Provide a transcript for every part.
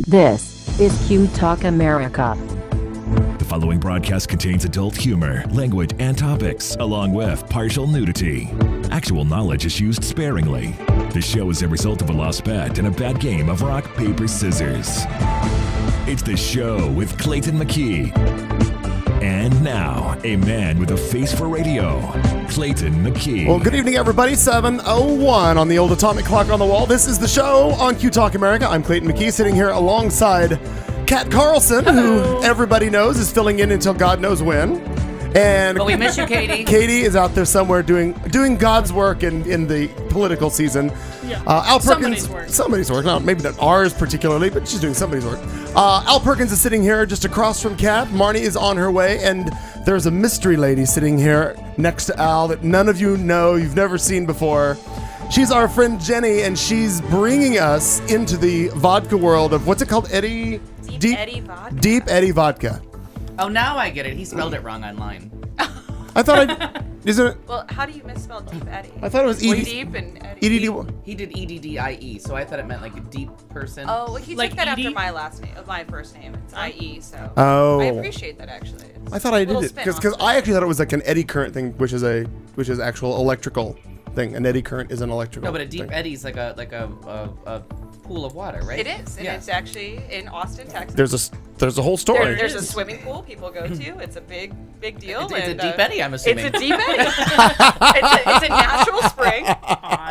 This is Q Talk America. The following broadcast contains adult humor, language, and topics, along with partial nudity. Actual knowledge is used sparingly. The show is a result of a lost bet and a bad game of rock, paper, scissors. It's the show with Clayton McKee. And now, a man with a face for radio, Clayton McKee. Well, good evening, everybody. 7:01 on the old atomic clock on the wall. This is the show on Q Talk America. I'm Clayton McKee, sitting here alongside Kat Carlson, who everybody knows is filling in until God knows when. And but we miss you, Katie. Katie is out there somewhere doing God's work in the political season. Yeah. Al Perkins, Somebody's work. No, maybe not ours particularly, but she's doing somebody's work. Al Perkins is sitting here just across from Kat. Marnie is on her way, and there's a mystery lady sitting here next to Al that none of you know, you've never seen before. She's our friend Jenny, and she's bringing us into the vodka world of what's it called, Eddie? Deep Eddie vodka. Deep Eddie vodka. Oh, now I get it. He spelled it wrong online. I thought isn't it? Well, how do you misspell Deep Eddie? I thought it was Edie. Deep and Eddie. He did EDDIE, so I thought it meant like a deep person. Oh, well, he Like took that Edie? after my last name, my first name. It's IE, so Oh. I appreciate that actually. It's I thought I a did little it spin-off. because I actually thought it was like an eddy current thing, which is actual electrical thing. An eddy current is an electrical. No, but a deep thing. eddy's like a pool of water, right? It is, and Yeah. it's actually in Austin, Texas. There's a whole story. There's a swimming pool people go to. It's a big deal. It's a and, deep eddy, I'm assuming. It's a deep eddy. it's a natural spring.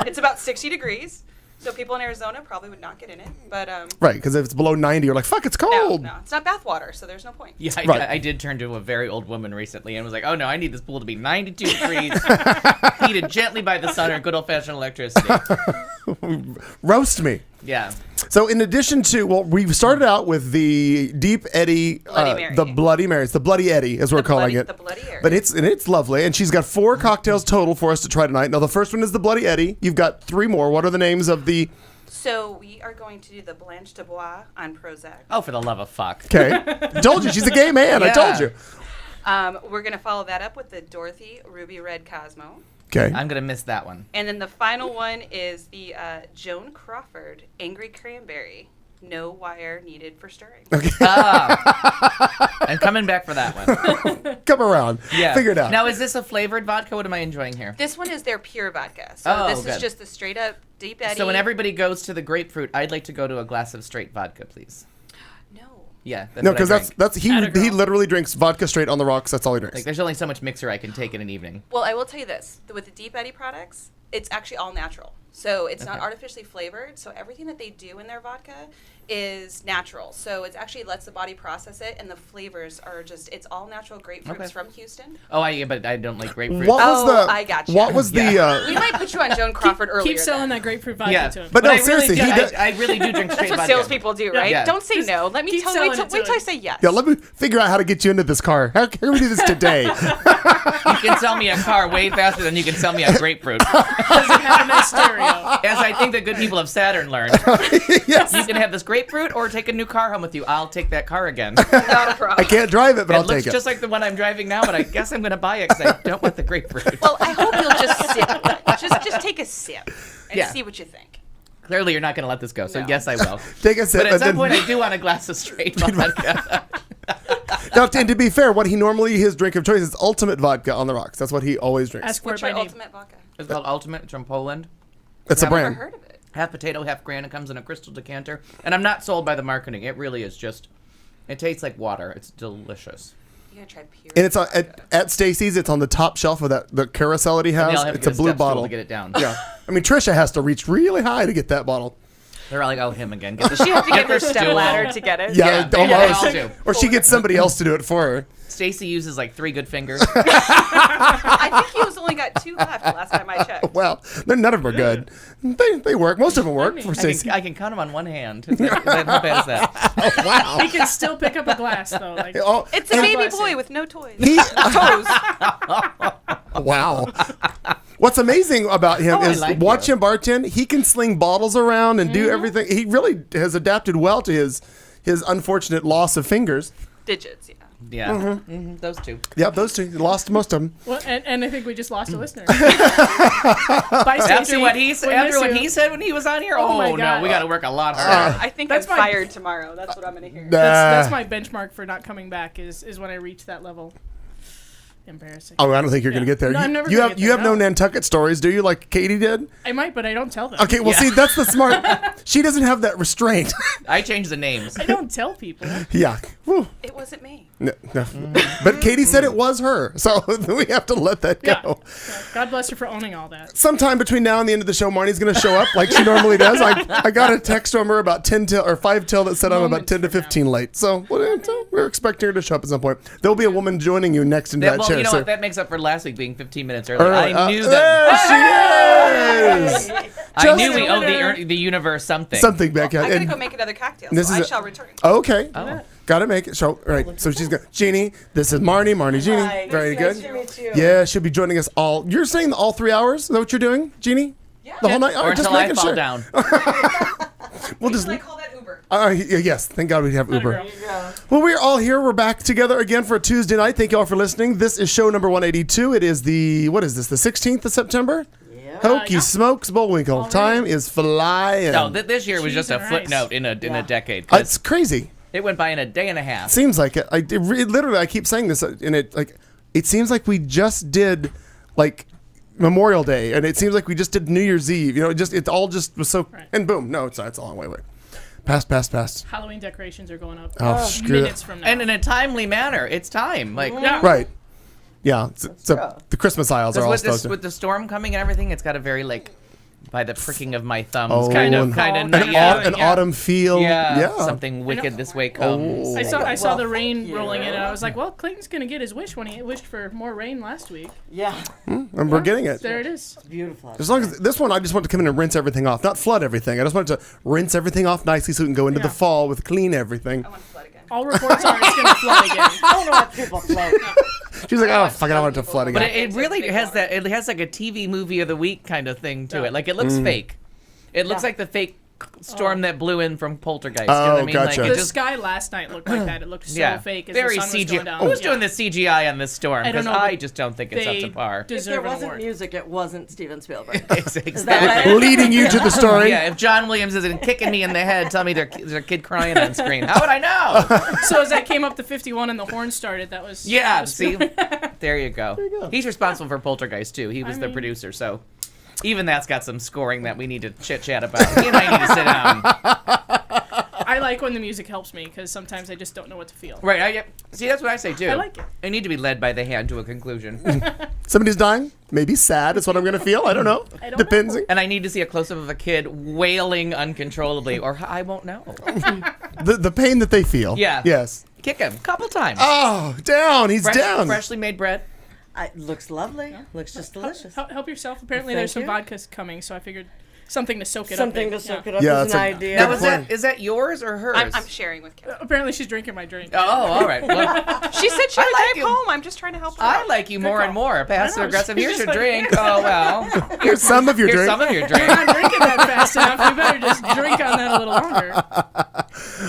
It's about 60 degrees, so people in Arizona probably would not get in it. But Right, because if it's below 90, you're like, fuck, it's cold. no, it's not bath water, so there's no point. Yeah, Right. I did turn to a very old woman recently and was like, oh no, I need this pool to be 92 degrees, heated gently by the sun or good old-fashioned electricity. Roast me. Yeah. So in addition to, we started out with the Deep Eddy, Bloody Mary. the Bloody Mary. It's the Bloody Eddy, as we're calling it. The Bloody Mary. But it's lovely, and she's got 4 cocktails total for us to try tonight. Now the first one is the Bloody Eddy. You've got 3 more. What are the names of the? So we are going to do the Blanche de Bois on Prozac. Oh, for the love of fuck. Okay, told you she's a gay man. I Yeah. told you. We're going to follow that up with the Dorothy Ruby Red Cosmo. Okay. I'm going to miss that one. And then the final one is the Joan Crawford Angry Cranberry. No wire needed for stirring. I'm coming back for that one. Come around. Yeah. Figure it out. Now, is this a flavored vodka? What am I enjoying here? This one is their pure vodka. So Oh, this good. is just the straight up Deep Eddy. So when everybody goes to the grapefruit, I'd like to go to a glass of straight vodka, please. No. Yeah, that's No, what I because drink. that's he Atta girl. he literally drinks vodka straight on the rocks. That's all he drinks. Like, there's only so much mixer I can take in an evening. Well, I will tell you this. With the Deep Eddy products, it's actually all natural. So it's not Okay. artificially flavored. So everything that they do in their vodka is natural. So it actually lets the body process it, and the flavors are just, it's all natural grapefruits Okay. from Houston. Oh, but I don't like grapefruit. What was Oh, the? I gotcha. What was We the? might put you on Joan Crawford earlier. Keep selling that grapefruit vodka Yeah, to him. But no, I really seriously, do, he does- I really do drink straight That's what vodka. salespeople do, right? Yeah. Don't say Just no. Let me keep tell selling wait it till to I him. say yes. Yeah, let me figure out how to get you into this car. How can we do this today? You can sell me a car way faster than you can sell me a grapefruit. Doesn't have a nice stereo. As I think the good people of Saturn learned. Yes. You can have this grapefruit or take a new car home with you. I'll take that car again. Not a problem. I can't drive it, but It I'll looks take it. just like the one I'm driving now, but I guess I'm going to buy it because I don't want the grapefruit. Well, I hope you'll just sip. Just take a sip and Yeah. see what you think. Clearly, you're not going to let this go, so No. yes, I will. Take a sip. But at and some then- point, I do want a glass of straight vodka. Now, and to be fair, what he normally his drink of choice is ultimate vodka on the rocks. That's what he always drinks. Ask for What's it by your name. ultimate vodka? It's called Ultimate. It's from Poland. It's a I've never brand. heard of it. Half potato, half grain. It comes in a crystal decanter. And I'm not sold by the marketing. It really is just, it tastes like water. It's delicious. You gotta try pure. And it's on, vodka. at Stacy's. It's on the top shelf of the carousel that he And they has. all have to It's a get blue step stool bottle. to get it down. Yeah, I mean Trisha has to reach really high to get that bottle. They're all like, oh, him again. Get the, She had to get her the step stool. ladder to get it. Yeah, they almost. all do. Or she gets somebody else to do it for her. Stacy uses like 3 good fingers. I think he was only got 2 left last time I checked. Well, none of them are good. They work. Most of them work for Stacy. I can count them on one hand. How bad is that? Oh, wow. He can still pick up a glass though. Like, Oh, It's a and- baby bless boy you. with no toys. He- Toes. Wow. What's amazing about him Oh, I is like watch you. him bartend. He can sling bottles around and do everything. He really has adapted well to his unfortunate loss of fingers. Digits, yeah. Yeah. Mm-hmm. Those two. Yep, those two. You lost most of them. Well, and I think we just lost a listener. Bye, Stacey. After what he We said, miss after what you. he said when he was on here, Oh my no, God. we got to work a lot harder. I think That's I'm my- fired tomorrow. That's what I'm gonna hear. That's my benchmark for not coming back is when I reach that level. Embarrassing. Oh, I don't think you're going to get there. No, I'm never you gonna have get you there, have no no. Nantucket stories, do you? Like Katie did. I might, but I don't tell them. Okay, well, see, that's the smart. She doesn't have that restraint. I changed the names. I don't tell people. Yeah. Whew. It wasn't me. No. But Katie said it was her, so we have to let that go. Yeah. Yeah. God bless her for owning all that. Sometime between now and the end of the show, Marnie's going to show up like she normally does. I got a text from her about 10 till or 5 till that said I'm about 10 to 15 late. So we're expecting her to show up at some point. There'll be a woman joining you next into that Well, chair. you know so- what? That makes up for last week being 15 minutes early. Early. I knew that. There she is. I knew we Just- owed the universe something. Something back I'm out. gonna go make another cocktail, this so is I a- shall return. Okay. Oh. Got to make it. So, right. So she's got Jeannie. This is Marnie. Jeannie. Hi. Very Nice good. to meet you. Yeah, she'll be joining us all. You're saying all 3 hours? Is that what you're doing, Jeannie? Yeah. The whole night? All Or right, just until I making fall sure. down. We'll just. Can I call that Uber? Yes. Thank God we have Uber. girl. Yeah. Well, we're all here. We're back together again for a Tuesday night. Thank you all for listening. This is show number 182. It is what is this, the 16th of September? Yeah. Hokey yeah. smokes Bullwinkle. Already. Time is flying. No, this year was Cheese just a and rice. footnote in a decade. 'cause It's crazy. it went by in a day and a half. Seems like it. Literally, I keep saying this, and it seems like we just did like Memorial Day, and it seems like we just did New Year's Eve. You know, it all just was so, Right. and boom, no, it's not. It's a long way away. Past. Halloween decorations are going up. Oh, screw minutes it. from now. And in a timely manner. It's time. Like, yeah. Right. Yeah. go. The Christmas aisles are all with supposed to. with the storm coming and everything, it's got a very like by the pricking of my thumbs Oh, kind of an, yeah. an autumn feel. Yeah, something wicked this way comes. Oh. I saw the Well, rain thank rolling in, you. and I was like, "Well, Clayton's gonna get his wish when he wished for more rain last week." Yeah. And we're getting it. There it is. Beautiful. As long as this one, I just want to come in and rinse everything off, not flood everything. I just want to rinse everything off nicely so we can go into the Yeah. fall with clean everything. I want to flood again. All reports are it's gonna flood again. I don't know what people float. She's like, oh fuck it, I want it to flood But again. it really has that. It has like a TV movie of the week kind of thing to it. Like it looks fake. It looks like the fake storm that blew in from Poltergeist. You know what I Oh, mean? gotcha. Like it The just sky last night looked like that. It looked so fake as very the sun was CGI. going down. Who's Yeah. doing the CGI on this storm? I don't Because know, I but just don't think it's up They to par. If there deserve an wasn't award. music, it wasn't Steven Spielberg. Exactly. Leading you to the story. Yeah, if John Williams isn't kicking me in the head, tell me there's a kid crying on screen. How would I know? So as I came up to 51 and the horn started, that was Yeah, that was see, there you go. He's responsible for Poltergeist too. He was the mean- producer, so even that's got some scoring that we need to chit chat about. He and I need to sit down. I like when the music helps me because sometimes I just don't know what to feel. Right. See, that's what I say too. I like it. I need to be led by the hand to a conclusion, Somebody's dying. Maybe sad is what I'm gonna feel. I don't know. I don't Depends. know. and I need to see a close up of a kid wailing uncontrollably, or I won't know. The pain that they feel. Yeah. Yes. Kick him a couple times. Oh, down. He's down. Freshly made bread. It looks lovely. Looks just delicious. Help yourself. Apparently, Thank there's some you. vodka coming, so I figured something to soak it Something up. to soak it up Yeah, is it's an a- idea. Now, Good point. is that yours or hers? I'm sharing with Kim. Apparently, she's drinking my drink. Oh, all right. Well, She said she I would like drive you. home. I'm just trying to help her. I out. like you more and more. Passive I know, aggressive. she's Here's just your like, drink. Oh well. Here's some of your Here's drink. some of your I'm drink. not drinking that fast enough. You better just drink on that a little longer.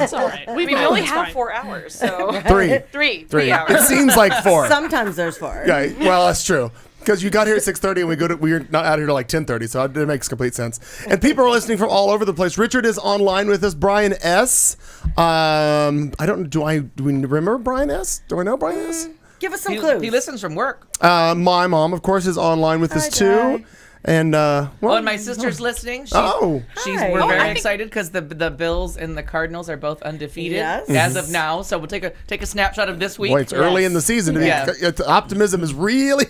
It's all right. We only have 4 hours, so Three. three It hours. seems like 4. Sometimes there's 4. Yeah, well, that's true. Because you got here at 6:30 and we're not out here till like 10:30, so it makes complete sense. And people are listening from all over the place. Richard is online with us. Brian S. I don't. Do we remember Brian S? Do I know Brian S? Give us some clues. He listens from work. My mom, of course, is online with us Hi, too. Di. And Oh, and my sister's listening. She's, Oh. Hi. we're Oh, very I think- excited because the Bills and the Cardinals are both undefeated Yes. as of now. So we'll take a snapshot of this week. Boy, it's early in the season. To be, Yeah. Optimism is really.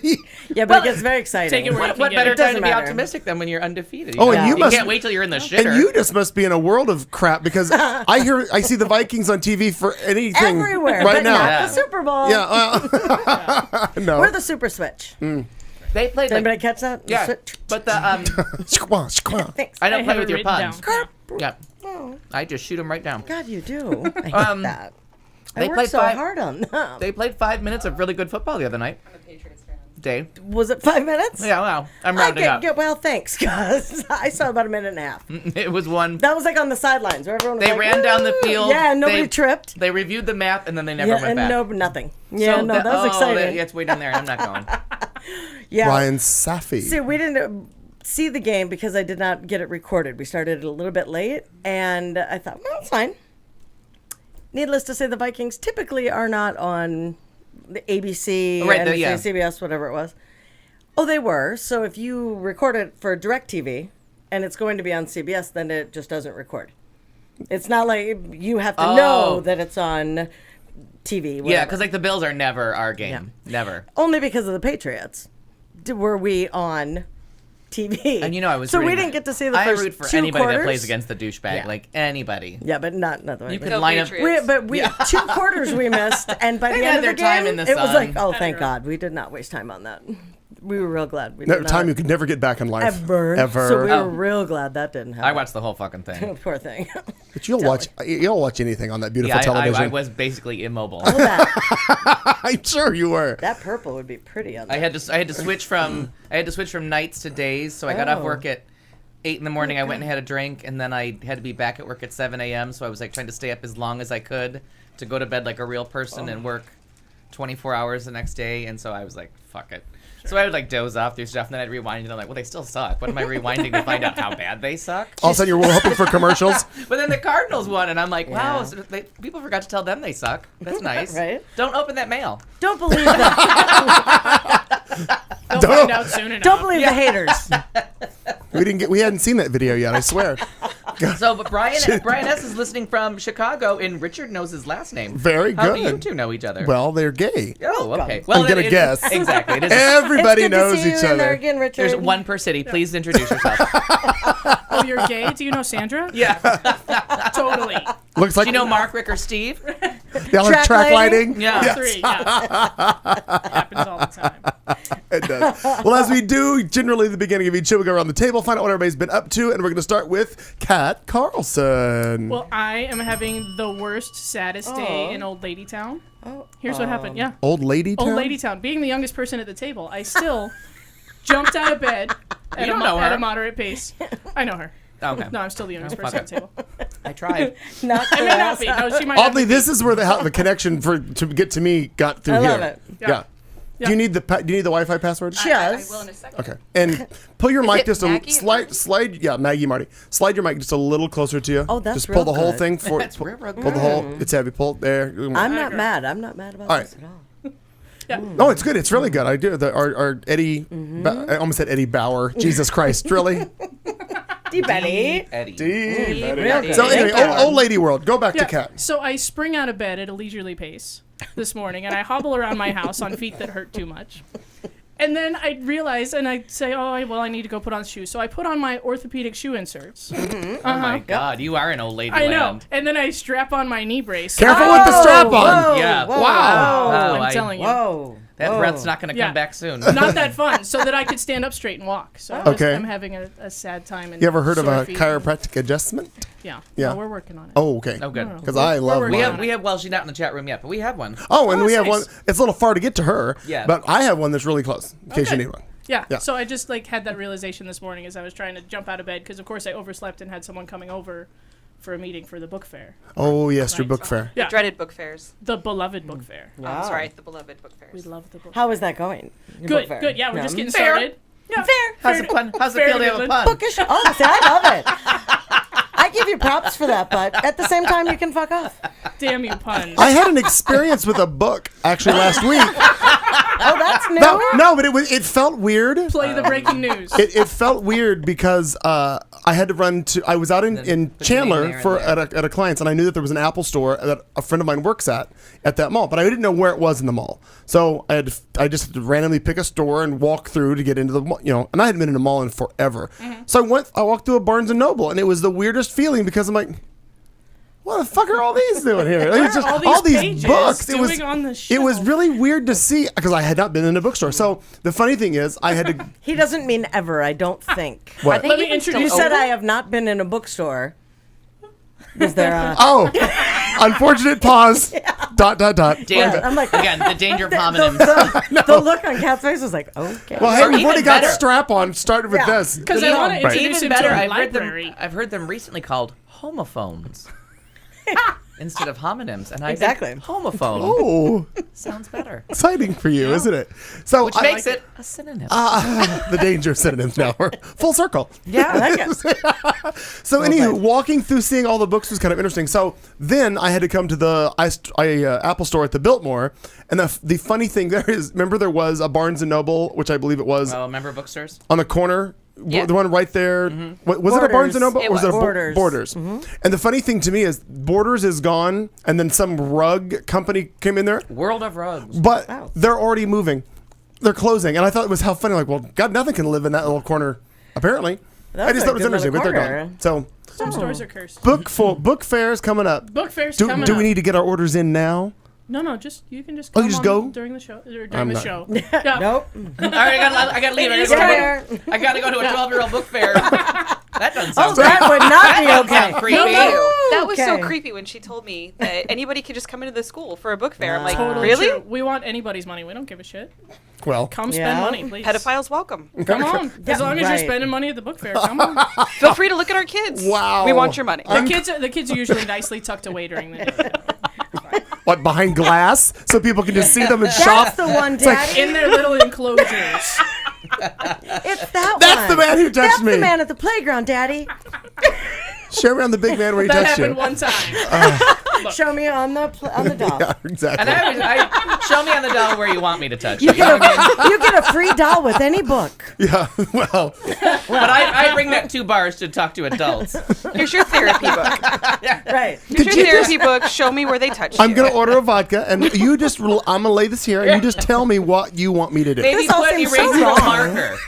Yeah, but it gets very exciting. Take it where you can What get better it. time to doesn't be matter. optimistic than when you're undefeated? Oh, and you must- can't wait till you're in the shitter. And you just must be in a world of crap because I see the Vikings on TV for anything Everywhere, right but now. not Yeah. the Super Bowl. Yeah, well, no. We're the Super Switch. they played Did anybody like, catch that? The yeah, switch. but the Thanks. I don't I play have with it your written puns. down. Yeah. Yeah, I just shoot them right down. God, you do. I hate Um, that. I they worked played so five- hard on them. They played 5 minutes of really good football the other night. I'm a Patriots fan. Day. Was it 5 minutes? Yeah, well, I'm rounding up. Well, thanks, guys. I saw about a minute and a half. It was one. That was like on the sidelines where everyone was They like, ran down the "Woo!" field. Yeah, and nobody They- tripped. They reviewed the map and then they never Yeah, went and back. nothing. Yeah, So that was exciting. Yeah, it's way down there. I'm not going. Yeah. Ryan Safi. See, we didn't see the game because I did not get it recorded. We started a little bit late, and I thought, well, it's fine. Needless to say, the Vikings typically are not on the ABC, Right, NBC, yeah. CBS, whatever it was. Oh, they were. So if you record it for DirecTV and it's going to be on CBS, then it just doesn't record. It's not like you have to know that it's on TV. Yeah, whatever. because like the Bills are never our game. Never. Only because of the Patriots were we on TV. And I was so we rooting- didn't get to see the I first root for two anybody quarters. that plays against the douchebag. Yeah. Like anybody. Yeah, but not the You Vikings. could line up. Patriots. We 2 quarters we missed, and by They the had end of their the game, time in the it was sun. like, oh, thank God, we did not waste time on that. We were real glad we did No, not. time you could never get back in life. Ever. Ever. So we Oh. were real glad that didn't happen. I watched the whole fucking thing. Poor thing. But you'll watch anything on that beautiful Yeah, television. I was basically immobile. I'm sure you were. That purple would be pretty on that. I had to switch from nights to days. So I got off Oh. work at 8 in the morning. I went and had a drink, and then I had to be back at work at 7 a.m. So I was like trying to stay up as long as I could to go to bed like a real person and work 24 hours the next day. And so I was like, fuck it. So I would like doze off through stuff, and then I'd rewind, and I'm like, well, they still suck. What am I rewinding to find out how bad they suck? All of a sudden, you're hoping for commercials. But then the Cardinals won, and I'm like, wow, Yeah. so people forgot to tell them they suck. That's nice. Right? Don't open that mail. Don't believe that. They'll find out soon enough. Don't believe the haters. We hadn't seen that video yet. I swear. So, but Brian S. is listening from Chicago, and Richard knows his last name. Very How do you good. two know each other? Well, they're gay. Oh, okay. I'm Well, gonna it is- guess. Exactly. It is. Everybody It's good knows to see each you in there other. again, Richard. There's one per city. Please introduce yourself. Oh, you're gay? Do you know Sandra? Yeah. Totally. Looks like Do you know Mark, Rick, or Steve? y'all have Track track lighting? lighting. Yeah. 3, yeah. Happens all the time. It does. Well, as we do generally at the beginning of each show, we go around the table, find out what everybody's been up to, and we're going to start with Kat Carlson. Well, I am having the worst, saddest day Oh. in Old Lady Town. Oh, Here's what happened. Yeah. Old Lady Town? Old Lady Town. Being the youngest person at the table, I still jumped out of bed at, You don't know at her. a moderate pace. I know her. Okay. No, I'm still the youngest person fuck at the table. I tried. not I may not be. No, she might not Oddly, be. this is where the connection to get to me got through I here. love it. Yeah. Yeah. Do you need the Wi-Fi password? She does. I will in a second. Okay. And pull your mic it just a Maggie or Marty? slide. Yeah, Maggie, Marty. Slide your mic just a little closer to you. Oh, that's just pull real the whole good. thing for. That's pull, real good. pull the whole. It's heavy. Pull there. I'm not mad. I'm not mad about All right. this at all. No, it's good. It's really good. I do. Our Eddie. I almost said Eddie Bauer. Jesus Christ, really? D. Betty. Eddie. Real good. So anyway, Thank God. old lady world. Go back to Yeah. Kat. So I spring out of bed at a leisurely pace this morning, and I hobble around my house on feet that hurt too much. And then I realize, and I say, I need to go put on shoes. So I put on my orthopedic shoe inserts. Oh my God, you are an old lady. I know. land. And then I strap on my knee brace. Careful with the strap on. Whoa, Yeah. Whoa, Wow. Oh, I'm I- telling you. Whoa. That Whoa. breath's not going to Yeah. come back soon. Not that fun, so that I could stand up straight and walk. So Okay. I'm having a sad time. And You ever heard of sore a feet. chiropractic adjustment? Yeah. Yeah. No, we're working on it. Oh, okay. Oh, good. Because I love working We mine. on have, well, she's not in the chat room yet, but we have one. Oh, and Oh, we have nice. one. It's a little far to get to her. Yeah. But I have one that's really close in case you Okay. need one. Yeah. Yeah. So I just had that realization this morning as I was trying to jump out of bed because of course I overslept and had someone coming over for a meeting for the book fair. Oh, yes, your Right. book fair. Yeah. Dreaded book fairs. The beloved book fair. I'm sorry, the beloved book fairs. We love the book. How is that going? Your book Good. fair? Good. Yeah, we're just getting Fair. started. Yeah. How's it Fair feel to have a Midland. pun? Bookish. Oh, see, I love it. I give you props for that, but at the same time, you can fuck off. Damn you puns. I had an experience with a book actually last week. Oh, that's new. No, but it felt weird. Play the breaking news. It felt weird because I had to run to. I was out in Put your name Chandler there for and at a client's, and I knew that there was an Apple store that a friend of mine works at that mall, but I didn't know where it was in the mall. So I just had to randomly pick a store and walk through to get into the mall, and I hadn't been in a mall in forever. So I walked through a Barnes and Noble, and it was the weirdest feeling because I'm like, what the fuck are all these doing here? Like, it's just are all these pages books. doing on the It was shelf? really weird to see because I had not been in a bookstore. So the funny thing is, I had to. He doesn't mean ever, I don't think. What? Let me even still introduce You said open? I have not been in a bookstore. Is there a... Oh, unfortunate pause. Dot. Danger. I'm like, Again, the danger of homonyms. the look on Kat's face was like, okay. Well, hey, we've even already got better. strap on. Started with Yeah. this. Because I want to Right. introduce Even him better, to a I've library. heard them recently called homophones instead of homonyms, and I Exactly. think homophone Oh, sounds better, exciting for you, isn't it? So which makes it a synonym. the danger of synonyms now. We're full circle. I like it. So anywho, walking through seeing all the books was kind of interesting. So then I had to come to the Apple store at the Biltmore, and the funny thing there is, remember there was a Barnes & Noble, which I believe it was, Oh, remember bookstores? on the corner? Yeah. The one right there. Was it a Barnes & Noble? It Or was was. it a Borders. Borders. And the funny thing to me is Borders is gone, and then some rug company came in there, World of Rugs. but Wow. they're already moving. They're closing. And I thought it was how funny. Like, well, God, nothing can live in that little corner, apparently. That's I just a thought it was good little interesting, but they're corner. gone. So Some stores are cursed. book fairs coming up. Book fair's Do coming we up. need to get our orders in now? No, just you can just. Oh, Come you just on go? during the show or during I'm the not- show. Yeah. Nope. All right, I gotta leave. Get there. I gotta go to a 12-year-old book fair. That doesn't Oh, sound great. that would not be Sounds okay. creepy. That was so Okay. creepy when she told me that anybody could just come into the school for a book fair. I'm like, Totally really? true. We want anybody's money. We don't give a shit. Well, Come Yeah. spend money, please. Pedophiles welcome. Come on. As long as right. you're spending money at the book fair, come on. Feel free to look at our kids. Wow. We want your money. The kids are usually nicely tucked away during the day. what, behind glass? So people can just see them and shop? That's the one, like- Daddy. In their little enclosures. It's that one. That's the man who touched That's me. the man at the playground, Daddy. Show me on the big man where he That touched happened you. one time. Show me on the doll. Yeah, exactly. And I show me on the doll where you want me to touch. You get a free doll with any book. Yeah, well, But I bring that 2 bars to talk to adults. Here's your therapy book. Right. Here's Could your you therapy book. Show me where they touch you. I'm going to order a vodka, and you just, I'm going to lay this here, and you just tell me what you want me to do. Maybe This all put seems so eraser wrong. marker.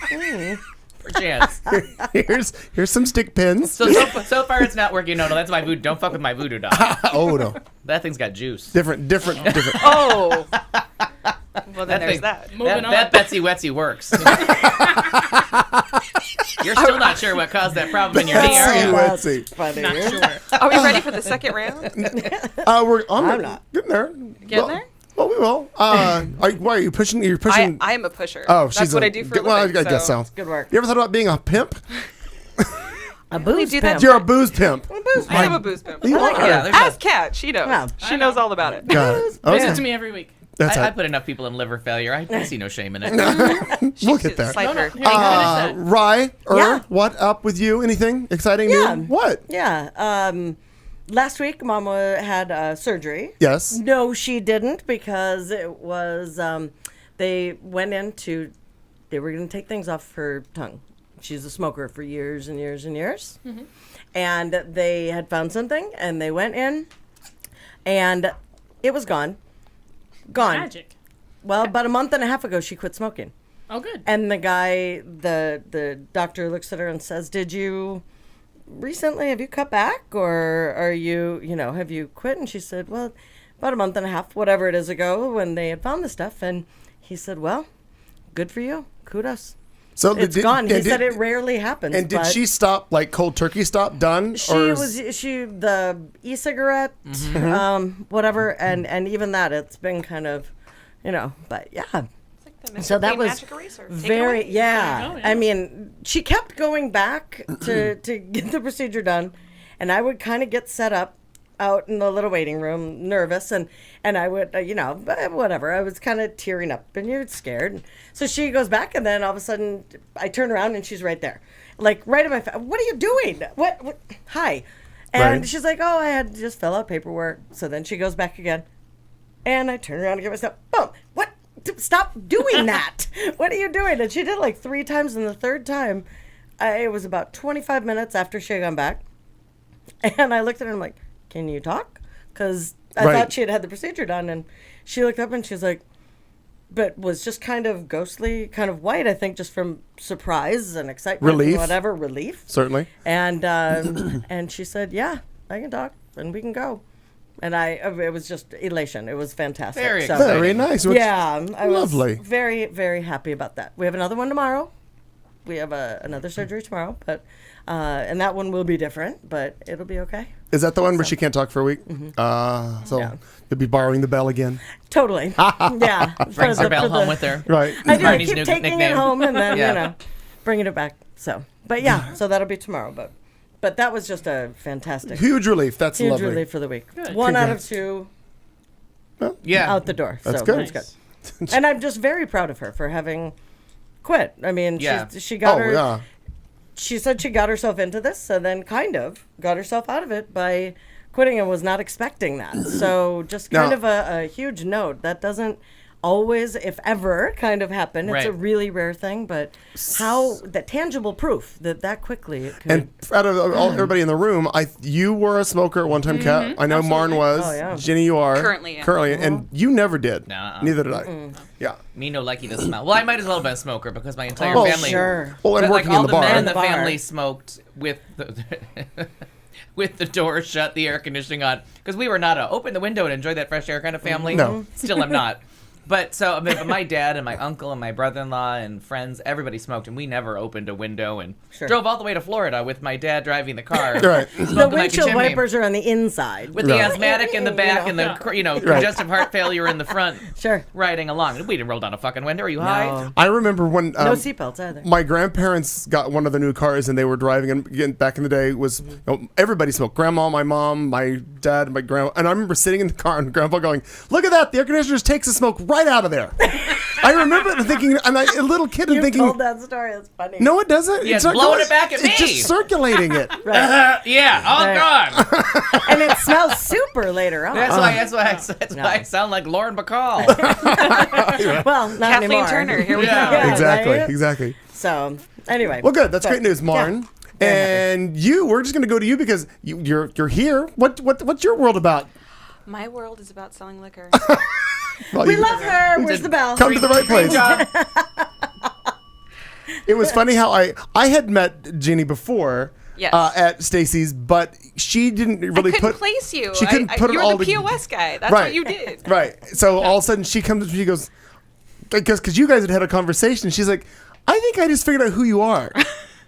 For chance. Here's some stick pins. So far it's not working. No, that's my voodoo. Don't fuck with my voodoo doll. Oh, no. That thing's got juice. Different. Oh. Well, then there's thing- that. Moving on. That Betsy Wetsy works. You're still not sure what caused that problem in your knee, are you? Let's see. Funny. Not sure. Are we ready for the second round? I'm not. getting there. Getting there? Well, we will. Why are you pushing? You're pushing. I am a pusher. Oh, That's she's what a- I do for a well, living. I guess so. Good work. You ever thought about being a pimp? A booze do that pimp. You're a booze pimp. I am a booze pimp. You are. Yeah, there's Ask Kat. She knows. Yeah. She knows all about it. Got it. Visit Okay. to me every week. That's I it. put enough people in liver failure. I see no shame in it. We'll get there. Cipher. Here, finish that. Rye, Yeah. what up with you? Anything exciting Yeah. new? What? Yeah. Last week, Mama had surgery. Yes. No, she didn't, because it was they went into they were going to take things off her tongue. She's a smoker for years and years and years, and they had found something, and they went in, and it was gone. Magic. Well, about a month and a half ago, she quit smoking. Oh, good. And the guy, the doctor looks at her and says, "Did you recently, have you cut back, or are you, have you quit?" And she said, "Well, about a month and a half, whatever it is ago, when they had found the stuff." And he said, "Well, good for you. Kudos. So It's gone." He said it rarely happens. And did but she stop, like cold turkey stop, done? She or was the e-cigarette, whatever, and even that, it's been kind of, but yeah. It's like the So that Mr. Clean was magic eraser. Take it very, away. yeah. There you go, yeah. I mean, she kept going back to get the procedure done, and I would kind of get set up out in the little waiting room, nervous, and I would, whatever. I was kind of tearing up, and you're scared. So she goes back, and then all of a sudden, I turn around, and she's right there, like right in my face. "What are you doing? What? Hi." And Right. she's like, "Oh, I had to just fill out paperwork." So then she goes back again, and I turn around and get myself, boom. "What? Stop doing that. What are you doing?" And she did it like 3 times, and the third time, it was about 25 minutes after she had gone back. And I looked at her and I'm like, "Can you talk?" Because I Right. thought she had had the procedure done. And she looked up and she's like, but was just kind of ghostly, kind of white, I think, just from surprise and excitement. Relief. And whatever, relief. Certainly. And and she said, "Yeah, I can talk and we can go." And it was just elation. It was fantastic. Very So- exciting. Very nice. Yeah, I was Lovely. very, very happy about that. We have another one tomorrow. We have another surgery tomorrow, but And that one will be different, but it'll be okay. Is that the one where she can't talk for a week? So you'll be borrowing the bell again. Totally. Yeah. Brings her bell home with her. Right. I do. I Marnie's keep new taking nickname. it home and then, Yeah. bringing it back. So, but yeah, so that'll be tomorrow. But that was just a fantastic, Huge relief. That's huge lovely. relief for the week. Good. 1 out of Congrats. 2 Yeah. out the door. That's so good. That's good. And I'm just very proud of her for having quit. I mean, Yeah. she got Oh, her. yeah. She said she got herself into this and then kind of got herself out of it by quitting and was not expecting that. So just kind Now- of a huge note. That doesn't always, if ever, kind of happen. It's a Right. really rare thing, but how the tangible proof that quickly it could. And out of everybody in the room, you were a smoker at one time, Kat. I know Marn was. Oh, yeah. Ginny, you are. Currently am. Currently, and you never did. Nuh-uh. Neither did I. Yeah. Me no likey to smell. Well, I might as well have been a smoker because my entire Oh, family. sure. Well, and But, like, working all in the the men bar. in the Bar. family smoked with the with the door shut, the air conditioning on, because we were not a open the window and enjoy that fresh air kind of family. No. Still am not. But so, I mean, but my dad and my uncle and my brother-in-law and friends, everybody smoked, and we never opened a window and Sure. drove all the way to Florida with my dad driving the car. Right. the smoking like a windshield chimney. wipers are on the inside. With the Right. asthmatic in the back and the congestive heart failure in the front, Sure. riding along. We didn't roll down a fucking window. Are you high? I remember when No seatbelts either. my grandparents got one of the new cars and they were driving, and again, back in the day was everybody smoked. Grandma, my mom, my dad, my grandma, and I remember sitting in the car and grandpa going, "Look at that! The air conditioner just takes the smoke right out of there." I remember thinking, and a little kid and You thinking, told that story. It's funny. "No, it doesn't. Yeah, It's not blowing going- it back at it's me." just circulating it." Yeah, all gone. And it smells super later on. That's why I sound like Lauren Bacall. Well, not Kathleen anymore. Turner, here we Yeah. go. Yeah, Exactly. right? Exactly. So, anyway. Well, good. That's But, great news, Marn. yeah. And we're just going to go to you because you're here. What's your world about? My world is about selling liquor. Well, We you love her. Where's the bell? come to the right place. It was funny how I had met Ginny before Yes. at Stacy's, but she didn't really I couldn't put. place you. She couldn't put it you all were the together. POS guy. That's Right. what you did. Right. So all of a sudden she comes and she goes, because you guys had a conversation. She's like, I think I just figured out who you are.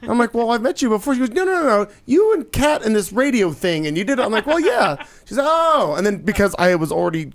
I'm like, well, I've met you before. She goes, no. You and Kat in this radio thing, and you did it. I'm like, well, yeah. She's like, oh. And then because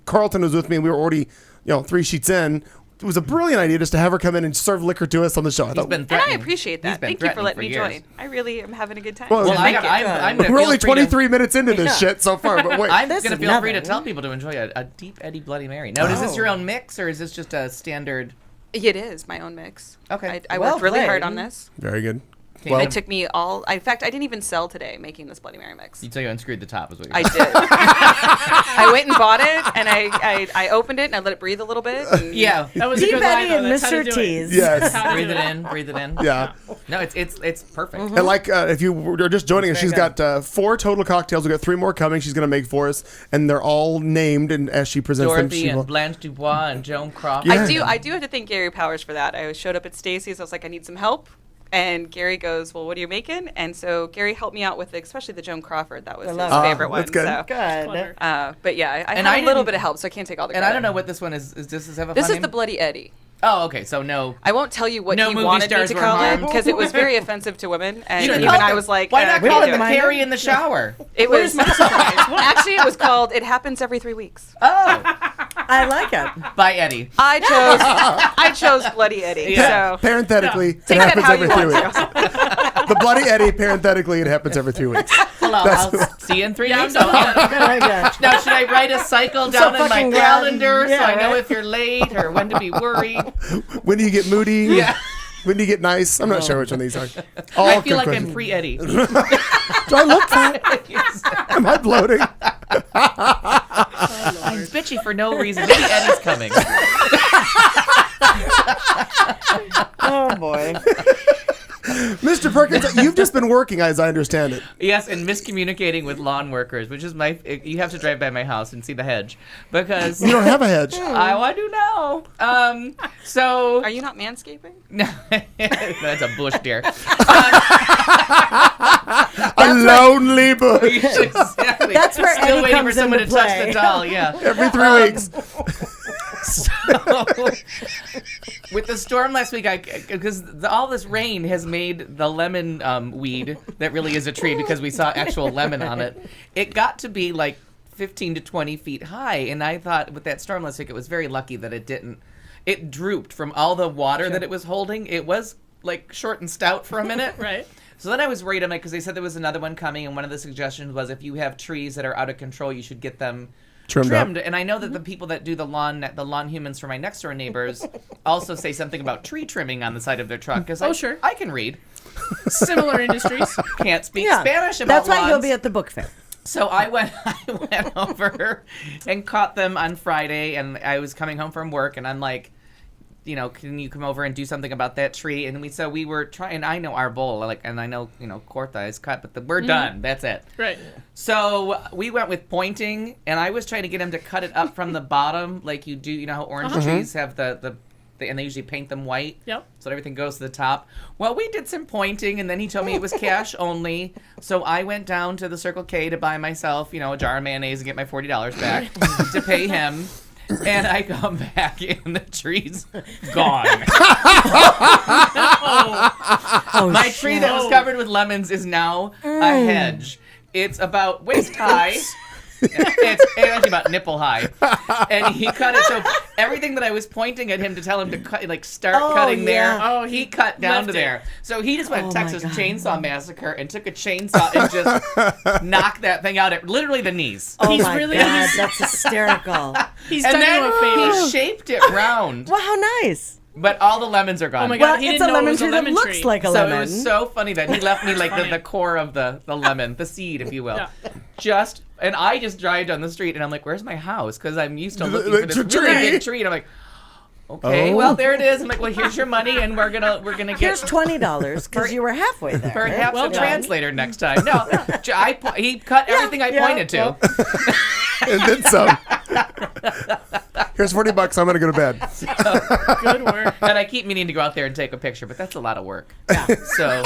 Carlton was with me, and we were already, 3 sheets in. It was a brilliant idea just to have her come in and serve liquor to us on the show. I thought, And I appreciate He's that. been Thank you for threatening letting me years. join. I really am having a good time. Well, Well, Thank I'm gonna we're feel only free to- 23 minutes into this shit so far, but wait. I'm This going to is feel free to nothing. tell people to enjoy a deep Eddie Bloody Mary. Now, is this your own mix or is this just a standard? It is my own mix. Okay. I Well worked really hard played. on this. Very good. Okay, Well, It took me in fact, I didn't even sell today making this Bloody Mary mix. You tell you unscrewed the top is what you're I did. I went and bought it, and I opened it, and I let it breathe a little bit. And Yeah. That was a Deep good line, Eddie though. and That's how to Mr. do it. T's. yes. How to Breathe do it in, breathe it in. Yeah. No, it's perfect. And like, if you were just joining us, Very she's got 4 total cocktails. We've got 3 more coming. She's going to make for us, and they're all named. And as she presents them, Dorothy she and will. Blanche Dubois and Joan Crawford. Yeah. I do have to thank Gary Powers for that. I showed up at Stacy's. I was like, I need some help. And Gary goes, well, what are you making? And so Gary helped me out with especially the Joan Crawford. That was his love it. favorite one. That's good. So, Good. Clever. but yeah, I And have I a little didn't- bit of help, so I can't take all the And credit. I don't know what this one is. Does this have a This fun is name? the Bloody Eddie. Oh, okay. So no. I won't tell you what No he movie wanted me stars to were call it harmed. because it was very offensive to women, and You even call I it- was like, why not we call can it do the it. Carrie in the shower? It was actually it was called "It Happens Every 3 Weeks." Oh, I like it. by Eddie. I chose Bloody Eddie. Yeah. So Parenthetically, it take that happens how every you 3 want weeks. to. The Bloody Eddie, parenthetically, it happens every 3 weeks. Well, I'll see you in 3 weeks. I like it. Now, should I write a cycle down in my fucking glad. calendar so Yeah, I know right. if you're late or when to be worried? When do you get moody? Yeah. When do you get nice? I'm not sure which one these are. All I good feel like questions. I'm pre-Eddie. Do I look fat? Am I bloating? I'm bitchy for no reason. Maybe Eddie's coming. Oh, boy. Mr. Perkins, you've just been working, as I understand it. Yes, and miscommunicating with lawn workers, which is you have to drive by my house and see the hedge because You don't have a hedge. I do know. So Are you not manscaping? no, that's a bush deer. A lonely bush. Exactly. That's where Still Eddie waiting for comes someone into to touch play. the doll. Yeah. Every 3 weeks. with the storm last week, because all this rain has made the lemon weed that really is a tree because we saw actual lemon on it. It got to be like 15 to 20 feet high, and I thought with that storm last week, it was very lucky that it didn't. It drooped from all the water that it was holding. It was like short and stout for a minute. Right. So then I was worried, because they said there was another one coming, and one of the suggestions was if you have trees that are out of control, you should get them trimmed. And I know that the people that do the lawn humans for my next door neighbors also say something about tree trimming on the side of their truck. Sure. I can read. Similar industries. Can't speak Spanish about That's why lawns. you'll be at the book fair. So I went over and caught them on Friday, and I was coming home from work, and I'm like, can you come over and do something about that tree? And we were trying. I know our bowl, and I know Corta is cut, but we're done. That's it. Right. So we went with pointing, and I was trying to get him to cut it up from the bottom, like you do. You know how orange trees have and they usually paint them white. Yep. So that everything goes to the top. Well, we did some pointing, and then he told me it was cash only. So I went down to the Circle K to buy myself, a jar of mayonnaise and get my $40 back to pay him. And I come back, and the tree's gone. My tree that was covered with lemons is now a hedge. It's about waist high. It's actually about nipple high, and he cut it so everything that I was pointing at him to tell him to cut, start cutting there. He cut down to there. So he just went Texas Chainsaw Massacre and took a chainsaw and just knocked that thing out at literally the knees. Oh my God, that's hysterical. He's done you a favor. He shaped it round. Well, how nice. But all the lemons are gone. Oh my God, Well, he it's didn't a know it lemon was a tree that lemon looks tree. like a So lemon. it was so funny that he left me like the core of the lemon, the seed, if you will. Yeah. And I just drive down the street and I'm like, where's my house? Because I'm used to looking for this tree. really big tree. And I'm like, okay, well, there it is. I'm like, well, here's your money, and we're gonna get Here's $20 because you were halfway there. perhaps Well a done. translator next time. No, he cut everything I pointed to. And then some. Here's $40. I'm gonna go to bed. Good work. And I keep meaning to go out there and take a picture, but that's a lot of work. So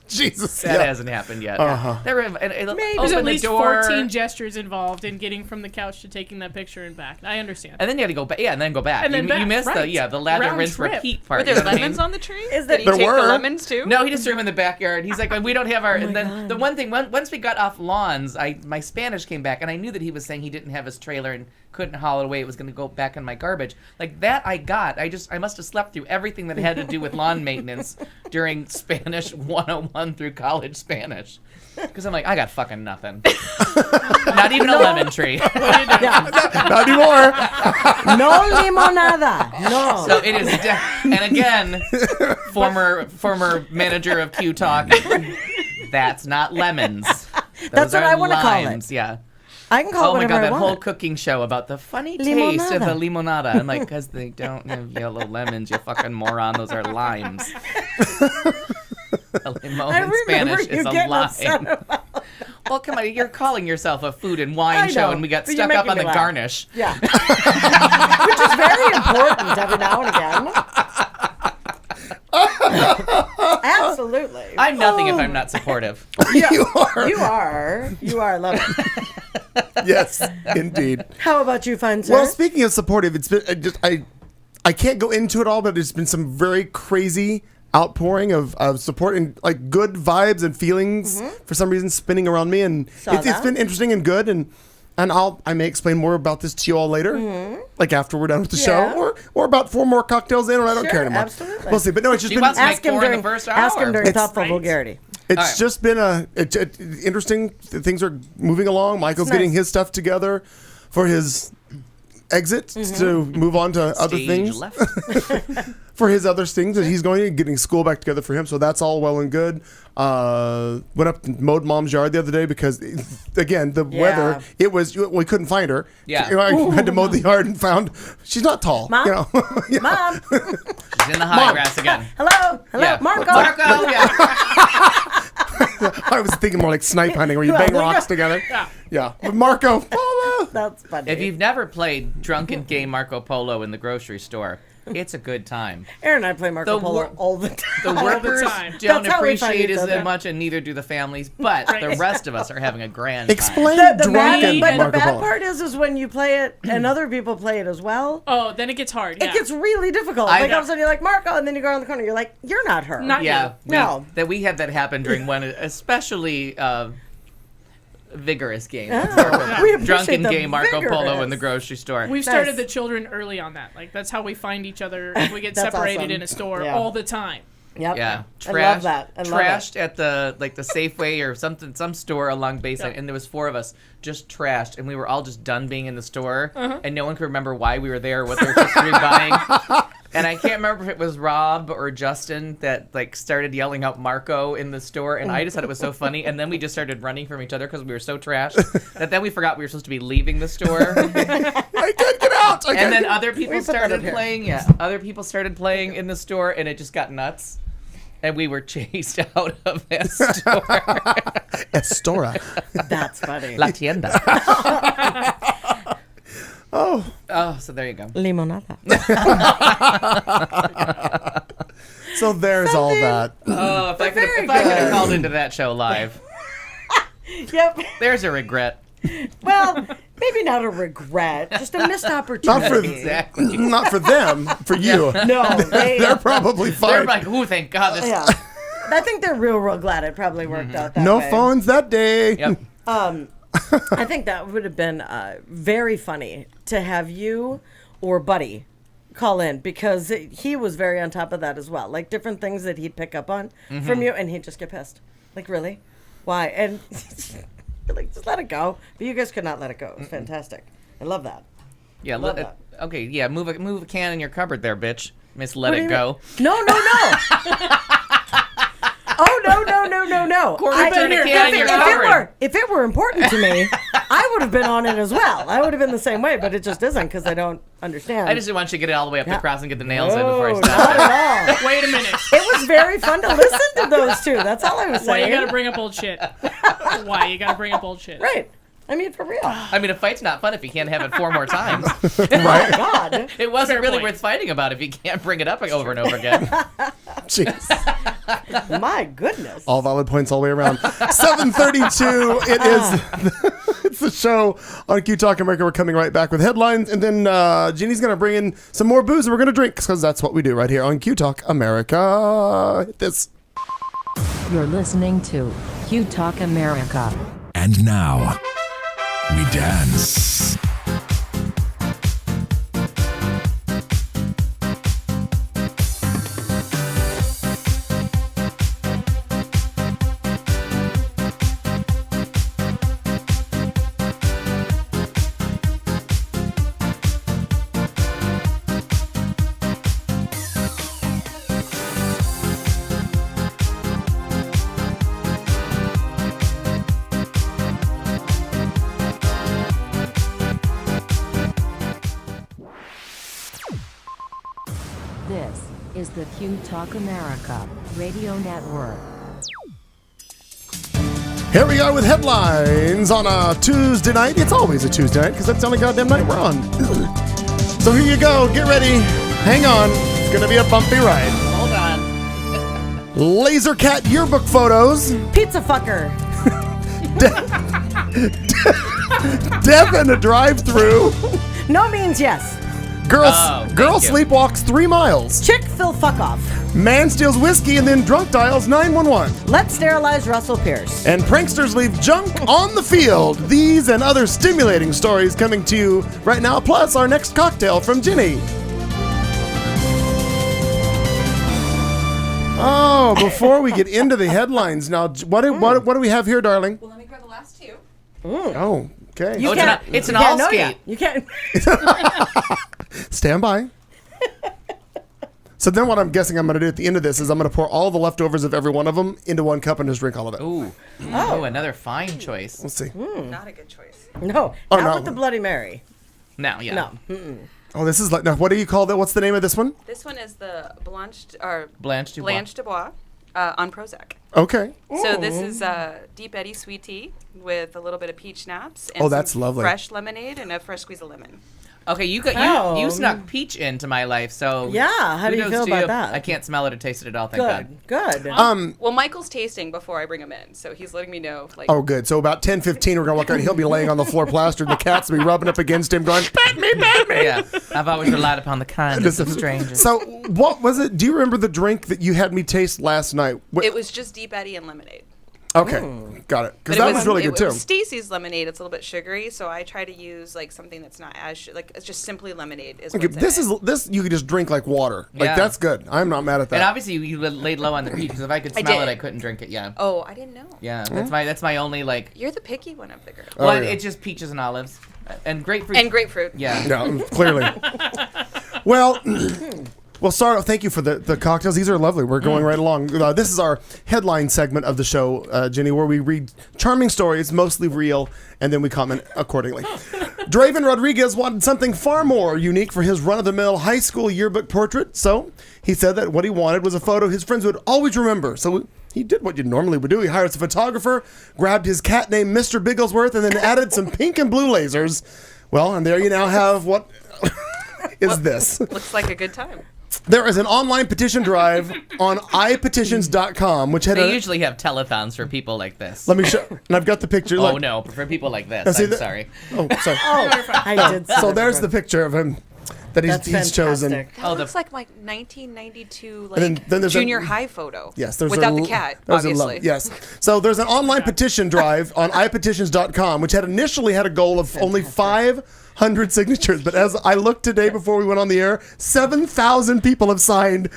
Jesus. that hasn't happened yet. There were, and Maybe. There's open at the least door. 14 gestures involved in getting from the couch to taking that picture and back. I understand. And then you had to go back. Yeah, and then go back. And then you back, missed right. the lather, Round rinse, trip. repeat part. Were there you know what I lemons mean? on the tree? Is Did that he There take were. the lemons too? No, he just threw them in the backyard. He's like, we don't have our. And then the one thing, once we got off lawns, my Spanish came back, and I knew that he was saying he didn't have his trailer and couldn't haul it away. It was going to go back in my garbage. Like that, I got. I must have slept through everything that had to do with lawn maintenance during Spanish 101 through college Spanish. Because I'm like, I got fucking nothing. Not even a lemon tree. Not anymore. No limonada. No. So it is, and again, former manager of Q Talk. That's not lemons. That's what are I want to call it. limes, Yeah. I can call Oh it my whatever God, I that want. whole cooking show about the funny taste of the Limonada. limonada. I'm like, because they don't have yellow lemons, you fucking moron. Those are limes. A limon I in remember Spanish you is a getting upset lime. about Well, come on, you're calling yourself a food and wine I show, know, and we got but you're stuck up making on the me laugh. garnish. Yeah. Which is very important every now and again. Absolutely. I'm nothing if I'm not supportive. You are. You are. You are. I love it. Yes, indeed. How about you, fine sir? Well, speaking of supportive, it's been I can't go into it all, but there's been some very crazy outpouring of support and like good vibes and feelings for some reason spinning around me, and it's that. been interesting and good, and I may explain more about this to you all later, like after we're done with the show, or about 4 more cocktails in, or I don't care anymore. Absolutely. We'll see. But no, it's just She been wants to make ask him 4 in during the first ask him hour. during thoughtful right. vulgarity. It's All right. just been interesting. Things are moving along. Michael's It's nice. getting his stuff together for his exit to move on to other Stage things. left. For his other things that he's going and getting school back together for him. So that's all well and good. Went up and mowed mom's yard the other day because, again, the weather, we couldn't find her. Yeah. You know, I had to mow the yard and found she's not tall. Mom? You know? Yeah. Mom. She's in the high grass again. Hello. Yeah. Marco. Marco, yeah. I was thinking more like snipe hunting where you bang there you rocks Yeah. together. Yeah. But Marco, That's funny. If you've never played drunken game Marco Polo in the grocery store, it's a good time. Aaron and I play Marco Polo all the time. The workers time. don't That's how we find appreciate each it other. as much, and neither do the families. But the rest of us are having a grand Explain The bad, drunken but the Marco bad Polo. part is when you play it and other people play it as well. Oh, then it gets hard. Yeah. It gets really difficult. I Like know. all of a sudden you're like Marco, and then you go around the corner. You're like, you're not her. Not time. Yeah, No. we had that happen during one especially vigorous game. We appreciate Drunken the game Marco Polo vigorous. in the grocery store. We've started Nice. the children early on that. Like that's how we find each other if we get That's separated awesome. in a store Yeah. all the time. Yep. Yeah, I love that. I love trashed at the Safeway or some store along Bayside, Yep. and there was 4 of us just trashed, and we were all just done being in the store, and no one could remember why we were there, what they were supposed to be buying. And I can't remember if it was Rob or Justin that like started yelling out Marco in the store, and I just thought it was so funny. And then we just started running from each other because we were so trashed that then we forgot we were supposed to be leaving the store. I can't get out. And then other people put that started up here. playing. Yeah, other people started playing in the store, and it just got nuts. And we were chased out of that store. Estora. That's funny. La tienda. Oh, So there you go. Limonada. so there's all that. Oh, if I could have called into that show live, Yep. there's a regret. Well, maybe not a regret, just a missed opportunity. Not for Exactly. not for them, for you. No, They're probably They're fine. like, ooh, thank God. This Yeah. I think they're real glad it probably worked out that No way. phones that day. Yep. I think that would have been very funny to have you or Buddy call in because he was very on top of that as well. Like different things that he'd pick up on from you and he'd just get pissed. Like, really? Why? And you're like, just let it go. But you guys could not let it go. It was fantastic. I love that. Yeah. Love that. Okay. Yeah. Move a can in your cupboard there, bitch. Miss, let What do it you go. mean? No. Oh, no. Quarter turn a can in your cupboard. If it were important to me, I would have been on it as well. I would have been the same way, but it just isn't because I don't understand. I just didn't want you to get it all the way up the Yeah. cross and get the nails in before I No, stopped. not at all. Wait a minute. It was very fun to listen to those two. That's all I was Why saying. you gotta bring up old shit? Why you gotta bring up old shit? Right. I mean, for real. I mean, a fight's not fun if you can't have it 4 more times. Oh, God. It wasn't Fair really point. worth fighting about if you can't bring it up over and over again. Jeez. My goodness. All valid points all the way around. 7:32. It is. It's the show on Q Talk America. We're coming right back with headlines, and then Jeannie's gonna bring in some more booze, and we're gonna drink because that's what we do right here on Q Talk America. Hit this. You're listening to Q Talk America. And now, we dance. This is the Q Talk America Radio Network. Here we are with headlines on a Tuesday night. It's always a Tuesday night because that's the only goddamn night we're on. So here you go. Get ready. Hang on. It's gonna be a bumpy ride. Hold on. Laser Cat yearbook photos. Pizza fucker. Death in a drive-through. No means yes. Girl thank you. sleepwalks 3 miles. Chick Phil fuck off. Man steals whiskey and then drunk dials 911. Let's sterilize Russell Pierce. And pranksters leave junk on the field. These and other stimulating stories coming to you right now, plus our next cocktail from Ginny. Oh, before we get into the headlines now, what do we have here, darling? Well, let me grab the last two. Oh, okay. You Oh, can't- it's an you can't all know skate. yet. You can't. Stand by. So then what I'm guessing I'm going to do at the end of this is I'm going to pour all the leftovers of every one of them into one cup and just drink all of it. Ooh. Oh, another fine choice. Let's see. Not a good choice. No. Oh, not no. with the Bloody Mary. Now, yeah. No. Oh, this is like, now what do you call that? What's the name of this one? This one is the Blanche Dubois. Blanche Dubois. On Prozac. Okay. So this is Deep Eddy sweet tea with a little bit of peach schnapps and Oh, that's some lovely. fresh lemonade and a fresh squeeze of lemon. Okay, you Oh. snuck peach into my life, so Yeah, how do you kudos feel to about you. that? I can't smell it or taste it at all. Thank God. Good. Well, Michael's tasting before I bring him in, so he's letting me know. Like, Oh, good. So about 10:15, we're gonna walk out. He'll be laying on the floor plastered. The cats will be rubbing up against him, going, "Pet me, pet me." Yeah, I've always relied upon the kindness of strangers. So, what was it? Do you remember the drink that you had me taste last night? it was just Deep Eddy and lemonade. Okay, got it. Because But that was really good it too. was Stacy's lemonade. It's a little bit sugary, so I try to use like something that's not as like it's just simply lemonade. Okay, this you could just drink like water. Like Yeah. that's good. I'm not mad at that. And obviously, you laid low on the peach because if I could smell it, did. I couldn't drink it. Yeah, Oh, I didn't know. yeah. That's my only like. You're the picky one of the girls. Oh, Well, yeah. it's just peaches and olives, and grapefruit. And grapefruit. Yeah. No, clearly. Well, sorry. Thank you for the cocktails. These are lovely. We're going right along. This is our headline segment of the show, Jenny, where we read charming stories, mostly real, and then we comment accordingly. Draven Rodriguez wanted something far more unique for his run-of-the-mill high school yearbook portrait, so he said that what he wanted was a photo his friends would always remember. So he did what you normally would do. He hired a photographer, grabbed his cat named Mr. Bigglesworth, and then added some pink and blue lasers. Well, and there you now have what is this. Looks like a good time. There is an online petition drive on ipetitions.com, which had They a... usually have telethons for people like this. Let me show... And I've got the picture. Oh look. no, for people like this. Now, see I'm the- sorry. Oh, sorry. I did. see So that there's before. the picture of him that That's he's chosen. fantastic. That Oh, looks like 1992 like And then there's a- junior high photo. Yes, there's without a, the cat, there's obviously. yes. So there's an online petition drive on ipetitions.com, which had initially had a goal of only 500 signatures, but as I looked today before we went on the air, 7,000 people have signed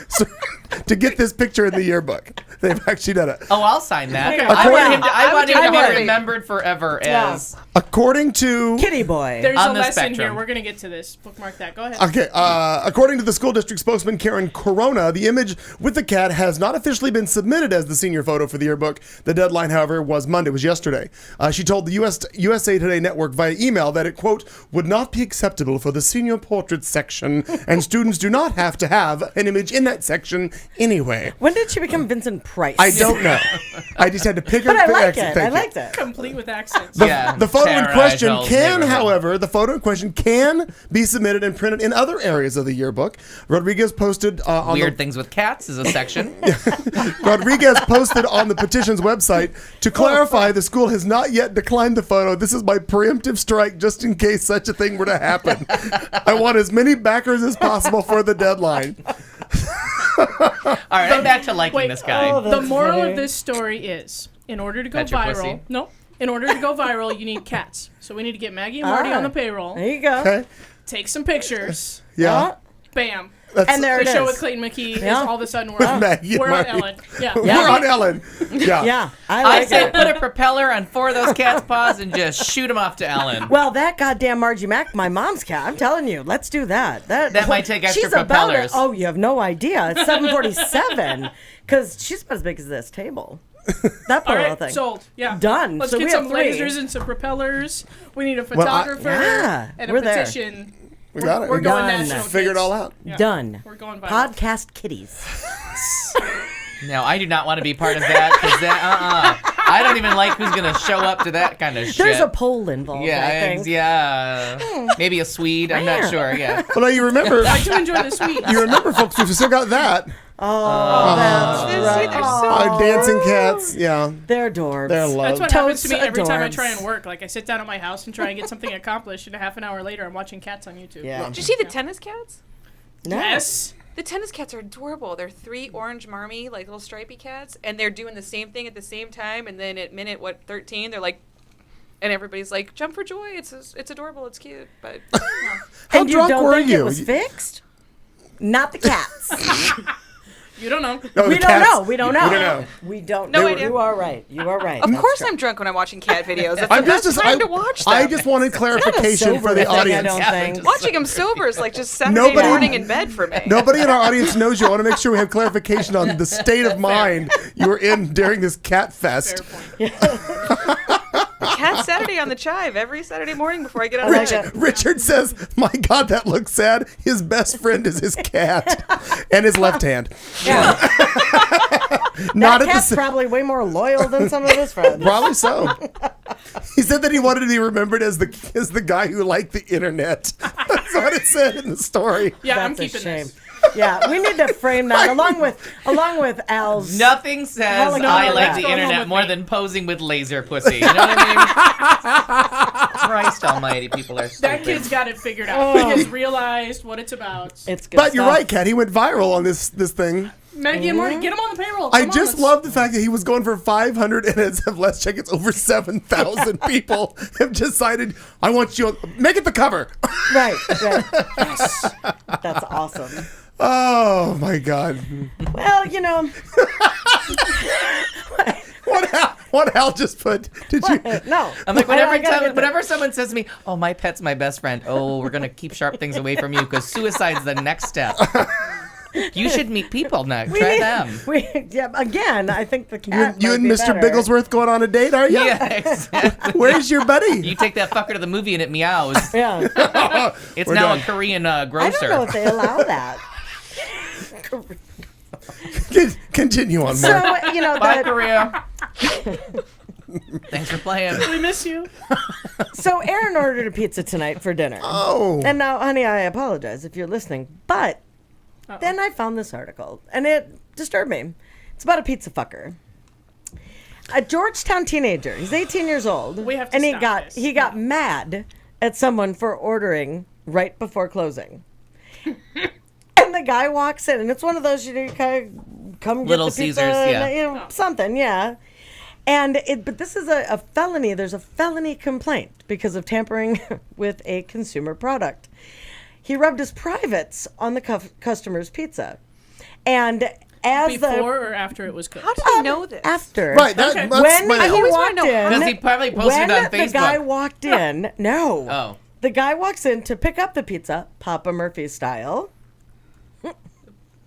to get this picture in the yearbook. They've actually done it. Oh, I'll sign that. Okay. I want Yeah. him to, I I want would him to do be that. remembered forever Yeah. as. According to Kitty boy. There's On a the lesson spectrum. here. We're gonna get to this. Bookmark that. Go ahead. Okay, according to the school district spokesman Karen Corona, the image with the cat has not officially been submitted as the senior photo for the yearbook. The deadline, however, was Monday, was yesterday. She told the USA Today network via email that it, quote, would not be acceptable for the senior portrait section, and students do not have to have an image in that section anyway. When did she become Vincent Price? I don't know. I just had to pick her. But I like Thank it. I you. like that. Complete with accents. The photo in Terrorize question Hell's can, neighborhood. however, the photo in question can be submitted and printed in other areas of the yearbook. Rodriguez posted on Weird things with cats is a section. Rodriguez posted on the petition's website to clarify the school has not yet declined the photo. This is my preemptive strike just in case such a thing were to happen. I want as many backers as possible for the deadline. All right, I'm back to liking Wait, this guy. oh, The That's moral funny. of this story is, in order to go That's your viral, pussy? no, in order to go viral, you need cats. So we need to get Maggie and Marty Ah. on the payroll, There you go. Okay? take some pictures, Yeah. bam. That's, And there The it show is. with Clayton McKee Yeah. is all of a sudden With Maggie and we're on Marty. Ellen. Yeah. we're on Ellen. Yeah. Yeah, I I like say it. put a propeller on 4 of those cats' paws and just shoot them off to Ellen. Well, that goddamn Margie Mack, my mom's cat. I'm telling you, let's do that. That might take extra she's about propellers. Oh, you have no idea. It's 747 because she's about as big as this table. That poor All little right, thing. sold. Yeah. Done. Let's So get we some have 3. lasers and some propellers. We need a Well, photographer yeah, and a we're there. petition. We got it. We're We got going Done. national. Figure it kids. all out. Yeah. Done. We're going viral. Podcast kitties. No, I do not want to be part of that because I don't even like who's gonna show up to that kind of shit. There's a poll involved. yeah, I think. yeah, maybe a Swede. I'm not sure. Yeah, Well, now you remember. I do enjoy the sweets. You remember, folks, we've still got that. Oh, that's right. They're so Dancing cats. Yeah. They're adorbs. They're That's loved. what happens to me Totes every time I adorbs. try and work. Like I sit down at my house and try and get something accomplished, and a half an hour later, I'm watching cats on YouTube. Yeah. Did you see the tennis cats? No. Yes. The tennis cats are adorable. They're 3 orange marmy, like little stripy cats, and they're doing the same thing at the same time. And then at minute 13, they're like, and everybody's like, "Jump for joy! It's adorable. It's cute." But How And you drunk don't were think you? it was fixed? Not the cats. You don't know. No, we the don't cats- know. We don't know. We don't know. We don't No know. idea. You are right. You are right. of That's course, true. I'm drunk when I'm watching cat videos. That's I'm the best just time to watch them. I just wanted clarification for the sober thing, I audience. don't think. Watching them sober is like just Saturday Nobody- morning in bed for me. Nobody in our audience knows you. I want to make sure we have clarification on the state of mind you were in during this cat fest. Fair point. had Saturday on the Chive every Saturday morning before I get out of like bed. it. Richard says, "My God, that looks sad. His best friend is his cat and his left hand." Yeah. Not That at the cat's same. probably way more loyal than some of his friends. Probably so. He said that he wanted to be remembered as the guy who liked the internet. That's what it said in the story. Yeah, I'm That's a keeping shame. this. Yeah, we need to frame that along with Al's. Nothing says No, I no, like no. the Go home internet with more me. than posing with laser pussy. You know what I mean? Christ almighty, people are stupid. That kid's got it figured out. He has realized what it's about. It's good But you're stuff. right, Kat. He went viral on this thing. Maggie and Marty, get him on the payroll. I Come on, just let's- love the fact that he was going for 500, and as of last check, it's over 7,000 people have decided, I want you on, make it the cover. Right. Yes. That's awesome. Oh, my God. Well, you know, What Hal just put? Did you? no. I'm like, I gotta get that. whenever someone says to me, "Oh, my pet's my best friend," oh, we're gonna keep sharp things away from you because suicide's the next step. You should meet people next. Try them. Again, I think the cat. You might and be Mr. better. Bigglesworth going on a date, are you? Yeah, exactly. Where's your buddy? You take that fucker to the movie and it meows. Yeah. It's We're now done. a Korean I grocer. don't know if they allow that. Continue on, Mark. So, you know, Bye, that, Korea. Thanks for playing. We miss you. so Aaron ordered a pizza tonight for dinner. Oh. And now, honey, I apologize if you're listening, but then I found this article, and it disturbed me. It's about a pizza fucker. A Georgetown teenager. He's 18 years old. We have to and stop this. he got mad at someone for ordering right before closing. And the guy walks in, and it's one of those, you know, you kind of come get Little the pizza, Caesars, and, yeah. you know, something, yeah. And but this is a felony. There's a felony complaint because of tampering with a consumer product. He rubbed his privates on the customer's pizza, and as Before or after it was cooked? How do you know this? after Right. Okay. That's when my, he always walked wanna know in, Because he probably posted when on the guy Facebook. walked in, no, Oh. the guy walks in to pick up the pizza, Papa Murphy style,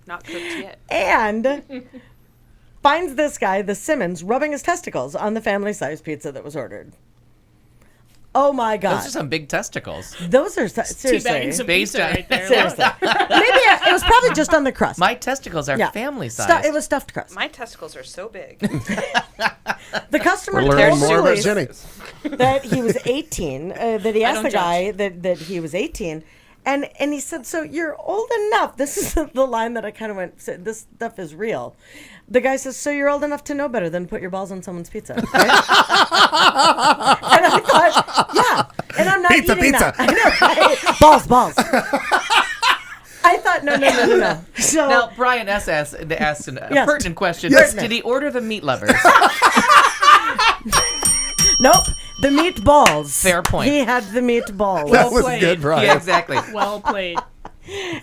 Not cooked yet. and finds this guy, the Simmons, rubbing his testicles on the family-sized pizza that was ordered. Oh my God! Those are some big testicles. Those are seriously. Teabagging some Based pizza on- right there. Seriously. Maybe it was probably just on the crust. My testicles are Yeah. family size. It was stuffed crust. My testicles are so big. The customer we're told learning more about police Jenny. that he was 18. That he asked don't the guy that he was 18, and he said, "So you're old enough." This is the line that I kind of went, "This stuff is real." The guy says, "So you're old enough to know better than put your balls on someone's pizza." Right? And I thought, yeah, and I'm not Pizza, eating pizza. that. I know, right? Balls. I thought, no. So Now, Brian S. asked a Yes. pertinent question. Yes. Did he order the meat lovers? nope, the meatballs. Fair point. He had the meatballs. That was played. good, Brian. Yeah, exactly. Well played.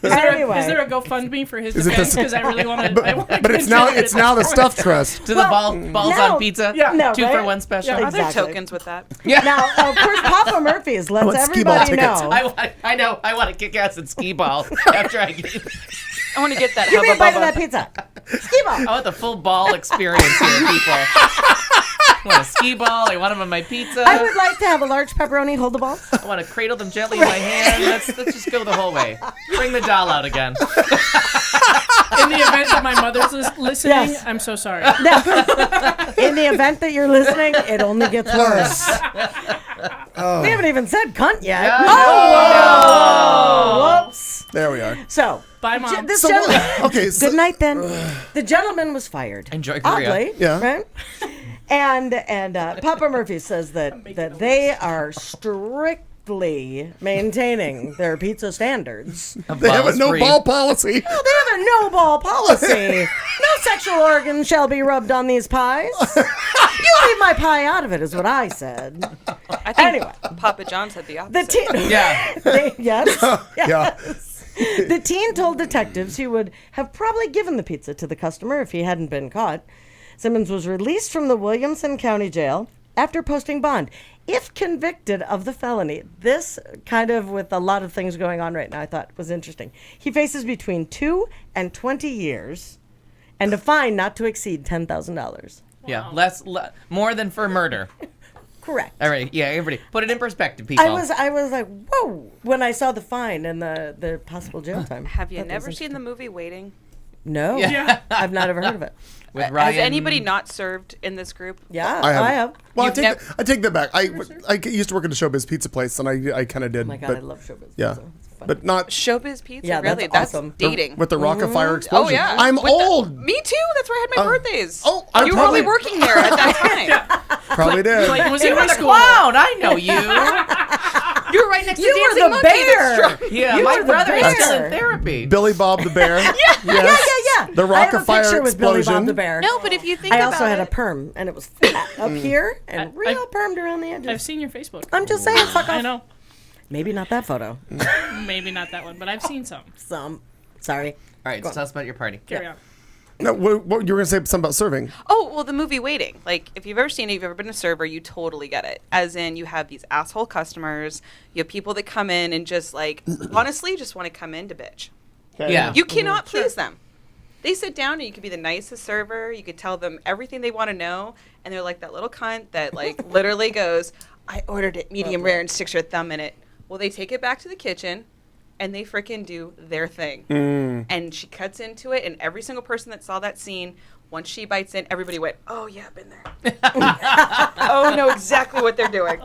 Anyway. Is there a GoFundMe for his Is it defense? this- Because I really want to. But it's now the stuffed crust. To the balls no. on pizza. Yeah. No, 2 right? for 1 special. Yeah. Are there Exactly. tokens with that? Now, of course, Papa Murphy's lets want skee ball everybody tickets. know. I want to kick ass and skee ball after I get. I want to get that Give me a Hubba bite of that Bubba. pizza. Ski ball. I want the full ball experience here, people. I want a skee ball. I want them on my pizza. I would like to have a large pepperoni. Hold the ball. I want to cradle them gently in my hand. Let's just go the whole way. Bring the doll out again. In the event that my mother's listening, Yes. I'm so sorry. In the event that you're listening, it only gets worse. We haven't even said cunt yet. Yeah. Oh, whoops. There we are. So, Bye, Mom. this So gentleman. okay, so, Good night, then. The gentleman was fired. Enjoy Korea. Oddly, Yeah. right? And Papa Murphy says that they are strictly maintaining their pizza standards. they have a Balls no free. ball policy. They have a no ball policy. No sexual organs shall be rubbed on these pies. You leave my pie out of it, is what I said. I think Anyway. Papa John's had the The opposite. teen, Yeah. yes, Yeah. the teen told detectives he would have probably given the pizza to the customer if he hadn't been caught. Simmons was released from the Williamson County Jail after posting bond. If convicted of the felony, this kind of with a lot of things going on right now, I thought was interesting. He faces between 2 and 20 years and a fine not to exceed $10,000. Yeah. More than for murder. Correct. All right, yeah, everybody, put it in perspective, people. I was like, whoa, when I saw the fine and the possible jail time. Have you That never was seen the movie Waiting? No, Yeah. I've not ever heard of it. With Ryan. Has anybody not served in this group? Yeah, I I have. have. Well, You've I take that back. I used to work at a Showbiz Pizza place, and I kind of did. Oh my God, but, I love showbiz. Yeah, So it's fun. but not Showbiz Pizza? Yeah, that's really? That's awesome. dating. with the Rock of Fire explosion. Oh, yeah. I'm With old. Me too. That's where I had my birthdays. oh, I you were probably- probably working there at that time. Probably did. Clayton was You in were high the school. clown. I know you. You were right next You to were Dancing the Monkey. bear. That's true. Yeah, You my were the brother is bear. still in therapy. Billy Bob the Bear. Yes. Yeah. The I Rock have a of Fire picture with Billy explosion. Bob the Bear. No, but if you think I about also had a it, perm, and it was flat up here and I- real permed around the edges. I've seen your Facebook. I'm just saying, fuck I off. know. Maybe not that photo. Maybe not that one, but I've seen some. Some. Sorry. All right, so tell us about your party. Carry on. No, what you were gonna say something about serving? oh, well, the movie Waiting. Like, if you've ever seen it, if you've ever been a server, you totally get it. As in, you have these asshole customers. You have people that come in and just, like, honestly, just want to come in to bitch. Yeah. You cannot please them. They sit down and you could be the nicest server. You could tell them everything they want to know. And they're like that little cunt that, like, literally goes, I ordered it medium rare and sticks your thumb in it. Well, they take it back to the kitchen and they freaking do their thing. And she cuts into it, and every single person that saw that scene, once she bites in, everybody went, oh, yeah, I've been there. Oh, know exactly what they're doing.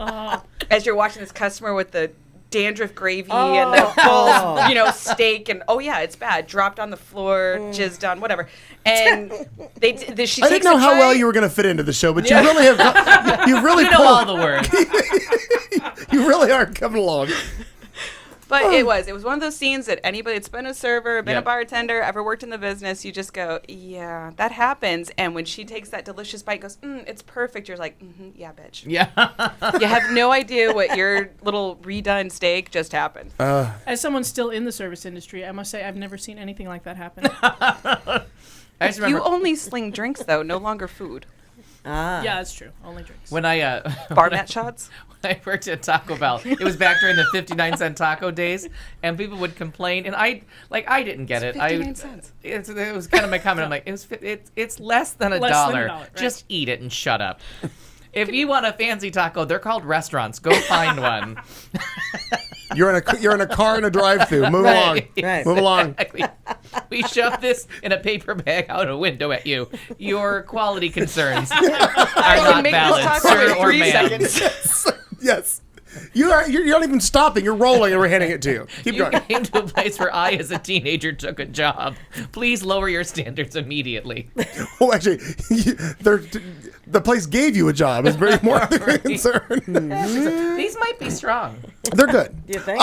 As you're watching this customer with the dandruff gravy and the full, steak, and oh yeah, it's bad. Dropped on the floor, jizzed on, whatever. And she I takes didn't know a how bite. well you were gonna fit into the show, but you really have. You really You know all the words. You really are coming along. But it was one of those scenes that anybody that's been a server, been Yep. a bartender, ever worked in the business, you just go, yeah, that happens. And when she takes that delicious bite, goes, it's perfect. You're like, yeah, bitch. Yeah. You have no idea what your little redone steak just happened. As someone still in the service industry, I must say I've never seen anything like that happen. I just You remember only sling drinks, though, no longer food. Yeah, that's true. Only drinks. when I Barnett shots? when I worked at Taco Bell. It was back during the 59-cent taco days, and people would complain, and I didn't get it. 59 cents. It was kind of my comment. I'm like, it's less than Less than $1. $1, right. Just eat it and shut up. If you want a fancy taco, they're called restaurants. Go find one. You're in a car in a drive-through. Move along. Right. Move along. Exactly. We shove this in a paper bag out a window at you. Your quality concerns are not make this valid, taco sir in or 3 ma'am. seconds. Yes. You're not even stopping. You're rolling, and we're handing it to you. Keep You going. came to a place where I, as a teenager, took a job. Please lower your standards immediately. Well, actually, the place gave you a job. Is very more the concern. These might be strong. They're good. Do you think?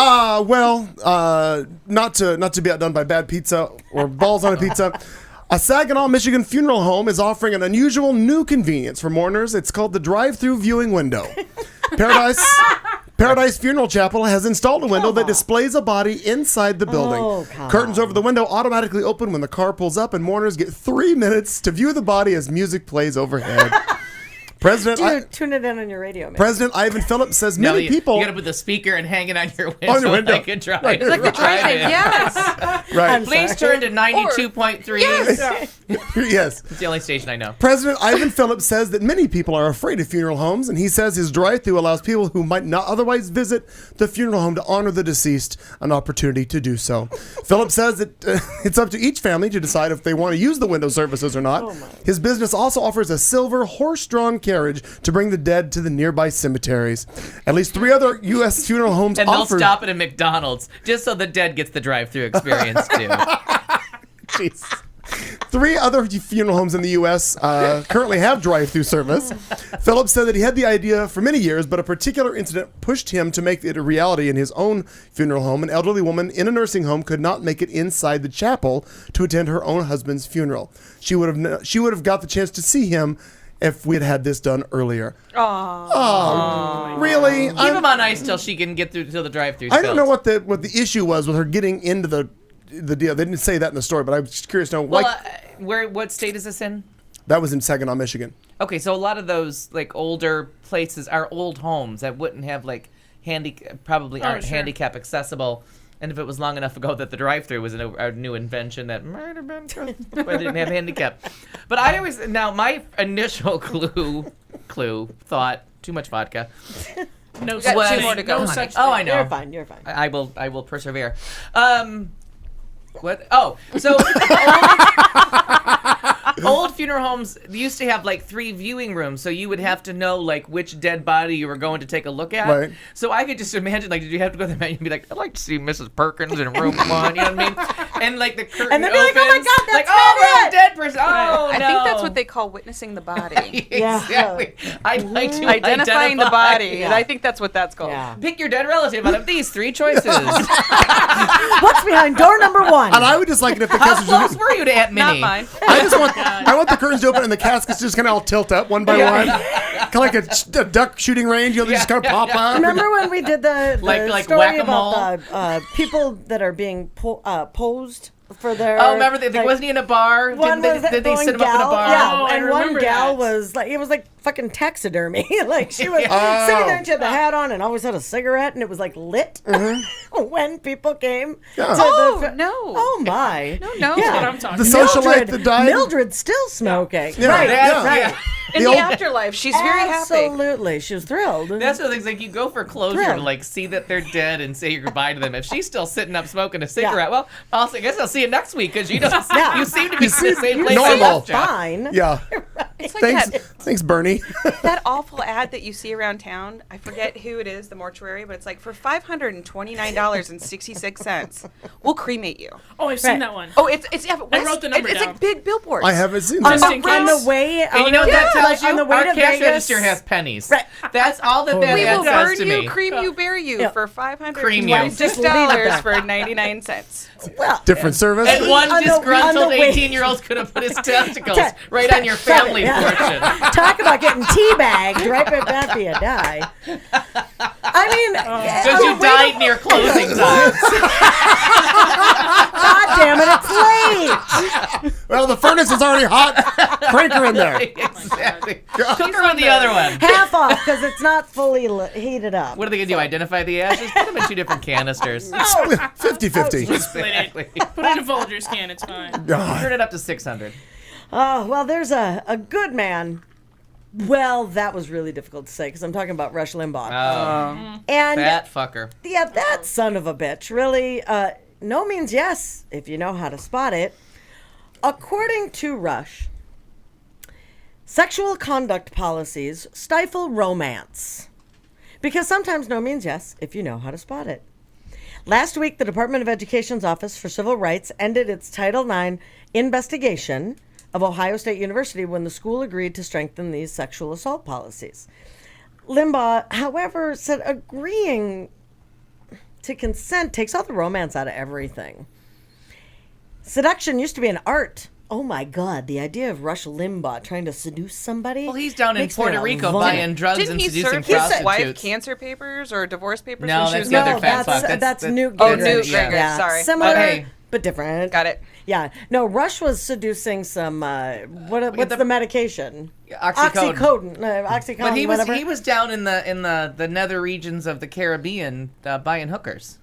Not to be outdone by bad pizza or balls on a pizza. A Saginaw, Michigan funeral home is offering an unusual new convenience for mourners. It's called the drive-through viewing window. Paradise Funeral Chapel has installed a window that displays a body inside the building. Oh, God. Curtains over the window automatically open when the car pulls up, and mourners get 3 minutes to view the body as music plays overhead. Tune it in on your radio, man. President Ivan Phillips says No, many people. You gotta put the speaker and hang it on your window, On your window. like a drive. Right. Like the drive-in, in. yes. Right. Please turn to 92.3. Yes. It's the only station I know. President Ivan Phillips says that many people are afraid of funeral homes, and he says his drive-thru allows people who might not otherwise visit the funeral home to honor the deceased an opportunity to do so. Phillips says that it's up to each family to decide if they want to use the window services or not. His business also offers a silver horse-drawn carriage to bring the dead to the nearby cemeteries. At least 3 other U.S. funeral homes And they'll offer. stop at a McDonald's just so the dead gets the drive-through experience too. Jeez. 3 other funeral homes in the U.S. Currently have drive-through service. Phillips said that he had the idea for many years, but a particular incident pushed him to make it a reality in his own funeral home. An elderly woman in a nursing home could not make it inside the chapel to attend her own husband's funeral. She would have got the chance to see him if we had had this done earlier. Oh, really? Keep him on ice till she can get through to the drive-through. I don't know what the issue was with her getting into the deal. They didn't say that in the story, but I'm just curious to know. Well, what state is this in? That was in Saginaw, Michigan. Okay, so a lot of those like older places are old homes that wouldn't have like probably aren't sure. handicap accessible. And if it was long enough ago that the drive-through was a new invention that might have been, but I didn't have handicap. But my initial clue thought too much vodka. No got such two thing. more to go, No honey. such Oh, thing. I know. You're fine. I will persevere. What? Oh, so old funeral homes used to have like 3 viewing rooms, so you would have to know like which dead body you were going to take a look at. Right. So I could just imagine, like, did you have to go to the menu and be like, I'd like to see Mrs. Perkins in room 1, you know what I mean? And like the curtain And they'd be like, opens, oh my God, that's like, not oh, we're it. a dead person. Oh, I no. think that's what they call witnessing the body. Yeah. Exactly. I'd like to Identifying the identify. body. Yeah. I think that's what that's called. Yeah. Pick your dead relative out of these 3 choices. What's behind door number 1? And I would just like it if the How caskets close were you to Aunt Minnie? Not mine. I want the curtains to open and the caskets just kind of all tilt up one by one, kind of like a duck shooting range. You know, they just kind of pop up. Remember when we did the Like story whack-a-mole? about the people that are being posed for their? Oh, remember, like, wasn't he in a bar? One was Did they one sit him up in a gal- bar? Yeah, Oh, I and one remember gal that. was like, it was like fucking taxidermy. Like she was Oh. sitting there and she had the hat on and always had a cigarette and it was like lit when people came. Yeah. To Oh, the, no. Oh my. No. That's what I'm talking The about. socialite that died. Mildred's still smoking. Yeah, Right, yeah. right. Yeah. In The the, old- afterlife, she's very happy. Absolutely. She was thrilled. That's the things, like, you go for closure Thrilled. to like see that they're dead and say your goodbye to them. If she's still sitting up smoking a cigarette, well, I guess I'll see you next week because you don't. Yeah. You seem to be in the same you place. normal. I left you. Fine. Yeah. It's like Thanks, Bernie. that awful ad that you see around town. I forget who it is, the mortuary, but it's like for $529.66, we'll cremate you. Oh, I've seen Right. that one. Oh, it's yeah, but I wrote the number it's down. like big billboards. I haven't seen On this. Just in the, on case. the way out And you know what that of- tells like, you? on the way Our to cash Vegas. register has pennies. Right. That's all that Totally. We ad will says burn to you, me. cream you, bury you Yeah. for Cream you. $526 for 99 cents. Well, Different service. And one On the disgruntled way- 18-year-old could have put his testicles Te- right on your family yeah. fortune. talk about getting teabagged right after you die. I mean, Because you died near closing time. God damn it, it's late. Well, the furnace is already hot. Crank her in there. Exactly. Cook her with the other one. Half off because it's not fully heated up. What are they going to do? Identify the ashes? Put them in 2 different canisters. 50-50. Exactly. Put it in a Folgers can. It's fine. Turn it up to 600. Oh, well, there's a good man. Well, that was really difficult to say because I'm talking about Rush Limbaugh. And Fat fucker. yeah, that son of a bitch, really. No means yes if you know how to spot it. According to Rush, sexual conduct policies stifle romance. Because sometimes no means yes if you know how to spot it. Last week, the Department of Education's Office for Civil Rights ended its Title IX investigation of Ohio State University when the school agreed to strengthen these sexual assault policies. Limbaugh, however, said agreeing to consent takes all the romance out of everything. Seduction used to be an art. Oh my God, the idea of Rush Limbaugh trying to seduce somebody. Well, he's down in makes me Puerto wanna Rico vomit. buying drugs Didn't and he seducing serve his wife prostitutes. cancer papers or divorce papers? No, when she that's was the No, other young? fat fuck. that's Newt Oh, Gingrich. Newt yeah. Gingrich, sorry. Similar, Okay. but different. Got it. Yeah. No, Rush was seducing some, what's the medication? Oxycodone. Oxycodone, But whatever. he was down in the nether regions of the Caribbean buying hookers.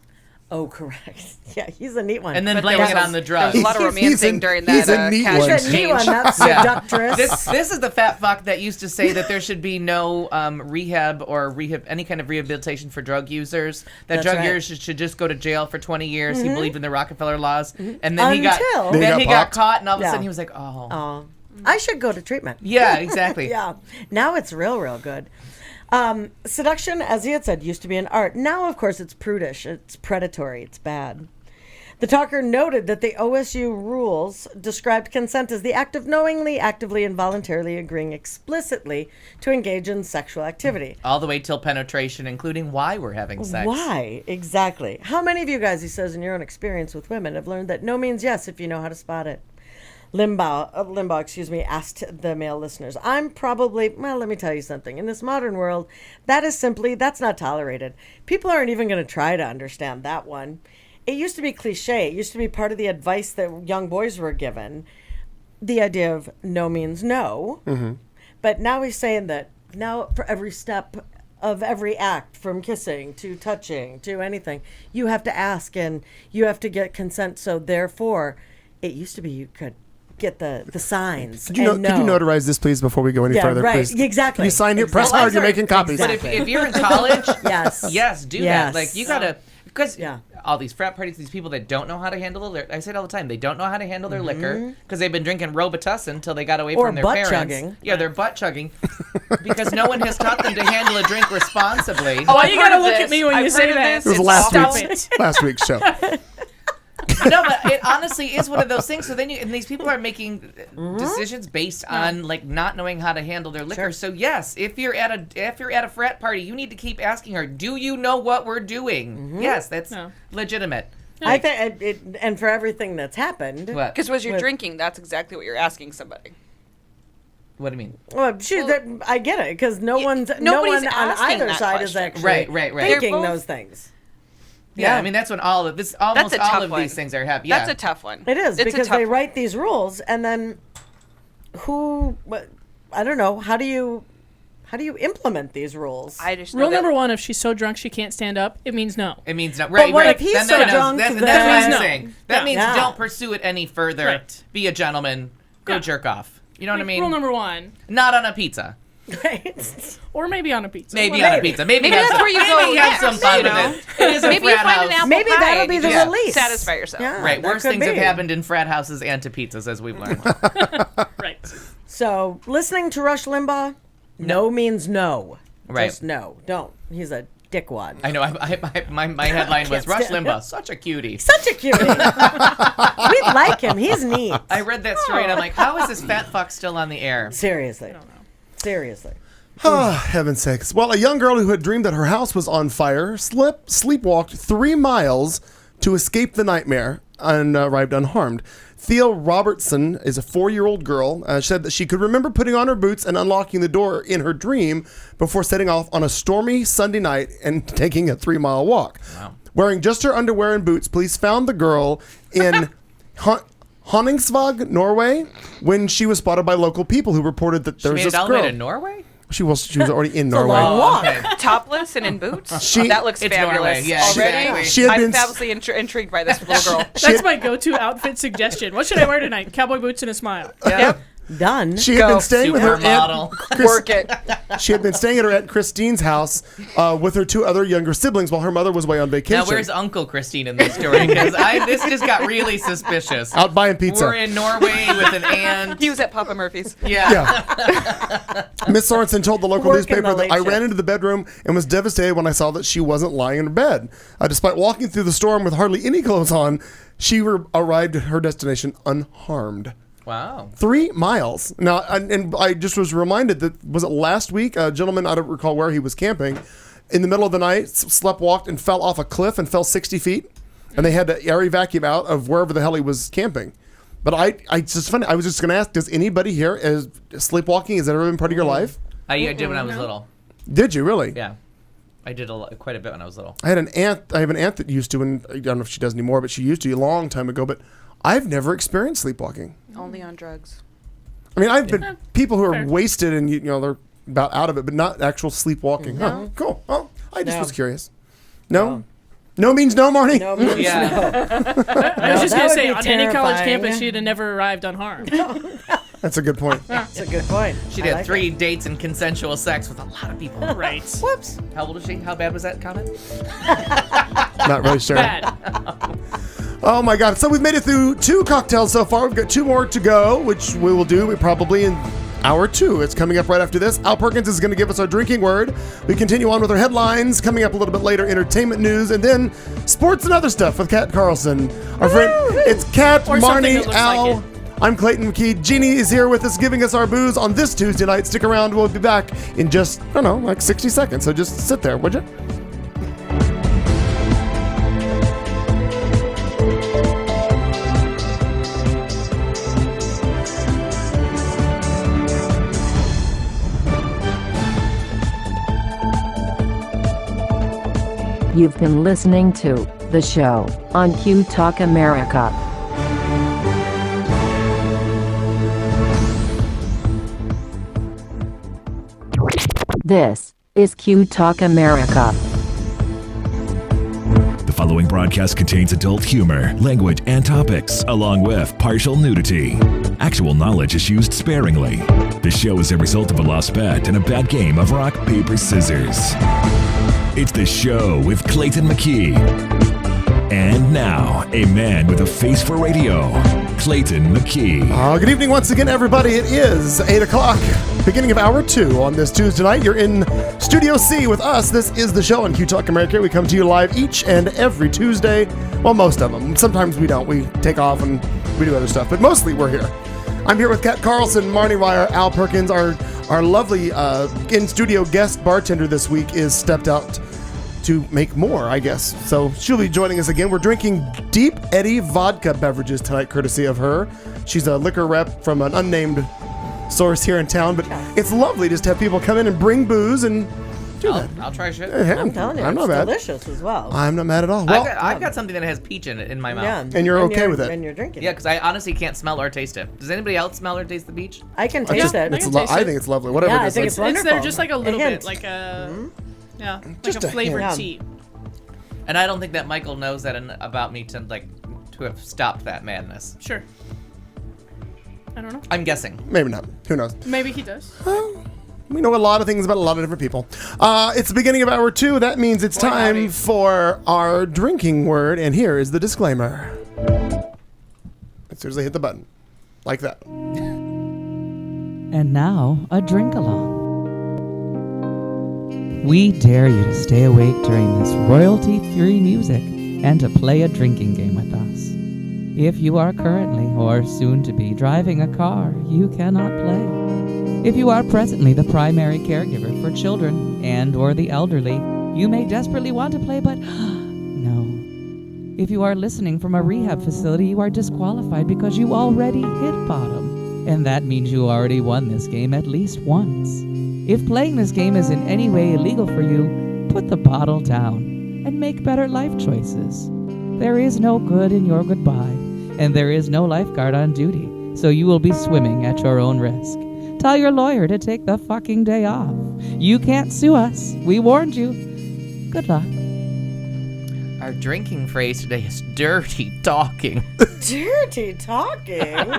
Oh, correct. Yeah, he's a neat one. And then But blaming there it was- on the There drugs. was a lot of He's romancing a- during he's that a neat cash one. he's a neat one. exchange. That's Yeah. seductress. This is the fat fuck that used to say that there should be no rehab or any kind of rehabilitation for drug users. That That's drug right. users should just go to jail for 20 years. He believed in the Rockefeller laws, and then he got Until- Then then he he got got popped. caught, and all of a Yeah. sudden he was like, oh, Oh, I should go to treatment. yeah, exactly. Yeah. Now it's real good. Seduction, as he had said, used to be an art. Now, of course, it's prudish. It's predatory. It's bad. The talker noted that the OSU rules described consent as the act of knowingly, actively, and voluntarily agreeing explicitly to engage in sexual activity. All the way till penetration, including why we're having sex. Why? Exactly. How many of you guys, he says, in your own experience with women have learned that no means yes if you know how to spot it? Limbaugh, asked the male listeners. Well, let me tell you something. In this modern world, that's not tolerated. People aren't even going to try to understand that one. It used to be cliche. It used to be part of the advice that young boys were given. The idea of no means no. Mm-hmm. But now he's saying that now for every step of every act, from kissing to touching to anything, you have to ask and you have to get consent. So therefore, it used to be you could get the signs. Could you notarize this, please, before we go any further? Right. Please? Exactly. Can you sign here? Press Exactly. hard. You're making copies. But if you're in college, Yes. yes, do Yes. that. Like you gotta, because Yeah. all these frat parties, these people that don't know how to handle their, I say it all the time, they don't know how to handle their liquor because they've been drinking Robitussin until they got away Or from their butt parents. chugging. Yeah, they're butt chugging because no one has taught them to handle a drink responsibly. Why you gotta heard of look this. at me when you I've say heard of that? this. It was It's last awful. last week's show. No, but it honestly is one of those things. So then and these people are making decisions based on like not knowing how to handle their liquor. So yes, if you're at a frat party, you need to keep asking her, "Do you know what we're doing?" Yes, that's legitimate. I think, and for everything that's happened. What? Because was you're With- drinking, that's exactly what you're asking somebody. What do you mean? Well, I get it because no one nobody's on asking either that side is question. actually Right. thinking They're both- those things. Yeah, I mean that's when all of this, almost a all tough of one. these things are happening. That's a tough one. It is It's a because tough they one. write these rules and then I don't know, how do you implement these rules? I just know Rule that- number one: if she's so drunk she can't stand up, it means no. It means no. Right, what right. if he's Then so that- drunk That's that- what I'm No. saying. That Yeah. means Yeah. don't pursue it any further. Right. Be a gentleman. Go Yeah. jerk off. You know what I mean? Rule number one, Not on a pizza. Right? or maybe on a pizza. Maybe Whatever. on a pizza. Maybe Maybe have that's some, where you maybe go have some next, fun you with know? it. It is a Maybe you frat find house. an apple Maybe pie that'll and be you the just release. Satisfy yourself. Yeah, Right, that worse could things have be. happened in frat houses and to pizzas, as we've learned. Right. So listening to Rush Limbaugh, no means no. Right. Just no. Don't. He's a dickwad. I know. My headline was Can't Rush stand Limbaugh, such a cutie. Such a cutie. We like him. He's neat. I read that story and I'm like, how is this fat fuck still on the air? Seriously. Seriously. Oh, heaven's sakes. Well, a young girl who had dreamed that her house was on fire sleepwalked 3 miles to escape the nightmare and arrived unharmed. Thea Robertson is a 4-year-old girl. She said that she could remember putting on her boots and unlocking the door in her dream before setting off on a stormy Sunday night and taking a 3-mile walk. Wow. Wearing just her underwear and boots, police found the girl in Honningsvåg, Norway, when she was spotted by local people who reported that there She was made it this all the way girl. to Norway? She was already in Norway. long walk. Okay. Topless and in boots? She- That looks It's fabulous. Norway, yeah, Already? exactly. She had I'm been- fabulously intrigued by this little girl. She That's had- my go-to outfit suggestion. What should I wear tonight? Cowboy boots and a smile. Yep. Done. She had Go. been staying with her Supermodel. aunt. Work it. She had been staying at her aunt Christine's house with her 2 other younger siblings while her mother was away on vacation. Now, where's Uncle Christine in this story? Because this just got really suspicious. Out buying pizza. We're in Norway with an aunt. He was at Papa Murphy's. Yeah. Yeah. Miss Sorensen told the local Working newspaper the that late I shift. ran into the bedroom and was devastated when I saw that she wasn't lying in her bed. Despite walking through the storm with hardly any clothes on, she arrived at her destination unharmed. Wow. 3 miles. Now, and I just was reminded that, was it last week, a gentleman, I don't recall where he was camping, in the middle of the night, walked and fell off a cliff and fell 60 feet. And they had to air vacuum out of wherever the hell he was camping. But it's just funny. I was just going to ask, does anybody here, is sleepwalking, has that ever been part of your life? I did when I was little. Did you really? Yeah. I did quite a bit when I was little. I have an aunt that used to, and I don't know if she does anymore, but she used to a long time ago, but I've never experienced sleepwalking. Only on drugs. I mean, I've been people who are Fair. wasted and they're about out of it, but not actual sleepwalking. Huh, cool. Oh, I just No. was curious. No? No means no, Marnie? No means Yeah. no. I was just that gonna would say, be on any college terrifying. campus, she'd have never arrived unharmed. That's a good point. That's a good point. She I did like 3 it. dates and consensual sex with a lot of people. Right. Whoops. How old was she? How bad was that comment? Not really sure. Bad. Oh my God. So we've made it through 2 cocktails so far. We've got 2 more to go, which we will do probably in hour 2. It's coming up right after this. Al Perkins is going to give us our drinking word. We continue on with our headlines. Coming up a little bit later, entertainment news, and then sports and other stuff with Kat Carlson. Our friend, it's Kat, Or something Marnie, that looks Al. like it. I'm Clayton McKee. Jeannie is here with us, giving us our booze on this Tuesday night. Stick around. We'll be back in just, I don't know, like 60 seconds. So just sit there, would you? You've been listening to The Show on Q Talk America. This is Q Talk America. The following broadcast contains adult humor, language, and topics, along with partial nudity. Actual knowledge is used sparingly. The show is a result of a lost bet and a bad game of rock, paper, scissors. It's The Show with Clayton McKee. And now, a man with a face for radio, Clayton McKee. Good evening once again, everybody. It is 8 o'clock, beginning of hour 2 on this Tuesday night. You're in Studio C with us. This is The Show on Q Talk America. We come to you live each and every Tuesday. Well, most of them. Sometimes we don't. We take off and we do other stuff, but mostly we're here. I'm here with Kat Carlson, Marnie Wire, Al Perkins. Our lovely in-studio guest bartender this week is stepped out to make more, I guess. So she'll be joining us again. We're drinking Deep Eddy vodka beverages tonight, courtesy of her. She's a liquor rep from an unnamed source here in town, but it's lovely just to have people come in and bring booze and do that. I'll try shit. I'm telling you, I'm it's not mad. delicious as well. I'm not mad at all. Well, I've got something that has peach in it in my mouth. Yeah, And you're okay with it. And you're drinking Yeah, it. because I honestly can't smell or taste it. Does anybody else smell or taste the peach? I can taste it. I can taste I it. think it's lovely. Whatever Yeah, it I is. think It's- it's wonderful. It's there just like a little hint. bit, like a Just like a a flavored hint. tea. And I don't think that Michael knows that about me to have stopped that madness. Sure. I don't know. I'm guessing. Maybe not. Who knows? Maybe he does. We know a lot of things about a lot of different people. It's the beginning of hour 2. That means it's Boy, time howdy. for our drinking word, and here is the disclaimer. I seriously hit the button. Like that. And now, a drink along. We dare you to stay awake during this royalty-free music and to play a drinking game with us. If you are currently or soon to be driving a car, you cannot play. If you are presently the primary caregiver for children and or the elderly, you may desperately want to play, but no. If you are listening from a rehab facility, you are disqualified because you already hit bottom. And that means you already won this game at least once. If playing this game is in any way illegal for you, put the bottle down and make better life choices. There is no good in your goodbye, and there is no lifeguard on duty, so you will be swimming at your own risk. Tell your lawyer to take the fucking day off. You can't sue us. We warned you. Good luck. Our drinking phrase today is dirty talking. Dirty talking.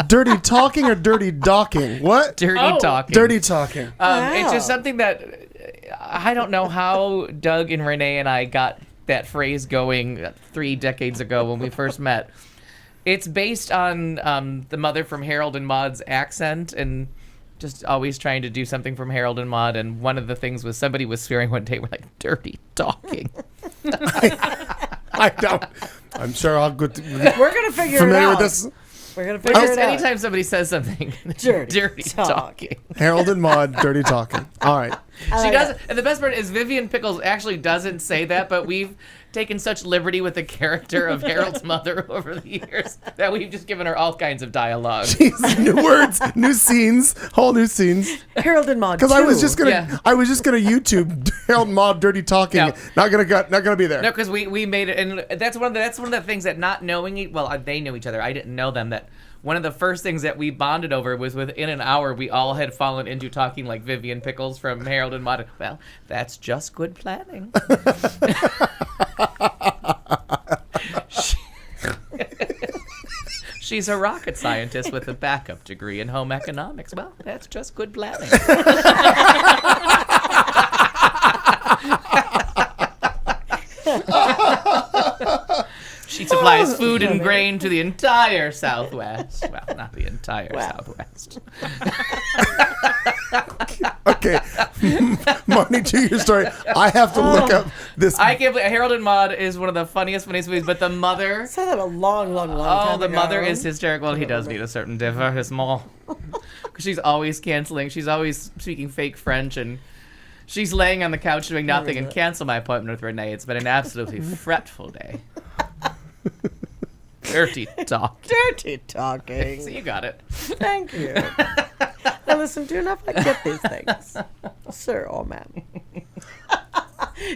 Dirty talking or dirty docking? What? Dirty Oh. talking. Dirty talking. It's just something that I don't know how Doug and Renee and I got that phrase going 3 decades ago when we first met. It's based on the mother from Harold and Maude's accent and just always trying to do something from Harold and Maude. And one of the things was somebody was swearing one day, we're like, dirty talking. I don't. I'm sure I'll go. We're going to figure it Familiar out. with this? We're going to figure Just it out. anytime somebody says something, Dirty talk. talking. Harold and Maude, dirty talking. All right. She doesn't, and the best part is Vivian Pickles actually doesn't say that, but we've taken such liberty with the character of Harold's mother over the years that we've just given her all kinds of dialogue. New words, new scenes, whole new scenes. Harold and Maude Because I was just gonna, Yeah. YouTube Harold and Maude dirty talking. No. Not gonna be there. No, because we made it, and that's one of the things that not knowing they knew each other. I didn't know them. That one of the first things that we bonded over was within an hour we all had fallen into talking like Vivian Pickles from Harold and Maude. Well, that's just good planning. She's a rocket scientist with a backup degree in home economics. Well, that's just good planning. She supplies food and grain to the entire Southwest. Well, not the entire Southwest. Okay, Marnie, to your story. I have to look up this. I can't believe Harold and Maude is one of the funniest movies, but the mother. I saw that a long time Oh, the ago. mother is hysterical. He does need a certain divertissement. Because she's always canceling. She's always speaking fake French, and she's laying on the couch doing nothing and cancel my appointment with Renee. It's been an absolutely fretful day. Dirty talk. Dirty talking. So you got it. Thank you. Now listen, do not forget these things. Sir or ma'am.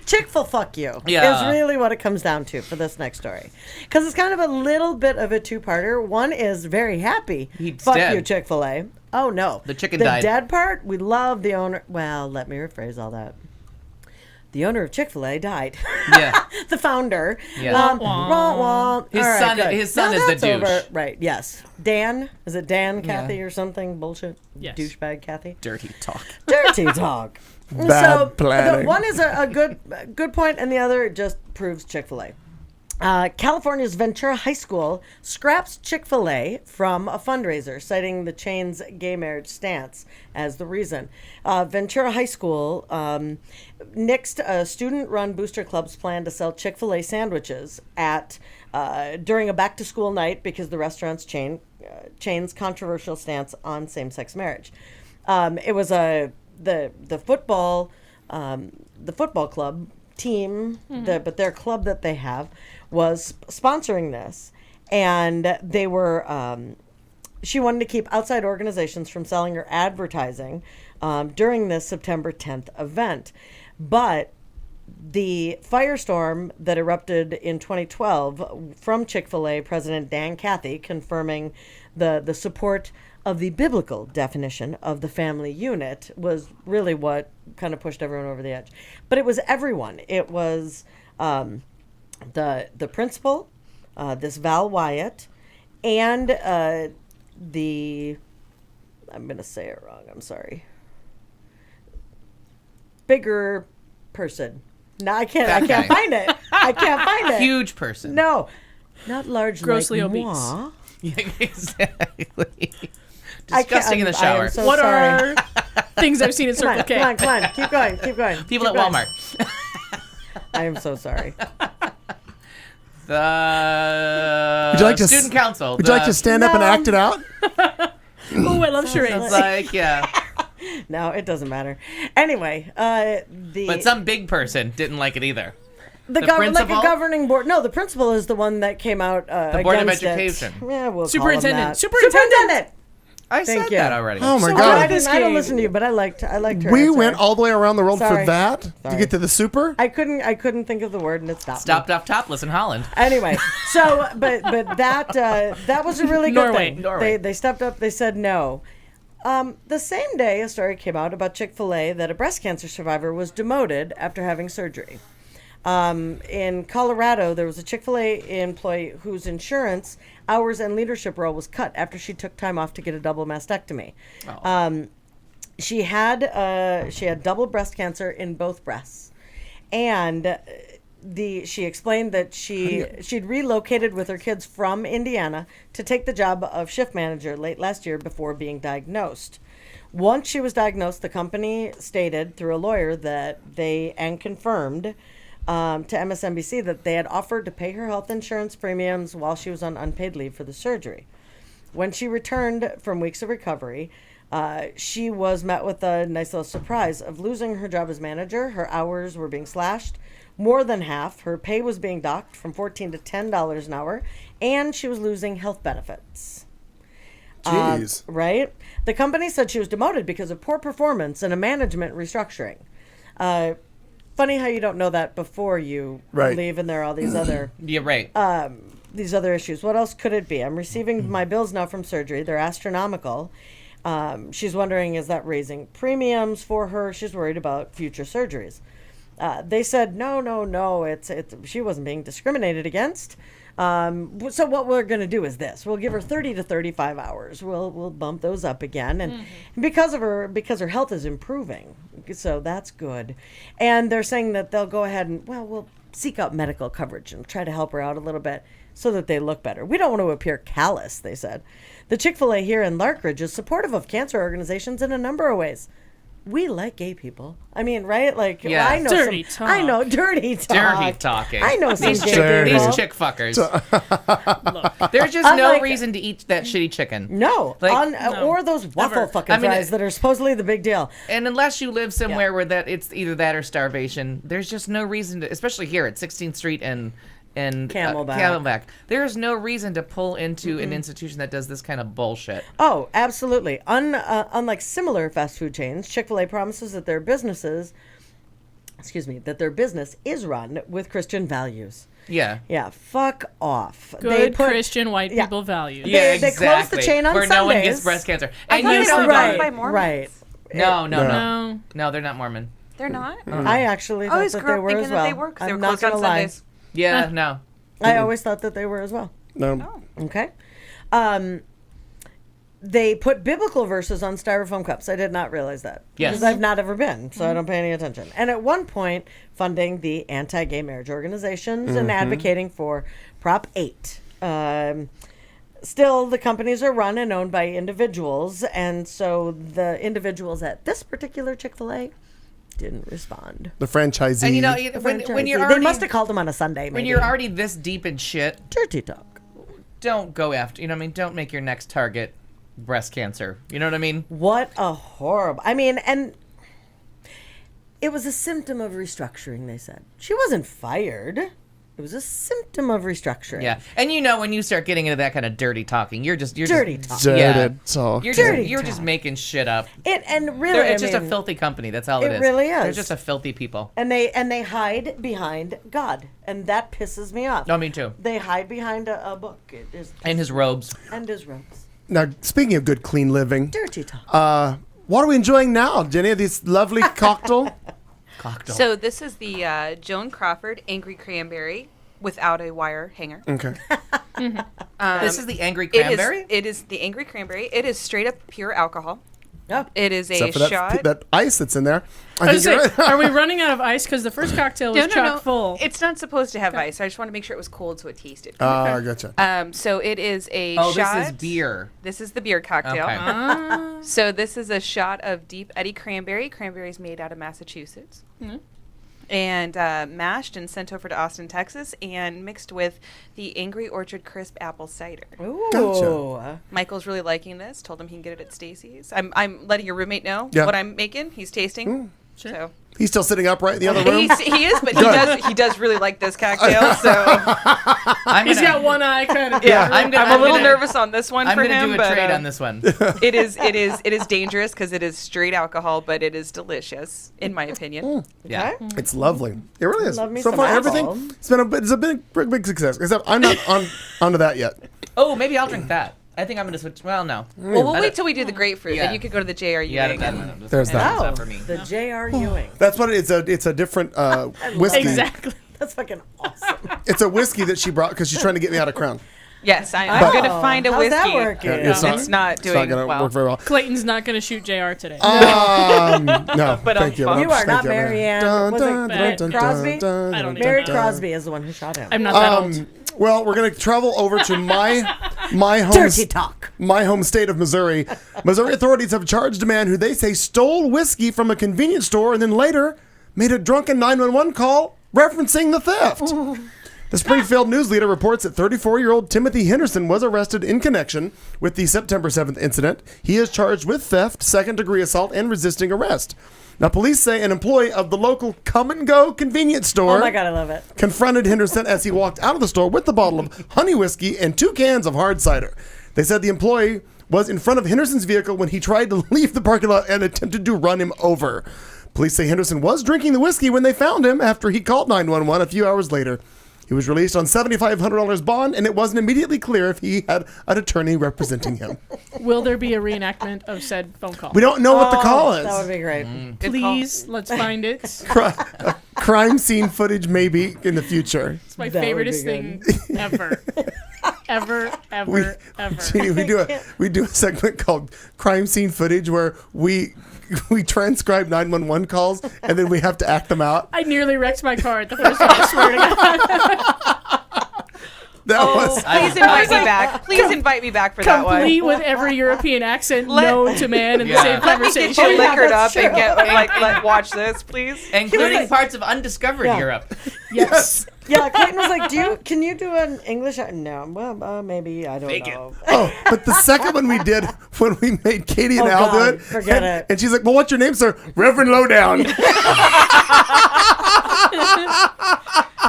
Chick-fil fuck you Yeah. is really what it comes down to for this next story. Because it's kind of a little bit of a two-parter. One is very happy. He's fuck dead. you, Chick-fil-A. Oh, no. The chicken the died. dead part, we love the owner. Well, let me rephrase all that. the owner of Chick-fil-A died. Yeah. The founder. Yeah. Wah, wah. His All right, son- good. his son Now is the that's over. douche. Right, yes. Dan? Is it Dan, Kathy, or something? Bullshit? Yes. Douchebag Kathy? Dirty talk. Dirty talk. Bad planning. One is a good point, and the other just proves Chick-fil-A. California's Ventura High School scraps Chick-fil-A from a fundraiser, citing the chain's gay marriage stance as the reason. Ventura High School nixed student-run booster club's plan to sell Chick-fil-A sandwiches during a back-to-school night because the restaurant's chain's controversial stance on same-sex marriage. It was the football club team, but their club that they have was sponsoring this, and they were she wanted to keep outside organizations from selling her advertising during this September 10th event. But the firestorm that erupted in 2012 from Chick-fil-A President Dan Cathy confirming the support of the biblical definition of the family unit was really what kind of pushed everyone over the edge. But it was everyone. It was the principal, this Val Wyatt, and I'm going to say it wrong. I'm sorry. Bigger person. No, I can't find it. I can't find it. Huge person. No, not large. Grossly like obese. moi. Yeah, exactly. Disgusting in the I am shower. so What sorry. are things I've seen in Come on, Circle K? come on. Keep going. People Keep at going. Walmart. I am so sorry. The Would you like to student council. Would you like to stand up and act it out? Oh, I love charades. It's like, yeah. No, it doesn't matter. Anyway, But some big person didn't like it either. like principal? a governing board. No, the principal is the one that came out The Board of against it. Education. Yeah, we'll Superintendent. call him that. Superintendent. I Thank said you. that already. Oh my So God. I this don't game. listen to you, but I liked her. We answer. went all the way around the world Sorry. for that to Sorry. get to the super. I couldn't think of the word, and it stopped. Stopped off topless in Holland. Anyway, so but that was a really good Norway. thing. Norway. They stepped up. They said no. The same day, a story came out about Chick-fil-A that a breast cancer survivor was demoted after having surgery. In Colorado, there was a Chick-fil-A employee whose insurance, hours, and leadership role was cut after she took time off to get a double mastectomy. Oh. She had double breast cancer in both breasts, and she explained that she'd relocated with her kids from Indiana to take the job of shift manager late last year before being diagnosed. Once she was diagnosed, the company stated through a lawyer that confirmed to MSNBC that they had offered to pay her health insurance premiums while she was on unpaid leave for the surgery. When she returned from weeks of recovery, she was met with a nice little surprise of losing her job as manager. Her hours were being slashed more than half. Her pay was being docked from $14 to $10 an hour, and she was losing health benefits. Jeez. Right? The company said she was demoted because of poor performance and a management restructuring. Funny how you don't know that before you Right. leave, and there are all these other You're right. these other issues. What else could it be? I'm receiving my bills now from surgery. They're astronomical. She's wondering, is that raising premiums for her? She's worried about future surgeries. They said, no, it's she wasn't being discriminated against. So what we're going to do is this. We'll give her 30 to 35 hours. We'll bump those up again. And because her health is improving. So that's good. And they're saying that they'll go ahead and, we'll seek out medical coverage and try to help her out a little bit so that they look better. We don't want to appear callous, they said. The Chick-fil-A here in Larkridge is supportive of cancer organizations in a number of ways. We like gay people. I mean, right? Like, Yeah. I know Dirty some. talk. I know dirty talk. Dirty talking. I know some These gay chick, people. these chick fuckers. There's just no Unlike- reason to eat that shitty chicken. No, Like- or those waffle Never. fucking I mean, fries that are supposedly the big deal. And unless you live somewhere where that it's either that or starvation, there's just no reason to, especially here at 16th Street and Camelback. There's no reason to pull into an institution that does this kind of bullshit. Oh, absolutely. Unlike similar fast food chains, Chick-fil-A promises that their business is run with Christian values. Yeah. Yeah, fuck off. Good Christian white yeah. people values. Yeah. They exactly. close the chain on where no one Sundays. gets breast cancer. I And thought you they know were what? run by Mormons. Right. No. No. No, they're not Mormon. They're not. I actually I thought always that grew they up were thinking as that well. they were because they I'm were not closed on gonna lie. Sundays. Yeah, no. I always thought that they were as well. No. Okay. They put biblical verses on styrofoam cups. I did not realize that. Yes. Because I've not ever been, so I don't pay any attention. And at one point, funding the anti-gay marriage organizations and advocating for Prop 8. Still, the companies are run and owned by individuals, and so the individuals at this particular Chick-fil-A didn't respond. The franchisee. And you know, when you're already, They must have called them on a Sunday, maybe. when you're already this deep in shit, Dirty talk. don't go after. You know what I mean? Don't make your next target breast cancer. You know what I mean? What a horrible... I mean, and it was a symptom of restructuring, they said. She wasn't fired. It was a symptom of restructuring. Yeah. And you know, when you start getting into that kind of dirty talking, you're Dirty talk. Dirty talk. You're just making shit up. And really, It's I just a mean, filthy company. That's all it it is. really They're is. just a filthy people. And they hide behind God, and that pisses me off. No, me too. They hide behind a book. It is And his robes. and his robes. Now, speaking of good, clean living, Dirty talk. what are we enjoying now, Jenny? This lovely cocktail. Cocktail. So this is the Joan Crawford Angry Cranberry without a wire hanger. Okay. this is the angry It is- cranberry? It is the Angry Cranberry. It is straight up pure alcohol. Oh. It is a Except for shot. that ice that's in there. I was you're gonna say, right. are we running out of ice? Because the first cocktail was chock full. It's not supposed to have ice. I just want to make sure it was cold so it tasted. Gotcha. So it is a Oh, shot. this is beer. This is the beer cocktail. Okay. So this is a shot of Deep Eddy Cranberry. Cranberry is made out of Massachusetts. And mashed and sent over to Austin, Texas, and mixed with the Angry Orchard Crisp Apple Cider. Ooh. Gotcha. Michael's really liking this. Told him he can get it at Stacy's. I'm letting your roommate know Yeah. what I'm making. He's tasting. Sure. So He's still sitting upright in the other room. he is, but he does really like this cocktail. So He's got one eye kind of. yeah, I'm I'm a little nervous on this one I'm for going to him. do a but, trade on this one. it is dangerous because it is straight alcohol, but it is delicious in my opinion. Yeah. It's lovely. It really is. Love me So some far, apple. everything. It's a big success. Except I'm not onto that yet. Oh, maybe I'll drink that. I think I'm going to switch. Well, no. Well, we'll I wait don't- till we do the grapefruit. Yeah. Then you could go to the JRU. Yeah, There's that. That's Oh, not for me. the J.R. Ewing. That's what it's a different whiskey. Exactly. That's fucking awesome. It's a whiskey that she brought because she's trying to get me out of Crown. Yes, I'm going to find a How's whiskey. that working? It's It's not doing going to well. work very well. Clayton's not going to shoot JR today. No, But thank you. you are not Thank Marianne. Dun, Was it dun, dun, dun, Crosby? dun, I don't dun, even Mary dun. Crosby is the one who shot him. I'm not that old. Well, we're going to travel over to my home Dirty talk. my home state of Missouri. Missouri authorities have charged a man who they say stole whiskey from a convenience store and then later made a drunken 911 call referencing the theft. The Springfield News Leader reports that 34-year-old Timothy Henderson was arrested in connection with the September 7th incident. He is charged with theft, second-degree assault, and resisting arrest. Now, police say an employee of the local come-and-go convenience store Oh my God, I love it. confronted Henderson as he walked out of the store with a bottle of honey whiskey and 2 cans of hard cider. They said the employee was in front of Henderson's vehicle when he tried to leave the parking lot and attempted to run him over. Police say Henderson was drinking the whiskey when they found him after he called 911 a few hours later. He was released on $7,500 bond, and it wasn't immediately clear if he had an attorney representing him. Will there be a reenactment of said phone call? We don't know what the call is. That would be great. Please, let's find it. It's Crime scene footage maybe in the future. my That would be favoriteest thing ever. ever. Jeannie, we do a segment called Crime Scene Footage where we transcribe 911 calls and then we have to act them out. I nearly wrecked my car at the first one, I swear to God. That was Please invite me back. Please invite me back for that one. Complete with every European accent known to man in the Yeah. same Let me get conversation. you liquored up that's and true. get watch this, please. Including parts of undiscovered Yeah. Europe. Yes. Yeah, Clayton was like, can you do an English? No, well, maybe, I don't Fake it. know. oh, but the second one we did when we made Katie and Oh, Al do God, it, forget and, it. and she's like, "Well, what's your name, sir?" Reverend Lowdown.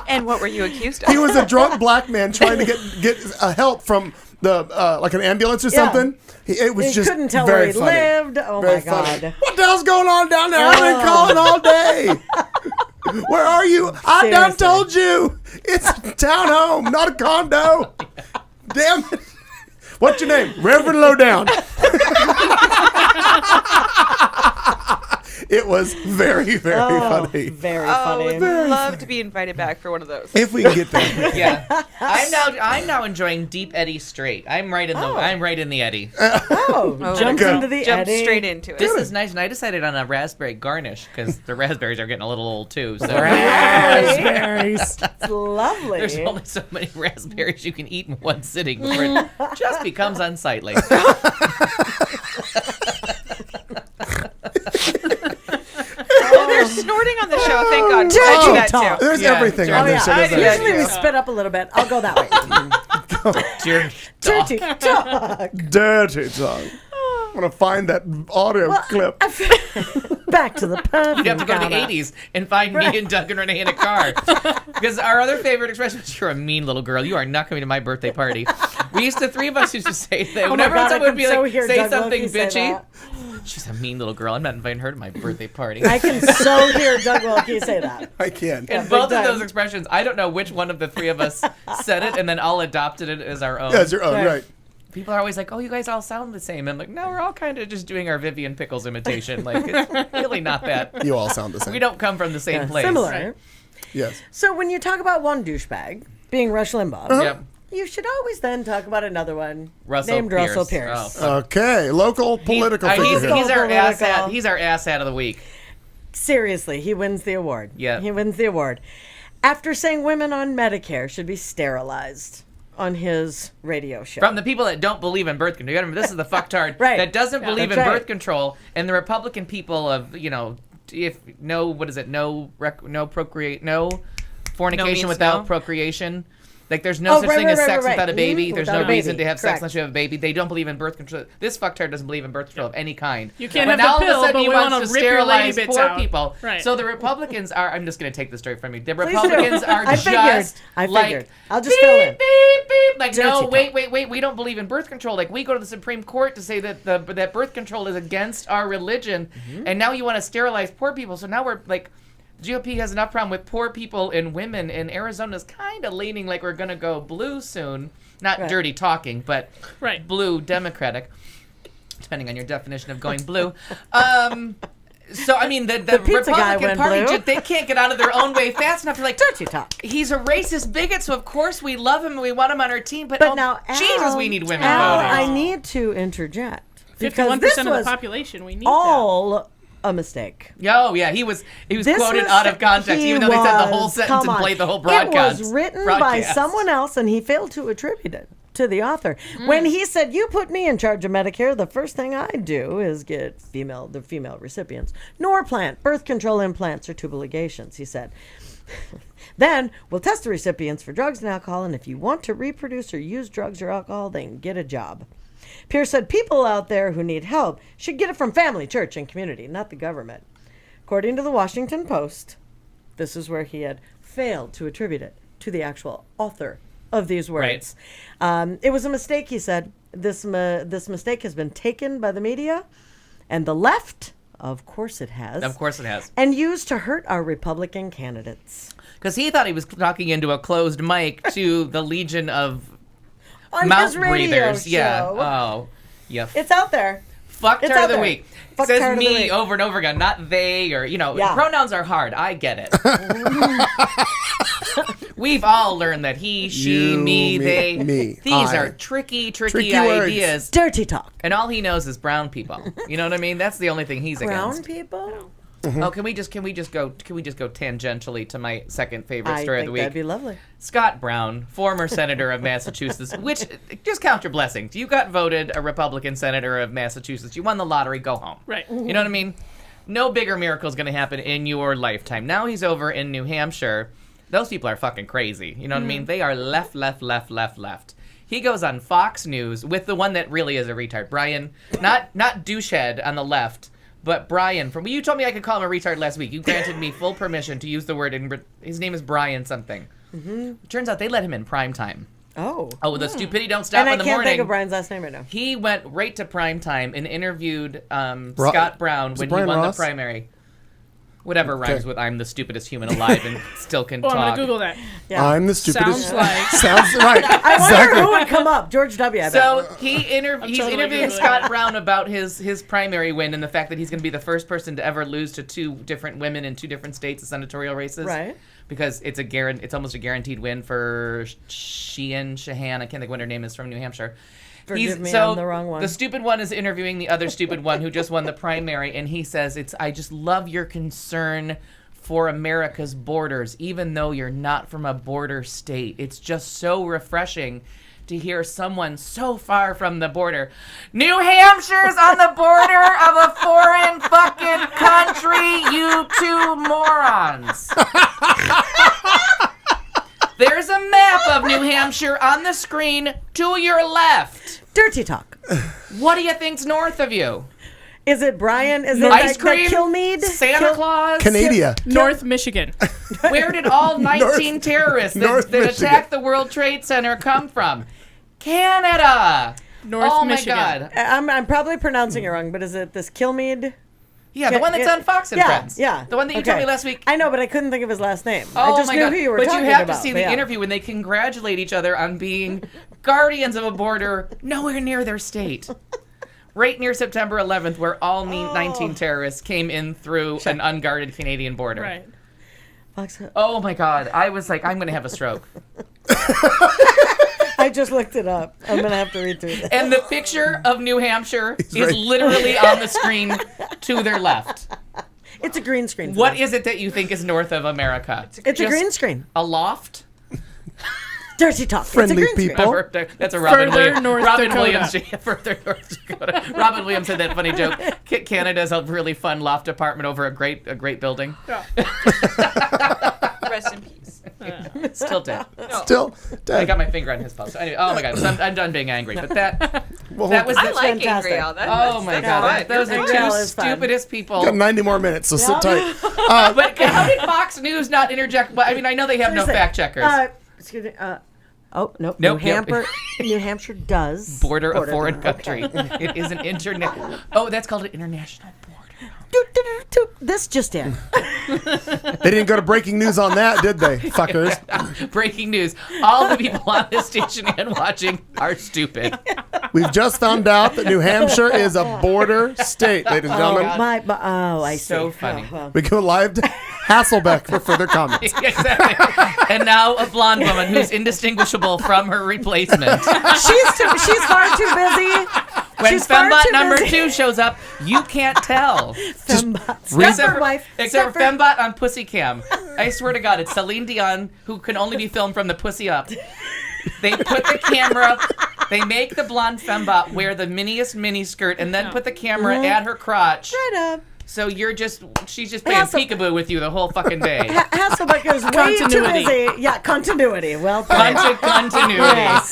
And what were you accused He of? was a drunk black man trying to get help from the like an ambulance or Yeah. something. It was He just couldn't tell very where he funny. lived. Oh, Very my funny. God. What the hell's going on down there? I've been calling all day. Where are you? I done Seriously. told you. It's a townhome, not a condo. Damn it. What's your name? Reverend Lowdown. It was very, very funny. Very Oh, funny. would love to be invited back for one of those. If we can get there. Yeah, I'm now enjoying deep eddy straight. I'm right in the eddy. Jumps into the Jump eddy. straight into it. This is nice, and I decided on a raspberry garnish because the raspberries are getting a little old too. So Raspberries. It's lovely. there's only so many raspberries you can eat in one sitting before it just becomes unsightly. Oh, they're snorting on the show. Thank God. I do that talk. too. There's Yeah, everything sure. on Oh, this yeah. show. Doesn't there? Usually we spit up a little bit. I'll go that way. Dirty Dirty talk. Dirty talk. I'm going to find that audio clip. Back to the perfume. You'd have to go to the counter. 80s and find me and Doug and Renee in a car. Because our other favorite expression is, you're a mean little girl. You are not coming to my birthday party. The three of us used to say that. Oh my Whenever God, I someone would can be so like, hear say Doug something Wilkie say bitchy. that. She's a mean little girl. I'm not inviting her to my birthday party. I can so hear Doug Wilkie say that. I can. And big both of time. those expressions, I don't know which one of the three of us said it and then all adopted it as our own. Yeah, it's your own, Right. right. People are always like, oh, you guys all sound the same. I'm like, no, we're all kind of just doing our Vivian Pickles imitation. Like, it's really not that. You all sound the same. We don't come from the same place. Similar. Yes. So when you talk about one douchebag being Rush Limbaugh, Yep. you should always then talk about another one Russell named Russell Pierce. Pierce. Oh, Okay. Local political figure he's, here. he's our Political. asshat. He's our asshat of the week. Seriously, he wins the award. Yeah. He wins the award. After saying women on Medicare should be sterilized on his radio show. From the people that don't believe in birth control. You gotta remember, this is the fucktard Right. that doesn't believe in that's right. birth control, and the Republican people of, if no procreate, no fornication means without no. procreation. Like, there's no Oh, such right, thing right, as right, sex right, without a right. baby. Mhm, There's without no a reason baby. to have Correct. sex unless you have a baby. They don't believe in birth control. This fucktard doesn't believe in birth control of any kind. You can't But have now the pill, all of a sudden but he we wants wanna to rip your lady sterilize bits poor out. people. Right. So the Republicans are, I'm just going to take this straight from you. The Please do. Republicans are I figured. just I like, figured. I'll just fill in. beep, beep, beep. Like, Dirty no, talk. wait. We don't believe in birth control. Like, we go to the Supreme Court to say that that birth control is against our religion. Mm-hmm. And now you want to sterilize poor people. So now we're like, the GOP has enough problem with poor people and women. And Arizona's kind of leaning like we're going to go blue soon. Not Right. dirty talking, but Right. blue Democratic, depending on your definition of going blue. So, I mean, the pizza guy Republican went Party, blue. they can't get out of their own way fast enough. They're like, Dirty talk. he's a racist bigot, so of course we love him and we want him on our team. But, But oh, now, Jesus, Al, we need women Al, voting. I need to interject. Because 51% this of the was population. We need that. all a mistake. Oh, yeah, he was This quoted was- out of context, he even though they said the whole was- sentence come and on. played the whole broadcast. It was written by someone else, and he failed to attribute it to the author. When he said, "You put me in charge of Medicare, the first thing I do is get the female recipients, nor plant birth control implants or tubal ligations," he said. Then we'll test the recipients for drugs and alcohol, and if you want to reproduce or use drugs or alcohol, then get a job. Pierce said people out there who need help should get it from family, church, and community, not the government. According to the Washington Post, this is where he had failed to attribute it to the actual author of these words. It was a mistake, he said. This mistake has been taken by the media and the left. Of course it has. Of course it has. And used to hurt our Republican candidates. Because he thought he was talking into a closed mic to the legion of On mouth his radio breathers. show. Yeah. Oh. Yeah. It's out there. Fucktard It's out of the there. week. Fucktard Says of the me week. over and over again, not they or, Yeah. pronouns are hard. I get it. We've all learned that he, she, You, me, me, they. me, These I. are tricky Tricky ideas. Dirty talk. And all he knows is brown people. You know what I mean? That's the only thing he's Brown against. people? Oh, can we just go tangentially to my second favorite I story of think the week? that'd be lovely. Scott Brown, former senator of Massachusetts, which, just count your blessings. You got voted a Republican senator of Massachusetts. You won the lottery, go home. Right. You know what I mean? No bigger miracle is going to happen in your lifetime. Now he's over in New Hampshire. Those people are fucking crazy. You know what I mean? They are left. He goes on Fox News with the one that really is a retard. Brian, not douchehead on the left, but Brian from. You told me I could call him a retard last week. You granted me full permission to use the word. His name is Brian something. Turns out they let him in prime time. Oh. Oh, the stupidity don't stop And I in the can't morning. think of Brian's last name right now. He went right to prime time and interviewed Scott Brown when he Brian won Ross? the primary. Whatever rhymes with "I'm the stupidest human alive and still can Oh, I'm talk." gonna Google that. Yeah. I'm the stupidest. Sounds like. Sounds right. I wonder Exactly. who would come up. George W. I bet. So he's totally interviewing Googling Scott it. Brown about his primary win and the fact that he's going to be the first person to ever lose to 2 different women in 2 different states of senatorial races. Right. Because it's almost a guaranteed win for Sheehan. I can't think what her name is, from New Hampshire. Forgive me, I'm the wrong one. The stupid one is interviewing the other stupid one who just won the primary, and he says, I just love your concern for America's borders, even though you're not from a border state. It's just so refreshing to hear someone so far from the border. New Hampshire's on the border of a foreign fucking country, you 2 morons. There's a map of New Hampshire on the screen to your left. Dirty talk. What do you think's north of you? Is it Brian? Is it Ice that cream? Kilmeade? Santa Claus? Canada. North Michigan. Where did all 19 terrorists North that Michigan. attacked the World Trade Center come from? Canada. North oh Michigan. my God. I'm probably pronouncing it wrong, but is it this Kilmeade? Yeah, the one that's on Fox and yeah, Friends. Yeah. The one that you told me last week. I know, but I couldn't think of his last name. Oh I just my knew God. who you were But talking you have about. to see but the yeah. interview when they congratulate each other on being guardians of a border nowhere near their state. Right near September 11th, where all 19 terrorists came in through an unguarded Canadian border. Right. Fox- Oh my God. I was like, I'm going to have a stroke. I just looked it up. I'm going to have to read through this. And the picture of New Hampshire is right. literally on the screen to their left. It's a green screen. What is it that you think is north of America? It's a Just green screen. A loft? Dirty talk. Friendly it's a green people. Screen. That's a Robin Further Williams. North Robin Dakota. Williams. Further North Dakota. Robin Williams had that funny joke. Canada's a really fun loft apartment over a great building. Rest in peace. Still dead. Still I dead. got my finger on his pulse. Anyway, oh my God, so I'm done being angry. But that Well, that was I the, like fantastic. angry Al. oh my God, those are Angry Al two is fun. stupidest people. got 90 more minutes, so sit tight. But how did Fox News not interject? Well, I mean, I know they have no What is it? fact checkers. Excuse me. Oh, nope. Nope, New Hampshire does Border a foreign them. country. It is an internet. Oh, that's called an international border. This just in. They didn't go to breaking news on that, did they, fuckers? Breaking news. All the people on this station and watching are stupid. We've just found out that New Hampshire is a border state, ladies and gentlemen. I see. So funny. Oh, well. We go live to Hasselbeck for further comments. Exactly. And now a blonde woman who's indistinguishable from her replacement. She's far too busy. When She's far Fembot too number busy. 2 shows up, you can't tell. Stepper wife. Except for Stepper- Fembot on Pussy Cam. I swear to God, it's Celine Dion, who can only be filmed from the pussy up. They put the camera, they make the blonde Fembot wear the miniest mini skirt and then put the camera at her crotch. Straight up. So she's just playing peekaboo with you the whole fucking day. Hasselbeck is way too Continuity. busy. Yeah, continuity. Well played. Continuity. Yes.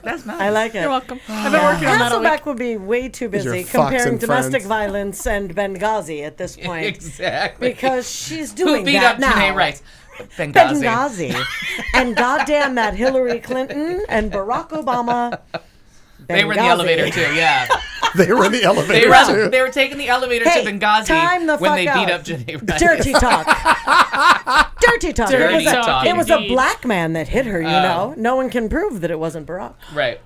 That's nice. I like it. You're welcome. I've been working on that all week. Hasselbeck would be way too your busy Fox comparing and domestic Friends. violence and Benghazi at this point. Exactly. Because she's Who doing beat that up now. Janae Rice? Benghazi. Benghazi. And goddamn that Hillary Clinton and Barack Obama. They were in the Benghazi. elevator too, yeah. They were in the They elevator, were, too. they were taking the elevator Hey, to Benghazi time the when fuck they out. beat up Janae Rice. Dirty talk. Dirty talk. Dirty it was, talk, it was a indeed. black man that hit her, you Oh. know. No one can prove that it wasn't Barack. Right.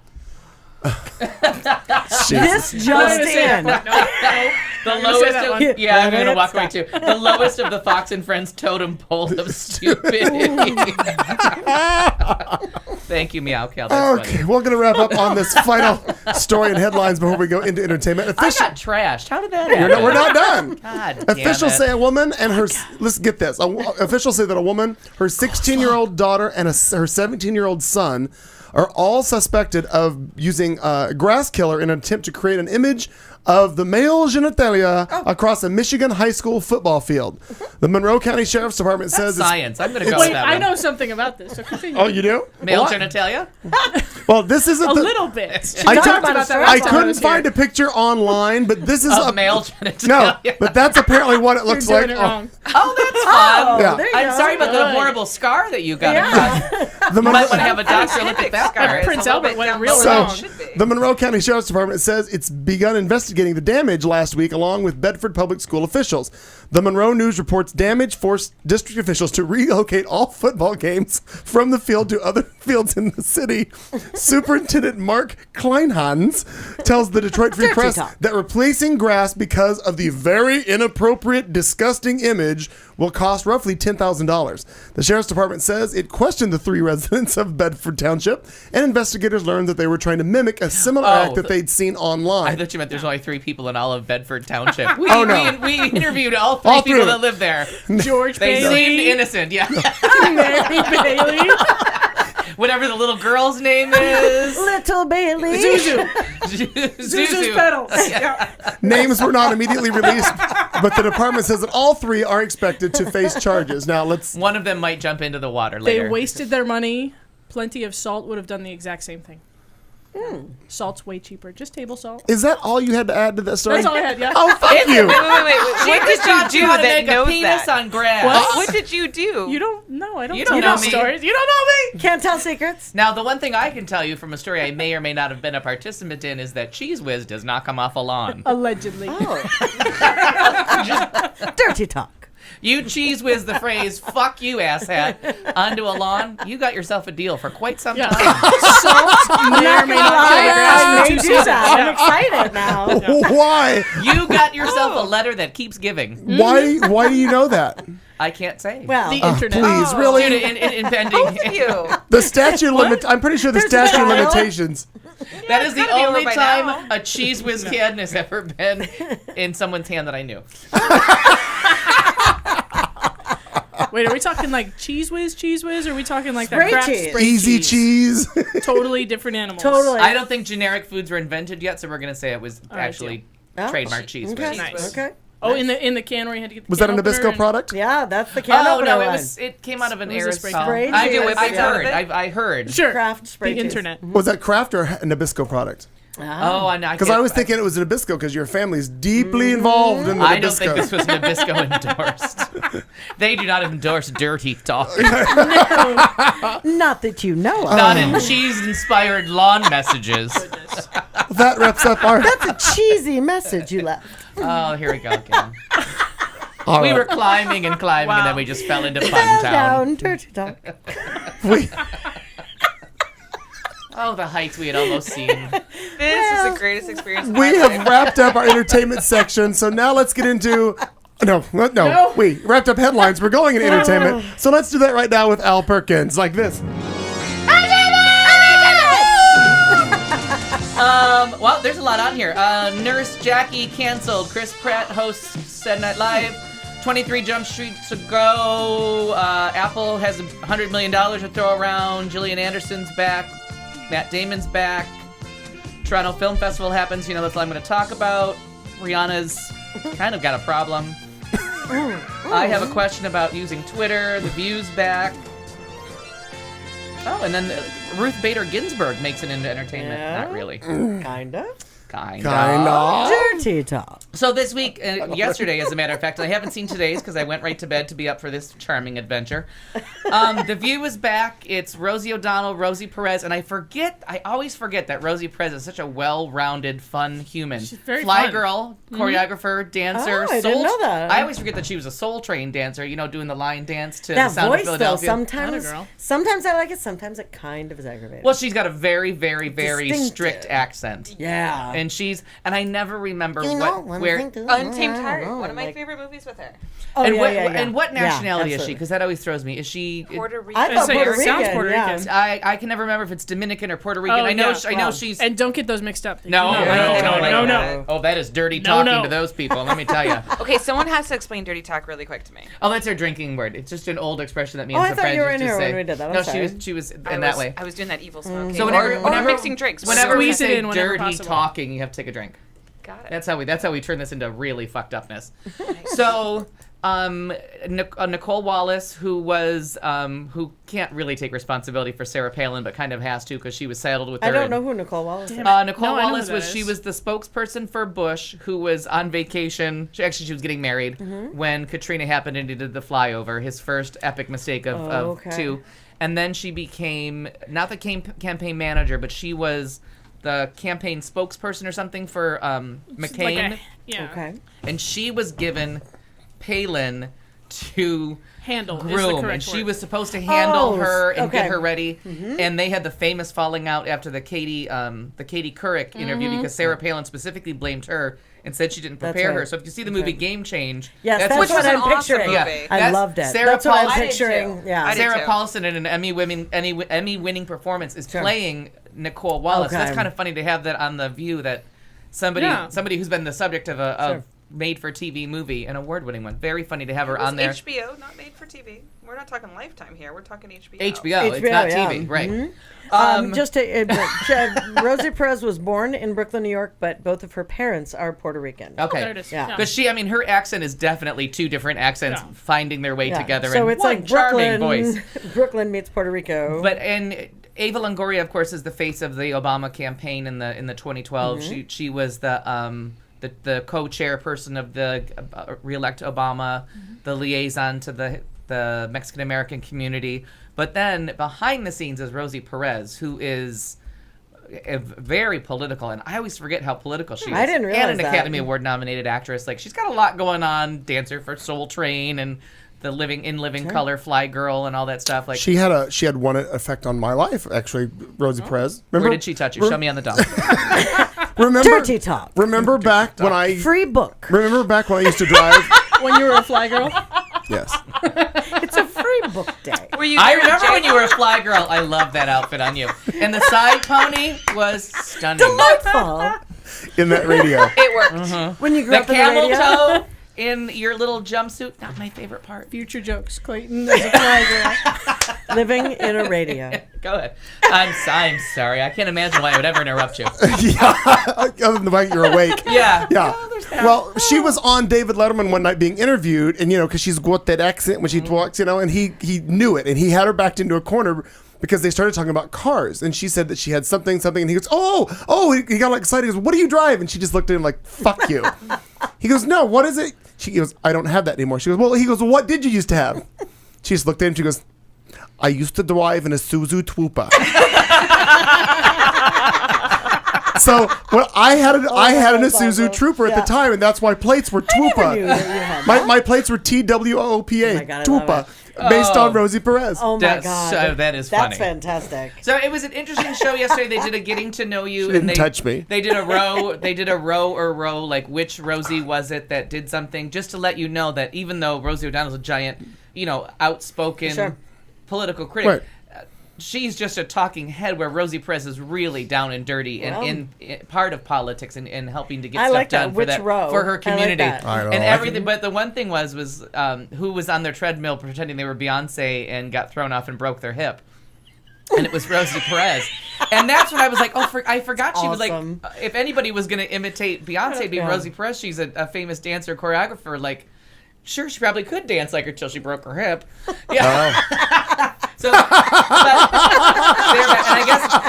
This just in. The gonna say lowest that of, one. yeah, I'm going to walk Stop. away too. The lowest of the Fox and Friends totem pole of stupidity. Thank you, Meow Cal. That's Okay, funny. we're going to wrap up on this final story and headlines before we go into entertainment. I Official, got trashed. How did that happen? we're not done. God damn Officials it. say a woman and her, let's get this. Officials say that a woman, her 16-year-old daughter, and her 17-year-old son are all suspected of using a grass killer in an attempt to create an image of the male genitalia across a Michigan high school football field. The Monroe County Sheriff's Department says it's... Science. I'm going to go Wait, with that I one. know something about this. So continue. Oh, you do? Male Well, genitalia? Well, this isn't a the... little bit. I, talked took- about that I last time I couldn't was here. find a picture online, but this is Of a male No, genitalia? but that's apparently what it You're looks doing like. it wrong. Oh, that's fun. Yeah. There you I'm go. sorry about the Good. horrible scar that you got. The You might want to Monroe, have a doctor look at that scar. part. Prince It's a little Albert bit went down real below. wrong. Should be. the Monroe County Sheriff's Department says it's begun investigating the damage last week along with Bedford Public School officials. The Monroe News reports damage forced district officials to relocate all football games from the field to other fields in the city. Superintendent Mark Kleinhans tells the Detroit Free Press that replacing grass because of the very inappropriate, disgusting image will cost roughly $10,000. The Sheriff's Department says it questioned the 3 residents of Bedford Township, and investigators learned that they were trying to mimic a similar act that they'd seen online. I thought you meant there's only 3 people in all of Bedford Township. We interviewed all 3 people that live there. George They Bailey. seemed innocent, yeah. Mary Bailey. Whatever the little girl's name is. Little Bailey. Zuzu. Zuzu. Pedals. Yeah. Names were not immediately released, but the department says that all 3 are expected to face charges. Now, One of them might jump into the water They later. wasted their money. Plenty of salt would have done the exact same thing. Salt's way cheaper. Just table salt. Is that all you had to add to that story? That's all I had, yeah. Oh, fuck you. Wait. What did you do How to that make a knows penis that? on grass. What did you do? You don't know. I don't You tell don't know those me. stories. You don't know me. Can't tell secrets. Now, the one thing I can tell you from a story I may or may not have been a participant in is that Cheese Whiz does not come off a lawn. Allegedly. Dirty talk. You Cheese Whiz the phrase, fuck you, asshat, onto a lawn, you got yourself a deal for quite some Yeah. time. Salt may or may not kill the grass I for may 2 do seasons. that. I'm Yeah. excited now. Why? You got yourself a letter that keeps giving. Why do you know that? I can't say. Well, The internet. Please, Oh. really? Due to impending. Both of you. The statute limit. I'm pretty sure the statute a limitations. That is the gotta be over only by time now. a Cheese Whiz can has ever been in someone's hand that I knew. Wait, are we talking like Cheese Whiz, or are we talking like Spray that craft cheese. spray Easy cheese. Totally different animals. Totally. I don't think generic foods were invented yet, so we're going to say it was right, actually Oh. trademark Cheese Whiz. Okay. Nice. Okay. Oh, in the can where you had to get the Was that can a opener Nabisco and- product? Yeah, that's the can Oh, opener no, one. it came out of an It was a spray aerosol. can. I've Did you whip it out of heard. it? I heard. Sure. Craft spray The cheese. internet. Was that Kraft or a Nabisco product? Oh, I know. Because I was thinking it was a Nabisco because your family's deeply involved in the I Nabisco. don't think this was Nabisco endorsed. They do not endorse dirty talk. Not that you know of. Not in cheese-inspired lawn messages. That wraps up our. That's a cheesy message you left. Oh, here we go again. All We right. were climbing and climbing, and Wow. then we just fell into Fell Fun Town. down, dirty talk. We, Oh, the heights we had almost seen. This is the greatest experience of my we life. have wrapped up our entertainment section, so now let's get into. No. We wrapped up headlines. We're going into entertainment, so let's do that right now with Al Perkins, like this. Well, there's a lot on here. Nurse Jackie canceled. Chris Pratt hosts Saturday Night Live. 23 Jump Street to go. Apple has $100 million to throw around. Gillian Anderson's back. Matt Damon's back. Toronto Film Festival happens. That's what I'm going to talk about. Rihanna's kind of got a problem. I have a question about using Twitter. The View's back. Oh, and then Ruth Bader Ginsburg makes it into entertainment. Yeah. Not really. Kind of. Kind of. Dirty talk. So this week, yesterday, as a matter of fact, I haven't seen today's because I went right to bed to be up for this charming adventure. The View is back. It's Rosie O'Donnell, Rosie Perez, and I always forget that Rosie Perez is such a well-rounded, fun human. She's very Fly fun. girl, choreographer, dancer, Oh, I didn't know that. I always forget that she was a soul-trained dancer, doing the line dance to That the Sound of voice, though, Philadelphia. sometimes I like it, sometimes it kind of is aggravating. Well, she's got a very, very, very Distinctive. strict accent. Yeah. And I never remember where. Untamed Heart, one of my favorite movies with her. Oh, And yeah. what Yeah, nationality is she? absolutely. Because that always throws me. Is she? Puerto Rico. I thought say Puerto it sounds Rican. Puerto yeah. Rican. I can never remember if it's Dominican or Puerto Rican. Oh, I know. yeah. I know she's. And don't get those mixed up. No, No. Oh, that is dirty No, talking no. to those people. Let me tell you. Okay, someone has to explain dirty talk really quick to me. Oh, that's her drinking word. It's just an old expression that me Oh, and I some thought friends you were used in to here say. when we did that. I'm No, sorry. she was I in was, that way. I was doing that evil smoking. So whenever or mixing drinks. whenever we Squeeze it say in whenever dirty possible. talking, you have to take a drink. Got it. That's how we turn this into really fucked upness. So, Nicole Wallace, who can't really take responsibility for Sarah Palin, but kind of has to because she was saddled with her. I don't know who Nicole Wallace is. Damn it. Nicole No, I know who Wallace that she is. was the spokesperson for Bush, who was on vacation. She was getting married when Katrina happened and he did the flyover, his first epic mistake of okay. two. And then she became not the campaign manager, but she was the campaign spokesperson or something for McCain. Yeah. Okay. And she was given Palin to Handle is the groom, correct and she word. was supposed to handle Oh, her and okay. get her ready. And they had the famous falling out after the Katie Couric interview because Sarah Palin specifically blamed her and said she didn't That's prepare her. right. So if you see the movie Game Change, Yes, that's Which what was I'm an awesome picturing. movie. I That's loved it. Sarah That's what I'm Paulson- picturing. Yeah. I did Sarah too. Paulson in an Emmy-winning performance is playing Nicole Wallace. Okay. That's kind of funny to have that on The View, that somebody who's been the subject of a made-for-TV movie, an award-winning one. Very funny to have her It was on there. HBO, not made for TV. We're not talking Lifetime here. We're talking HBO. HBO, it's not yeah. TV, right? Rosie Perez was born in Brooklyn, New York, but both of her parents are Puerto Rican. Okay. There it is. Yeah. Because her accent is definitely two different accents Yeah. finding their way Yeah. together So in it's one like charming Brooklyn, voice. Brooklyn meets Puerto Rico. And Ava Longoria, of course, is the face of the Obama campaign in the 2012. She was the co-chairperson of the re-elect Obama, the liaison to the Mexican American community. But then behind the scenes is Rosie Perez, who is very political, and I always forget how political she is. I didn't realize and an that. Academy Award nominated actress. Like, she's got a lot going on. Dancer for Soul Train and the Living Color, Fly Girl, and all that stuff. Like, She had one effect on my life, actually, Rosie Perez. Remember, where did she touch you? Show me on the dog. Remember, Dirty talk. Remember back when I Free book. remember back when I used to drive. When you were a fly girl. Yes. It's a free book day. Were you I there with remember when Jay? you were a fly girl. I love that outfit on you. And the side pony was stunning. Delightful. In that radio. It worked. When you grew The up in the camel radio. toe in your little jumpsuit. Not my favorite part. Future jokes. Clayton is a fly girl. Living in a radio. Go ahead. I'm sorry. I can't imagine why I would ever interrupt you. Yeah. Other than the fact you're awake. Yeah. Yeah. Well, she was on David Letterman one night being interviewed, and because she's got that accent when she talks, and he knew it, and he had her backed into a corner because they started talking about cars, and she said that she had something, and he goes, he got like excited. He goes, "What do you drive?" And she just looked at him like, "Fuck you." He goes, "No, what is it?" She goes, "I don't have that anymore." She goes, "Well," he goes, "Well, what did you used to have?" She just looked at him. She goes, "I used to drive in a Suzu Twoopa." So when I had an Isuzu Trooper at the time, and that's why plates were knew Twoopa. that you had My plates were TWOOPA, Oh my God, I Twoopa, love based on Rosie Perez. Oh my That's- God. that is funny. That's fantastic. So it was an interesting show yesterday. They did a getting to know you. Didn't and they touch me. They did a row, like which Rosie was it that did something, just to let you know that even though Rosie O'Donnell's a giant, outspoken Sure. political critic, Right. she's just a talking head, where Rosie Perez is really down and dirty Well. and in part of politics and helping to get I stuff like that. done Which row? for her I like community that. I know, and I everything. But the one thing was who was on their treadmill pretending they were Beyonce and got thrown off and broke their hip. And it was Rosie Perez. And that's when I was like, I forgot she was like, Awesome. if anybody was going to imitate Beyonce, it'd be Yeah. Rosie Perez. She's a famous dancer, choreographer. Like, sure, she probably could dance like her till she broke her hip. Yeah. So, and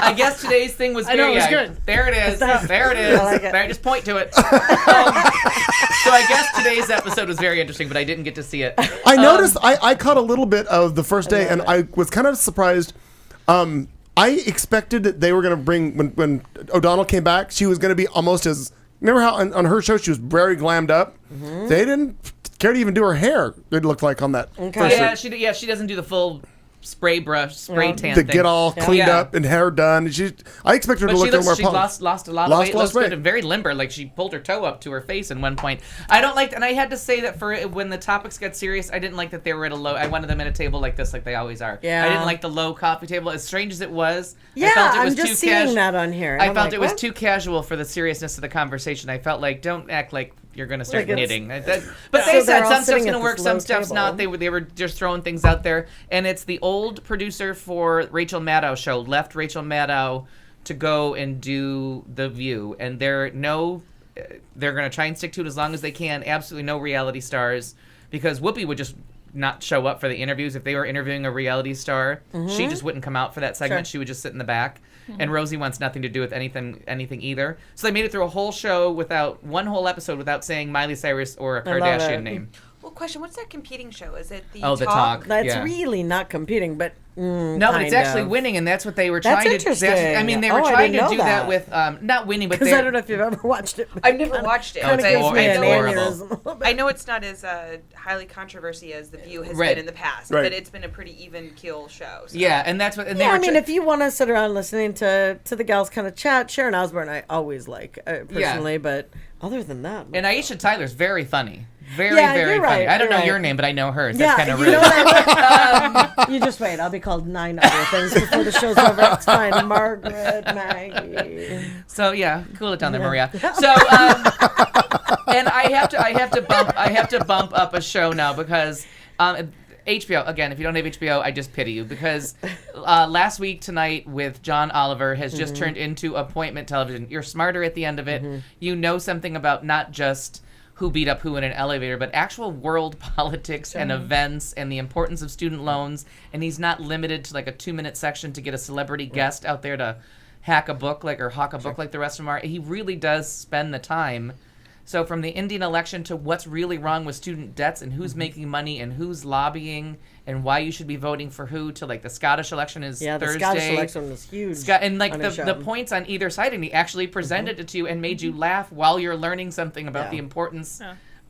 I guess today's thing was I know, it was yeah, good. There it is. Stop. There it is. I like it. There, just point to it. So I guess today's episode was very interesting, but I didn't get to see it. I noticed I caught a little bit of the first day, and I was kind of surprised. I expected that they were going to bring when O'Donnell came back, she was going to be almost as. Remember how on her show she was very glammed up? They didn't care to even do her hair. It looked like on that. First She doesn't do the full spray tan to thing. get all cleaned Yeah. up and hair done. I expected her But to look she a little more she polished. lost a lot of Lost weight. weight. Looks good and very limber. Like she pulled her toe up to her face in one point. I don't like, and I had to say that for when the topics got serious, I didn't like that they were at a low. I wanted them at a table like this, like they always are. Yeah. I didn't like the low coffee table. As strange as it was, Yeah, I felt it I'm was just too seeing that on here. and I I'm felt like, it was what? too casual for the seriousness of the conversation. I felt like don't act like you're going to start Like it's- knitting. But So they they're said all some sitting stuff's at going to work, this some low stuff's table. not. They were just throwing things out there. And it's the old producer for Rachel Maddow show left Rachel Maddow to go and do The View. And they're going to try and stick to it as long as they can. Absolutely no reality stars, because Whoopi would just not show up for the interviews. If they were interviewing a reality star, she just wouldn't come out for that segment. Sure. She would just sit in the back. And Rosie wants nothing to do with anything either. So they made it through a whole show one whole episode without saying Miley Cyrus or a I love Kardashian it. name. Well, question: what's that competing show? Is it the The Talk? That's Yeah. really not competing, but No, but it's actually winning, and that's what they were That's trying to. interesting. I mean, they were Oh, I trying to didn't do know that that. with not winning, but because I don't know if you've ever watched it. but I've never watched it. Kind of but gives me I an know aneurysm a little bit. I know it's not as highly controversy as The View has Right. been in the past, Right. but it's been a pretty even keel show. So. Yeah, and that's what. And they Yeah, were I mean, try- if you want to sit around listening to the gals kind of chat, Sharon Osbourne, I always like personally, but other than that, and Aisha Tyler's very funny. Very, Yeah, very you're funny. right, I don't you're know your right. name, but I know hers. yeah, That's kind of you rude. know what? You just wait. I'll be called 9 other things before the show's over. It's fine. Margaret, Maggie. So yeah, cool it down there, Maria. So and I have to bump up a show now because HBO again. If you don't have HBO, I just pity you because last week tonight with John Oliver has just turned into appointment television. You're smarter at the end of it. You know something about not just who beat up who in an elevator, but actual world politics and events and the importance of student loans. And he's not limited to like a 2-minute section to get a celebrity guest out there to hack a book or hawk a book like the rest of them are. He really does spend the time. So from the Indian election to what's really wrong with student debts and who's making money and who's lobbying and why you should be voting for who to like the Scottish election is Yeah, the Thursday. Scottish election was huge. And like on his the show. points on either side, and he actually presented it to you and made you laugh while you're learning something about Yeah. the importance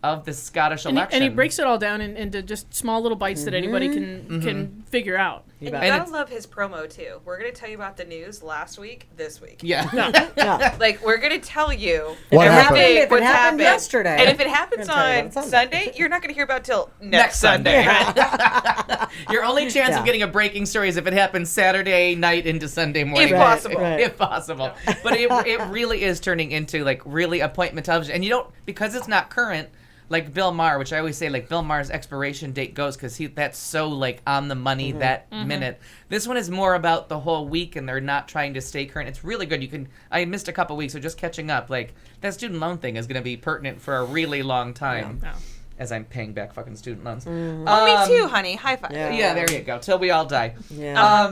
of the Scottish And he, election. and he breaks it all down into just small little bites that anybody can figure out. And you And gotta it's- love his promo too. We're gonna tell you about the news last week, this week. Yeah. Yeah. Like we're gonna tell you What every happened? day If it what's happened yesterday, and if it happens we're gonna tell you on about Sunday, you're not gonna hear about it till Next Sunday. Sunday. Your only chance Yeah. of getting a breaking story is if it happens Saturday night into Sunday morning. If possible. Right. If possible. But it really is turning into like really appointment television. And you don't, because it's not current, like Bill Maher, which I always say like Bill Maher's expiration date goes because that's so like on the money that minute. This one is more about the whole week and they're not trying to stay current. It's really good. I missed a couple weeks, so just catching up. Like that student loan thing is going to be pertinent for a really long time. Yeah. As I'm paying back fucking student loans. Me too, honey. High five. Yeah. Yeah, there you go. Till we all die. Yeah.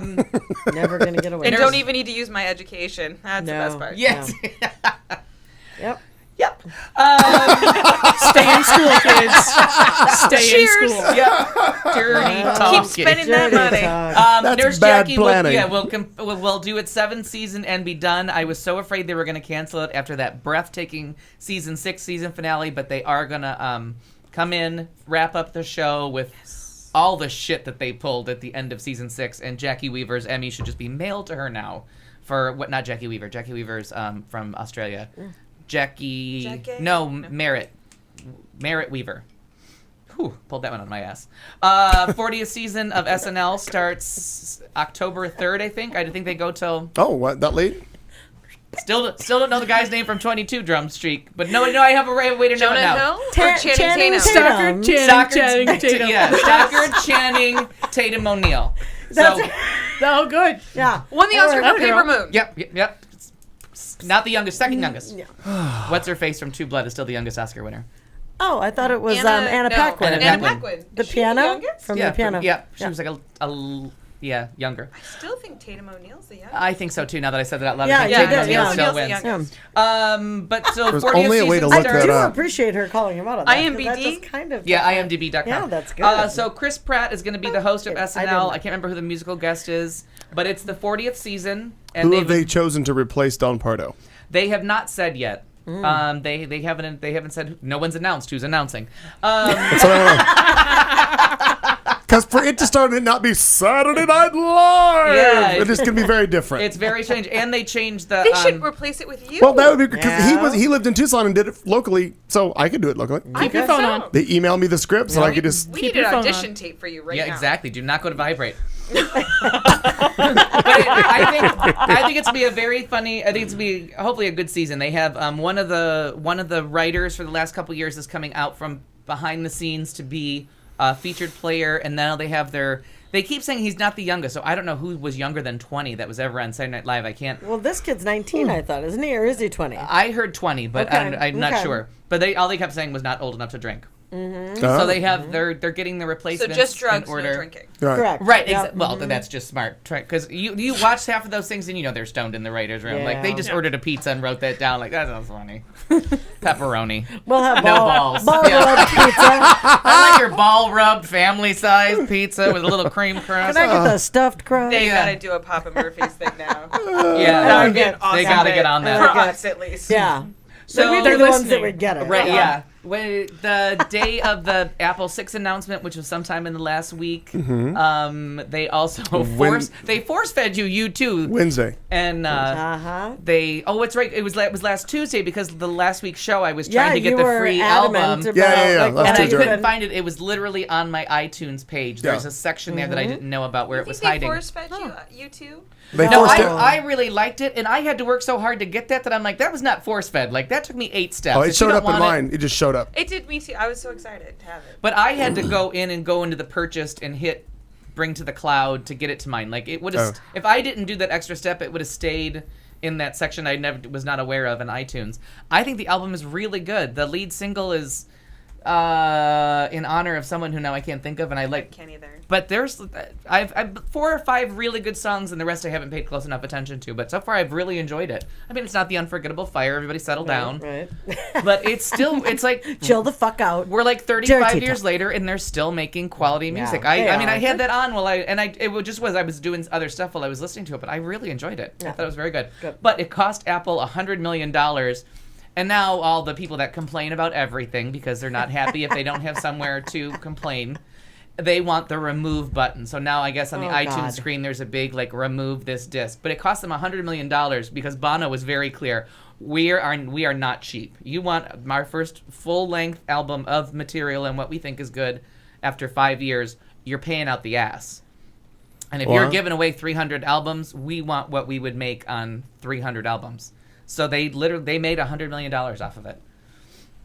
Never gonna get away. And There's- don't even need to use my education. That's the No. best part. Yes. Yep. Yep. Stay in school, kids. Stay Cheers. in school. Yep. Dirty talking. Keep spending that Dirty money. talk. That's Nurse bad Jackie planning. we'll do its 7th season and be done. I was so afraid they were going to cancel it after that breathtaking season 6 season finale, but they are going to come in, wrap up the show with all the shit that they pulled at the end of season 6, and Jackie Weaver's Emmy should just be mailed to her now for what? Not Jackie Weaver. Jackie Weaver's from Australia. Jackie. No, Merritt Weaver. Whew, pulled that one out of my ass. 40th season of SNL starts October 3rd, I think. I think they go till... Oh, what? That late? Still don't know the guy's name from 22 Drum Streak, but no, I have a way to know it Jonah now. Hill or Channing Tatum? Tatum. Channing Tatum. Yeah, Stockard, Channing, Tatum, O'Neal. So, Oh, good. Yeah. Won the Oscar for Okay. Paper Moon. yep. Not the youngest, second youngest. What's her face from Two Blood is still the youngest Oscar winner. Oh, I thought it was no. Anna Paquin. Anna Anna Paquin. Paquin. The Is she piano youngest? from the piano. She was like younger. I still think Tatum O'Neal's the youngest. I think so too. Now that I said that out loud, Yeah, I think you Tatum did, O'Neal yeah. still O'Neal's the wins. youngest. But so There's 40th only a way to season look starts- that I up. do appreciate her calling him out on that. 'cause that IMDb? just kind of Yeah, IMDb.com. Yeah, that's good. So Chris Pratt is going to be the host of I SNL. didn't- I can't remember who the musical guest is, but it's the 40th season, and Who they've- have they chosen to replace Don Pardo? They have not said yet. They haven't said. No one's announced who's announcing. That's what I want. Because for it to start and it not be Saturday Night Live, Yeah, it's just gonna be very different. It's very strange, and they changed the. They should replace it with you. well, that would be because Yeah. he lived in Tucson and did it locally, so I could do it locally. Keep your phone on. They emailed me the scripts and I could just. We Keep need an your phone audition on. tape for you right Yeah, now. exactly. Do not go to vibrate. I think it's gonna be a very funny. I think it's gonna be hopefully a good season. They have one of the writers for the last couple years is coming out from behind the scenes to be a featured player, and now they have their. They keep saying he's not the youngest, so I don't know who was younger than 20 that was ever on Saturday Night Live. I can't. Well, this kid's 19, I thought, isn't he? Or is he 20? I heard 20, but Okay, I'm not okay. sure. But all they kept saying was not old enough to drink. So they have they're getting the So replacements just drugs, in order. no drinking. Right. Correct. Right. Yep. Well, then that's just smart. Because you watch half of those things and you know they're stoned in the writer's room. Like they Yeah. just ordered a pizza and wrote that down. Like that sounds funny. Pepperoni. We'll have No ball balls. rubbed pizza. I like your ball rubbed family size pizza with a little cream crust. Can I get the stuffed crust? They You gotta do a Papa Murphy's thing now. yeah. That would be an awesome They gotta bit. get on that. For us, at least. Yeah. So They're They're the ones that listening. would get it. Right, yeah. When the day of the Apple 6 announcement, which was sometime in the last week, they also force fed you too. Wednesday. And it's right. It was last Tuesday because the last week's show I was trying to get you the were free adamant album. about, Yeah. like, Last And I Tuesday. couldn't find it. It was literally on my iTunes page. There's Yeah. a section there that I didn't know about where it was They hiding. force fed you too? They No, forced it. I really liked it, and I had to work so hard to get that I'm like, that was not force fed. Like that took me 8 steps. Oh, If it you showed don't up in want it- mine. It just showed up. It did me too. I was so excited to have it. But I had to go into the purchased and hit bring to the cloud to get it to mine. Like it would have, if I didn't do that extra step, it would have stayed in that section I was not aware of in iTunes. I think the album is really good. The lead single is in honor of someone who now I can't think of, and I like. Can't either. But there's I've 4 or 5 really good songs, and the rest I haven't paid close enough attention to. But so far, I've really enjoyed it. I mean, it's not the Unforgettable Fire. Everybody settle down. Right. But it's still, it's like Chill the fuck out. we're like 35 Dirty years talk. later, and they're still making quality music. they I mean, are. I had that on while I was doing other stuff while I was listening to it, but I really enjoyed it. I thought it was very good. But it cost Apple $100 million. And now all the people that complain about everything because they're not happy if they don't have somewhere to complain, they want the remove button. So now I guess on the iTunes God. screen there's a big like remove this disc. But it cost them $100 million because Bono was very clear. We are not cheap. You want our first full-length album of material and what we think is good after 5 years, you're paying out the ass. And if you're giving away 300 albums, we want what we would make on 300 albums. So they made $100 million off of it.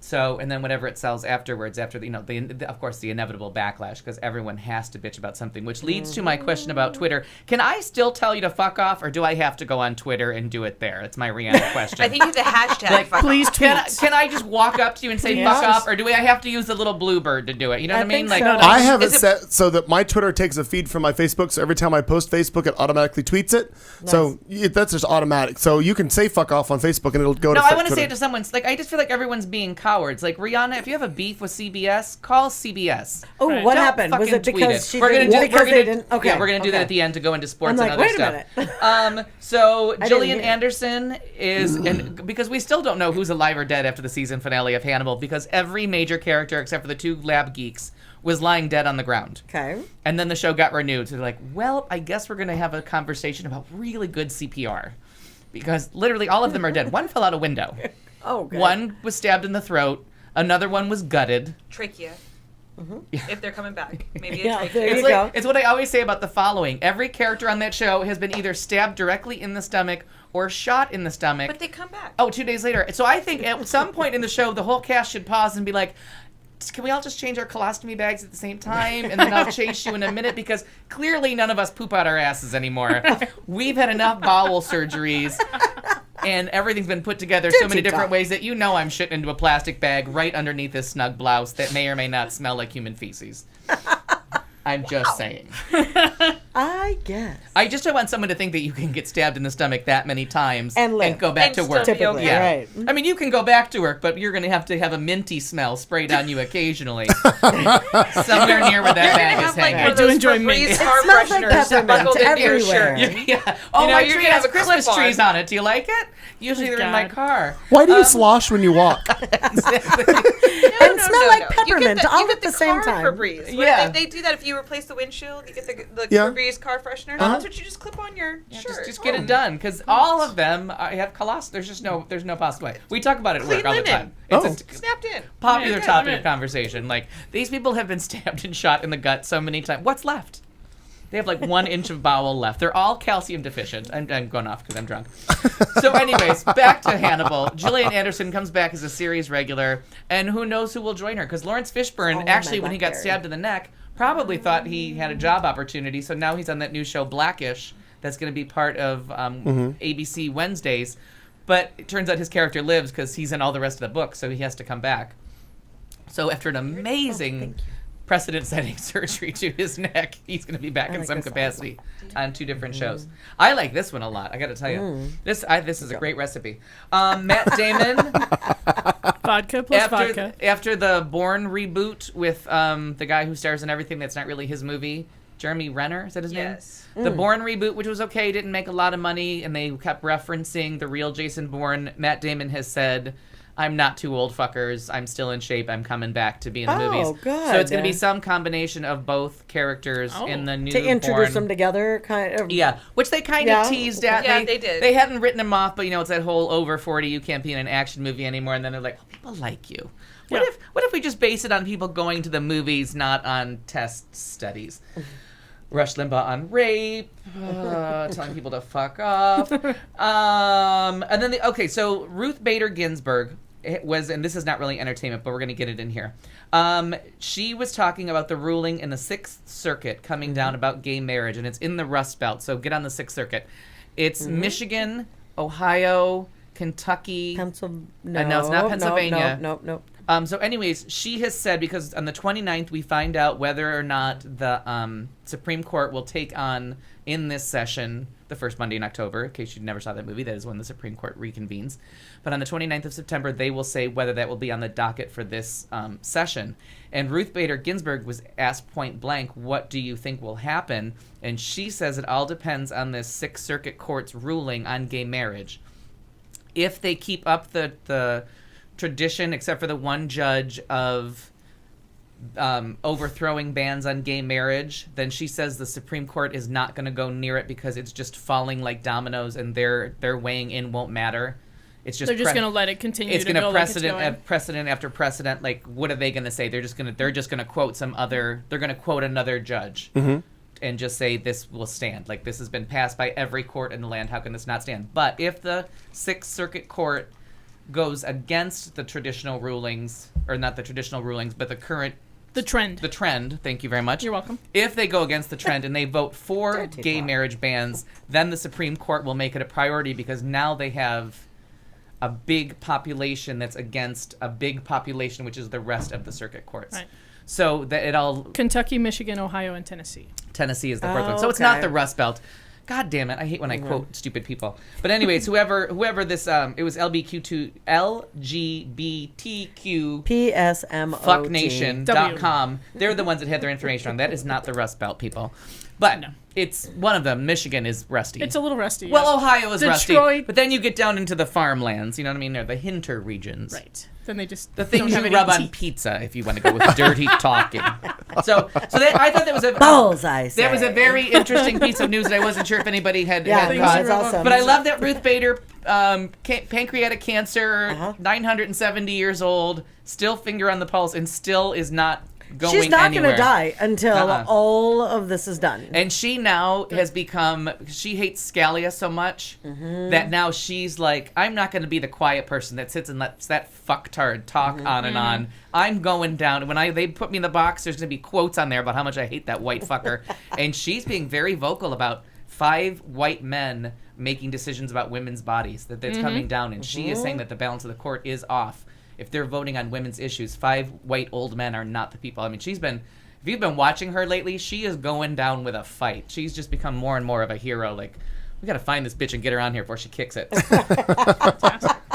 So, and then whatever it sells afterwards, after of course the inevitable backlash, because everyone has to bitch about something, which leads to my question about Twitter. Can I still tell you to fuck off, or do I have to go on Twitter and do it there? It's my Rihanna question. I think you have the hashtag. fuck Please off. tweet. Can I just walk up to you and say fuck off, or do I have to use the little bluebird to do it? You know what I mean? think Like, so. I have it Is it- set so that my Twitter takes a feed from my Facebook. So every time I post Facebook, it automatically tweets it. So that's just automatic. So you can say fuck off on Facebook and it'll go to No, I want to Twitter. say it to someone. Like, I just feel like everyone's being cowards. Like, Rihanna, if you have a beef with CBS, call CBS. Oh, Right. what Don't happened? Was fucking it tweet because she We're gonna didn't? do, Because we're they gonna, didn't? Okay. Yeah, we're gonna do that okay. at the end to go into sports I'm like, and other wait a stuff. minute. So didn't Gillian hear. Anderson is, and because we still don't know who's alive or dead after the season finale of Hannibal, because every major character except for the 2 lab geeks was lying dead on the ground. Okay. And then the show got renewed. So they're like, well, I guess we're gonna have a conversation about really good CPR, because literally all of them are dead. One fell out a window. Oh, good. One was stabbed in the throat. Another one was gutted. Trachea. If they're coming back. Maybe a Yeah, trachea. there It's you like, go. it's what I always say about the following. Every character on that show has been either stabbed directly in the stomach or shot in the stomach. But they come back. Oh, 2 days later. So I think at some point in the show, the whole cast should pause and be like, can we all just change our colostomy bags at the same time? And then I'll chase you in a minute, because clearly none of us poop out our asses anymore. We've had enough bowel surgeries, and everything's been put together so many Dirty different talk. ways that you know I'm shitting into a plastic bag right underneath this snug blouse that may or may not smell like human feces. I'm just saying. I guess. I just don't want someone to think that you can get stabbed in the stomach that many times And live. go back And to still work. be Typically, okay. right. I mean, you can go back to work, but you're going to have a minty smell sprayed on you occasionally. Somewhere near where that You're gonna bag is have like hanging. one of do those enjoy Febreze mint. car It smells like fresheners peppermint buckled into your everywhere. shirt. Yeah. Oh, You know, my you're tree gonna has have a Christmas clip-on. trees on it. Do you like it? Usually they're in my God. car. Why do you slosh when you walk? And smell like peppermint all you get at the same car time. Febreze. Yeah. They do that if you replace the windshield. You get the Yeah. Febreze car freshener. That's what you just clip on your shirt. Just get it done, because all of them have there's no possible way. We talk about it at work Clean all the linen. time. It's a Snapped in. popular Yeah, topic yeah. of conversation. Like, these people have been stabbed and shot in the gut so many times. What's left? They have like 1 inch of bowel left. They're all calcium deficient. I'm going off because I'm drunk. So anyways, back to Hannibal. Gillian Anderson comes back as a series regular, and who knows who will join her, because Lawrence Fishburne, actually, when he got stabbed in the neck, probably thought he had a job opportunity, so now he's on that new show Blackish that's going to be part of ABC Wednesdays. But it turns out his character lives because he's in all the rest of the book, so he has to come back. So after an amazing precedent-setting surgery to his neck, he's going to be back in some capacity on 2 different shows. I like this one a lot. I got to tell you, this is a great recipe. Matt Damon. Vodka plus vodka. After the Bourne reboot with the guy who stars in everything that's not really his movie, Jeremy Renner, is that his name? Yes. The Bourne reboot, which was okay, didn't make a lot of money, and they kept referencing the real Jason Bourne. Matt Damon has said, I'm not too old, fuckers. I'm still in shape. I'm coming back to be in the movies. Oh, good. So it's going to be some combination of both characters in the new to introduce Bourne. them together, kind of. Yeah, which they kind of teased at. Yeah, they did. They hadn't written him off, but it's that whole over 40, you can't be in an action movie anymore. And then they're like, oh, people like you. What if we just base it on people going to the movies, not on test studies? Rush Limbaugh on rape, telling people to fuck off. And then, so Ruth Bader Ginsburg was, and this is not really entertainment, but we're going to get it in here. She was talking about the ruling in the 6th Circuit coming down about gay marriage, and it's in the Rust Belt, so get on the 6th Circuit. It's Michigan, Ohio, Kentucky. No, it's not Pennsylvania. Nope. So anyways, she has said, because on the 29th we find out whether or not the Supreme Court will take on, in this session, the first Monday in October. In case you never saw that movie, that is when the Supreme Court reconvenes. But on the 29th of September, they will say whether that will be on the docket for this session. And Ruth Bader Ginsburg was asked point blank, what do you think will happen? And she says it all depends on this 6th Circuit Court's ruling on gay marriage. If they keep up the tradition, except for the one judge, of overthrowing bans on gay marriage, then she says the Supreme Court is not going to go near it because it's just falling like dominoes, and their weighing in won't matter. It's just They're just going to let it continue. It's going going to precedent after precedent. Like, what are they going to say? They're just going to quote they're going to quote another judge and just say this will stand. Like, this has been passed by every court in the land. How can this not stand? But if the 6th Circuit Court goes against the traditional rulings, or not the traditional rulings, but the trend, thank you very much. You're welcome. If they go against the trend and they vote for gay marriage bans, then the Supreme Court will make it a priority, because now they have a big population that's against a big population, which is the rest of the circuit courts. Right. So that it all... Kentucky, Michigan, Ohio, and Tennessee. Tennessee is the fourth one. So it's not the Rust Belt. God damn it! I hate when I quote stupid people. But anyways, whoever this it was LGBTQ PSMOT fucknation.com. They're the ones that had their information wrong. That is not the Rust Belt people. But it's one of them. Michigan is rusty. It's a little rusty. Well, Ohio is rusty. Detroit. But then you get down into the farmlands, you know what I mean? Or the hinter regions. Right. Then they just the things you rub on pizza if you want to go with dirty talking. So that, I thought that was a bullseye. That was a very interesting piece of news that I wasn't sure if anybody had caught. Awesome. But I love that Ruth Bader, pancreatic cancer, 970 years old, still finger on the pulse, and still is not going anywhere. She's not going to die until all of this is done. And she now has become, she hates Scalia so much that now she's like, I'm not going to be the quiet person that sits and lets that fucktard talk on and on. I'm going down. When they put me in the box, there's going to be quotes on there about how much I hate that white fucker. And she's being very vocal about 5 white men making decisions about women's bodies, that's coming down. And she is saying that the balance of the court is off. If they're voting on women's issues, 5 white old men are not the people. I mean, if you've been watching her lately, she is going down with a fight. She's just become more and more of a hero. Like, we got to find this bitch and get her on here before she kicks it.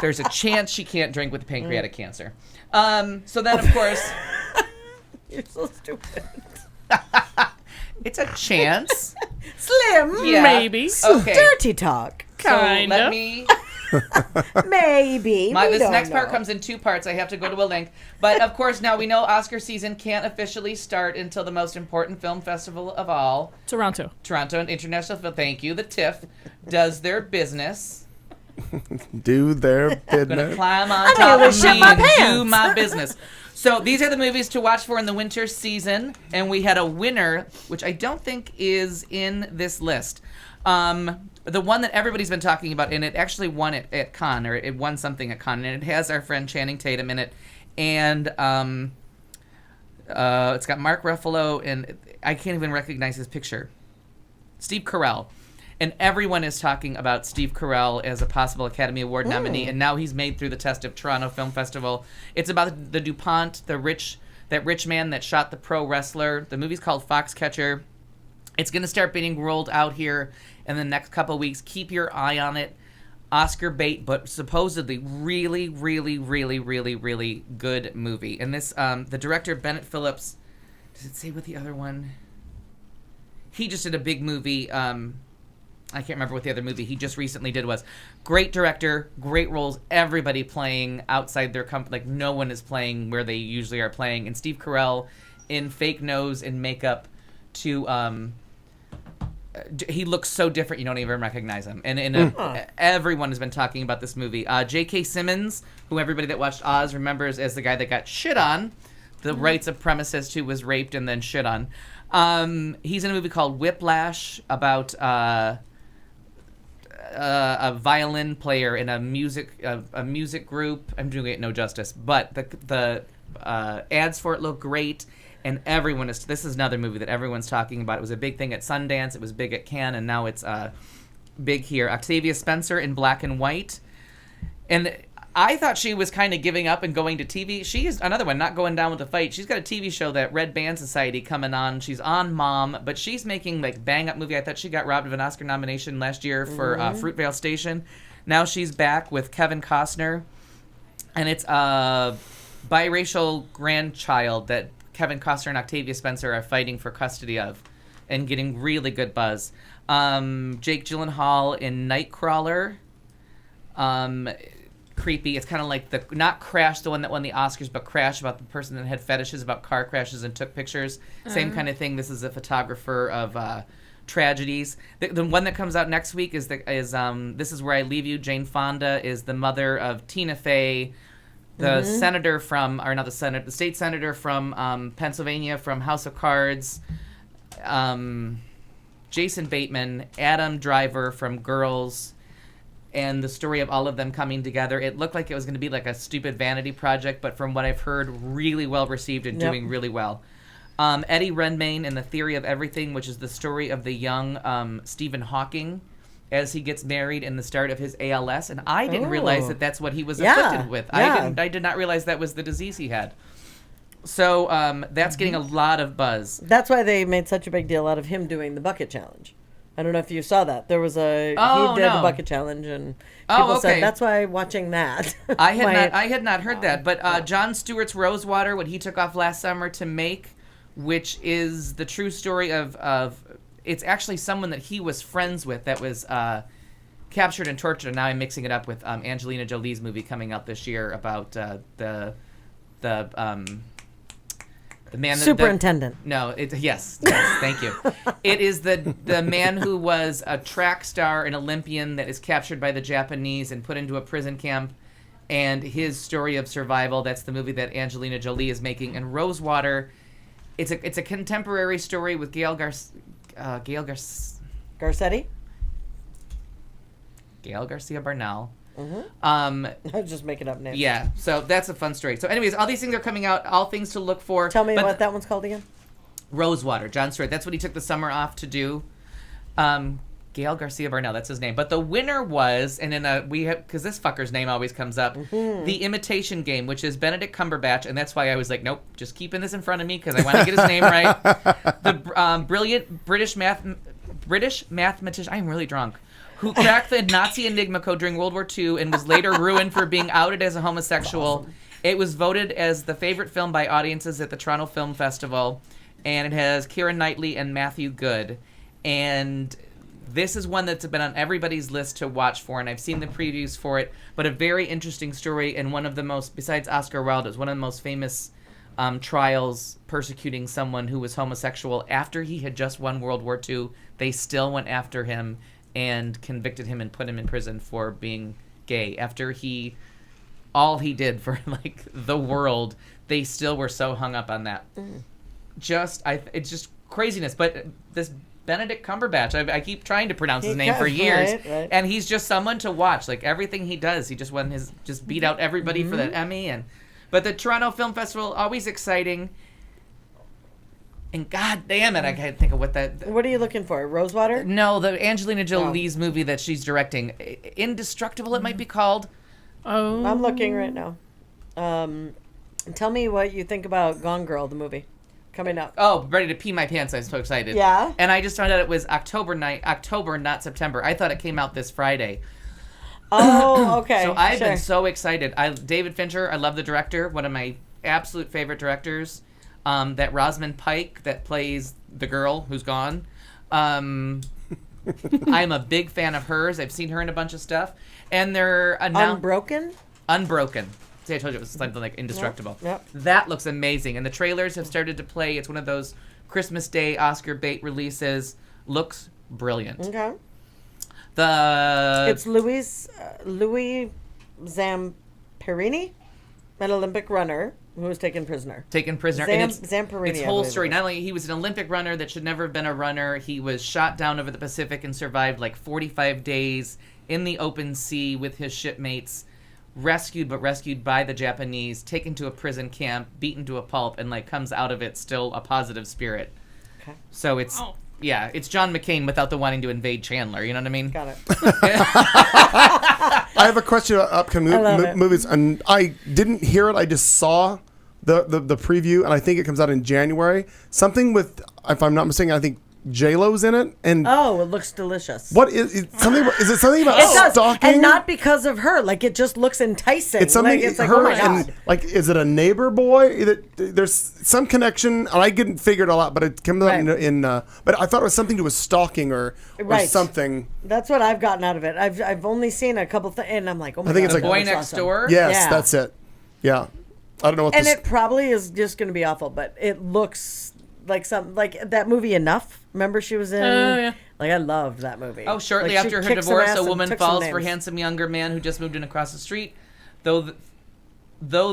There's a chance she can't drink with pancreatic cancer. So then, of course... You're so stupid. It's a chance. Slim. Yeah. Maybe. Okay. Dirty talk. Kind so let of. me... Maybe. This next part comes in 2 parts. I have to go to a link. But, of course, now we know Oscar season can't officially start until the most important film festival of all. Toronto International Film. Thank you. The TIFF does their business. Do their I'm going business. to climb on top of me and do my business. So these are the movies to watch for in the winter season. And we had a winner, which I don't think is in this list. The one that everybody's been talking about, and it actually won it at Cannes, or it won something at Cannes, and it has our friend Channing Tatum in it, and it's got Mark Ruffalo, and I can't even recognize his picture. Steve Carell. And everyone is talking about Steve Carell as a possible Academy Award nominee, and now he's made through the test of Toronto Film Festival. It's about the DuPont, that rich man that shot the pro wrestler. The movie's called Foxcatcher. It's going to start being rolled out here in the next couple of weeks. Keep your eye on it. Oscar bait, but supposedly really, really, really, really, really good movie. And this, the director, Bennett Phillips, does it say what the other one? He just did a big movie. I can't remember what the other movie he just recently did was. Great director, great roles, everybody playing outside their company. Like, no one is playing where they usually are playing. And Steve Carell in fake nose and makeup to... he looks so different you don't even recognize him. And everyone has been talking about this movie. J.K. Simmons, who everybody that watched Oz remembers as the guy that got shit on. The rights of premises who was raped and then shit on. He's in a movie called Whiplash about... a violin player in a music group. I'm doing it no justice, but the ads for it look great, and everyone is. This is another movie that everyone's talking about. It was a big thing at Sundance. It was big at Cannes, and now it's big here. Octavia Spencer in black and white, and I thought she was kind of giving up and going to TV. She is another one, not going down with the fight. She's got a TV show, that Red Band Society, coming on. She's on Mom, but she's making like bang-up movie. I thought she got robbed of an Oscar nomination last year for Fruitvale Station. Now she's back with Kevin Costner, and it's a biracial grandchild that Kevin Costner and Octavia Spencer are fighting for custody of and getting really good buzz. Jake Gyllenhaal in Nightcrawler. Creepy. It's kind of like not Crash, the one that won the Oscars, but Crash, about the person that had fetishes about car crashes and took pictures. Same kind of thing. This is a photographer of tragedies. The one that comes out next week is This Is Where I Leave You. Jane Fonda is the mother of Tina Fey, the senator from, or not the senator, the state senator from Pennsylvania from House of Cards. Jason Bateman, Adam Driver from Girls. And the story of all of them coming together. It looked like it was going to be like a stupid vanity project, but from what I've heard, really well received and doing really well. Eddie Redmayne in The Theory of Everything, which is the story of the young Stephen Hawking as he gets married in the start of his ALS. And I didn't realize that that's what he was afflicted with. Yeah. I did not realize that was the disease he had. So that's getting a lot of buzz. That's why they made such a big deal out of him doing the bucket challenge. I don't know if you saw that. There was he did the bucket challenge, and people said that's why watching that. I had not heard that, but Jon Stewart's Rosewater, what he took off last summer to make, which is the true story of it's actually someone that he was friends with that was captured and tortured, and now I'm mixing it up with Angelina Jolie's movie coming out this year about the man, Superintendent. Yes, thank you. It is the man who was a track star, an Olympian that is captured by the Japanese and put into a prison camp, and his story of survival. That's the movie that Angelina Jolie is making. And Rosewater, it's a contemporary story with Gail Garcetti? Gail Garcia Bernal. I was just making up names. Yeah, so that's a fun story. So anyways, all these things are coming out, all things to look for. Tell me what that one's called again. Rosewater, Jon Stewart. That's what he took the summer off to do. Gail Garcia Bernal, that's his name. But the winner was, and because this fucker's name always comes up, The Imitation Game, which is Benedict Cumberbatch, and that's why I was like, nope, just keeping this in front of me because I want to get his name right. The brilliant British mathematician. I'm really drunk. Who cracked the Nazi Enigma code during World War II and was later ruined for being outed as a homosexual. Awesome. It was voted as the favorite film by audiences at the Toronto Film Festival, and it has Keira Knightley and Matthew Good. And this is one that's been on everybody's list to watch for, and I've seen the previews for it, but a very interesting story, and one of the most, besides Oscar Wilde, is one of the most famous trials persecuting someone who was homosexual. After he had just won World War II, they still went after him and convicted him and put him in prison for being gay. After all he did for like the world, they still were so hung up on that. It's just craziness. But this Benedict Cumberbatch, I keep trying to pronounce his name for years, right. And he's just someone to watch. Like everything he does, he just beat out everybody for that Emmy. But the Toronto Film Festival, always exciting. And god damn it, I can't think of what that. What are you looking for? Rosewater? No, the Angelina Jolie's movie that she's directing, Indestructible, it might be called. Oh. I'm looking right now. Tell me what you think about Gone Girl, the movie coming up. Oh, ready to pee my pants! I'm so excited. Yeah? And I just found out it was October, not September. I thought it came out this Friday. Oh, okay. So I've sure. been so excited. David Fincher, I love the director, one of my absolute favorite directors. That Rosamund Pike that plays the girl who's gone. I'm a big fan of hers. I've seen her in a bunch of stuff. And they're Unbroken? Unbroken. See, I told you it was something like Indestructible. Yep. That looks amazing. And the trailers have started to play. It's one of those Christmas Day Oscar bait releases. Looks brilliant. Okay. The It's Louis Zamperini, an Olympic runner who was taken prisoner. And Zamperini. its I whole believe story. it is. Not only he was an Olympic runner that should never have been a runner, he was shot down over the Pacific and survived like 45 days in the open sea with his shipmates, rescued by the Japanese, taken to a prison camp, beaten to a pulp, and like comes out of it still a positive spirit. Okay. So it's it's John McCain without the wanting to invade Chandler. You know what I mean? Got it. I have a question about upcoming movies, and I didn't hear it. I just saw the preview, and I think it comes out in January. Something with, if I'm not mistaken, I think J-Lo's in it. And Oh, it looks delicious. what is something? Is it something about It does, stalking? and not because of her. Like, it just looks enticing. It's something. Like, it's like, her oh my and God. like, is it a neighbor boy? There's some connection, and I didn't figure it all out. But it comes out Right. in. But I thought it was something to do with stalking or Right. something. That's what I've gotten out of it. I've only seen a couple things, and I'm like, oh my I think God. it's like- The Boy that looks Next awesome. Door. Yes, Yeah. that's it. Yeah, I don't know what And this. it probably is just going to be awful, but it looks like that movie Enough. Remember she was in? Oh, yeah. Like, I loved that movie. Oh, shortly Like, she after her kicked some divorce, ass a and woman took some falls for names. handsome younger man who just moved in across the street. Though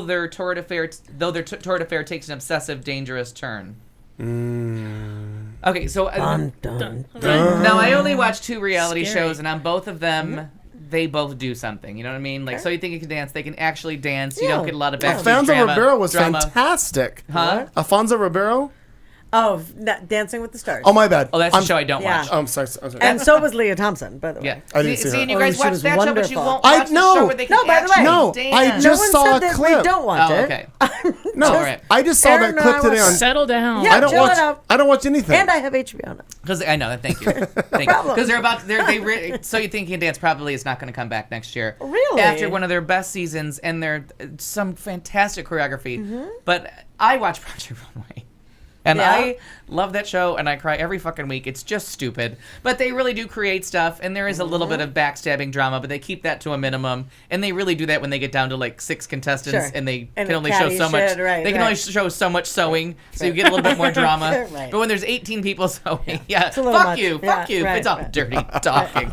their torrid affair takes an obsessive, dangerous turn. Okay, so Dun, dun. now I only watch 2 reality Scary. shows, and on both of them, Mm-hmm. they both do something. You know what I mean? Like, so you think you can dance? They can actually dance. You Yeah. don't get a lot of backstage Alfonso Ribeiro was drama. fantastic. Huh? Alfonso Ribeiro? Oh, Dancing with the Stars. Oh, my bad. Oh, that's a show I don't Yeah. watch. I'm sorry. I'm sorry. And so was Leah Thompson, by the way. Yeah, I didn't see her. and you Oh, guys she watch was that show, but you wonderful. won't I watch the know. show where they can No, by the way. actually No, dance. I No just one saw said a that clip. we don't watch Oh, it. okay. No, All right. I just saw Aaron that and clip I today on. watched- Settle down. Yeah. I don't chill watch. it out. I don't watch anything. And I have HBO on it. Because I know that. Thank you. Thank you. Because So You Think You Can Dance probably is not going to come back next year. Really? After one of their best seasons, and they're some fantastic choreography. Mm-hmm. But I watch Project Runway. And Yeah. I love that show, and I cry every fucking week. It's just stupid. But they really do create stuff, and there is a little bit of backstabbing drama, but they keep that to a minimum. And they really do that when they get down to like 6 contestants, Sure. and they And can only show catty so much. shit, right, they can right. only show so much sewing, so you get a little bit more drama. Right. But when there's 18 people sewing, a little fuck much. you, Yeah, fuck you. right, It's all right. dirty talking.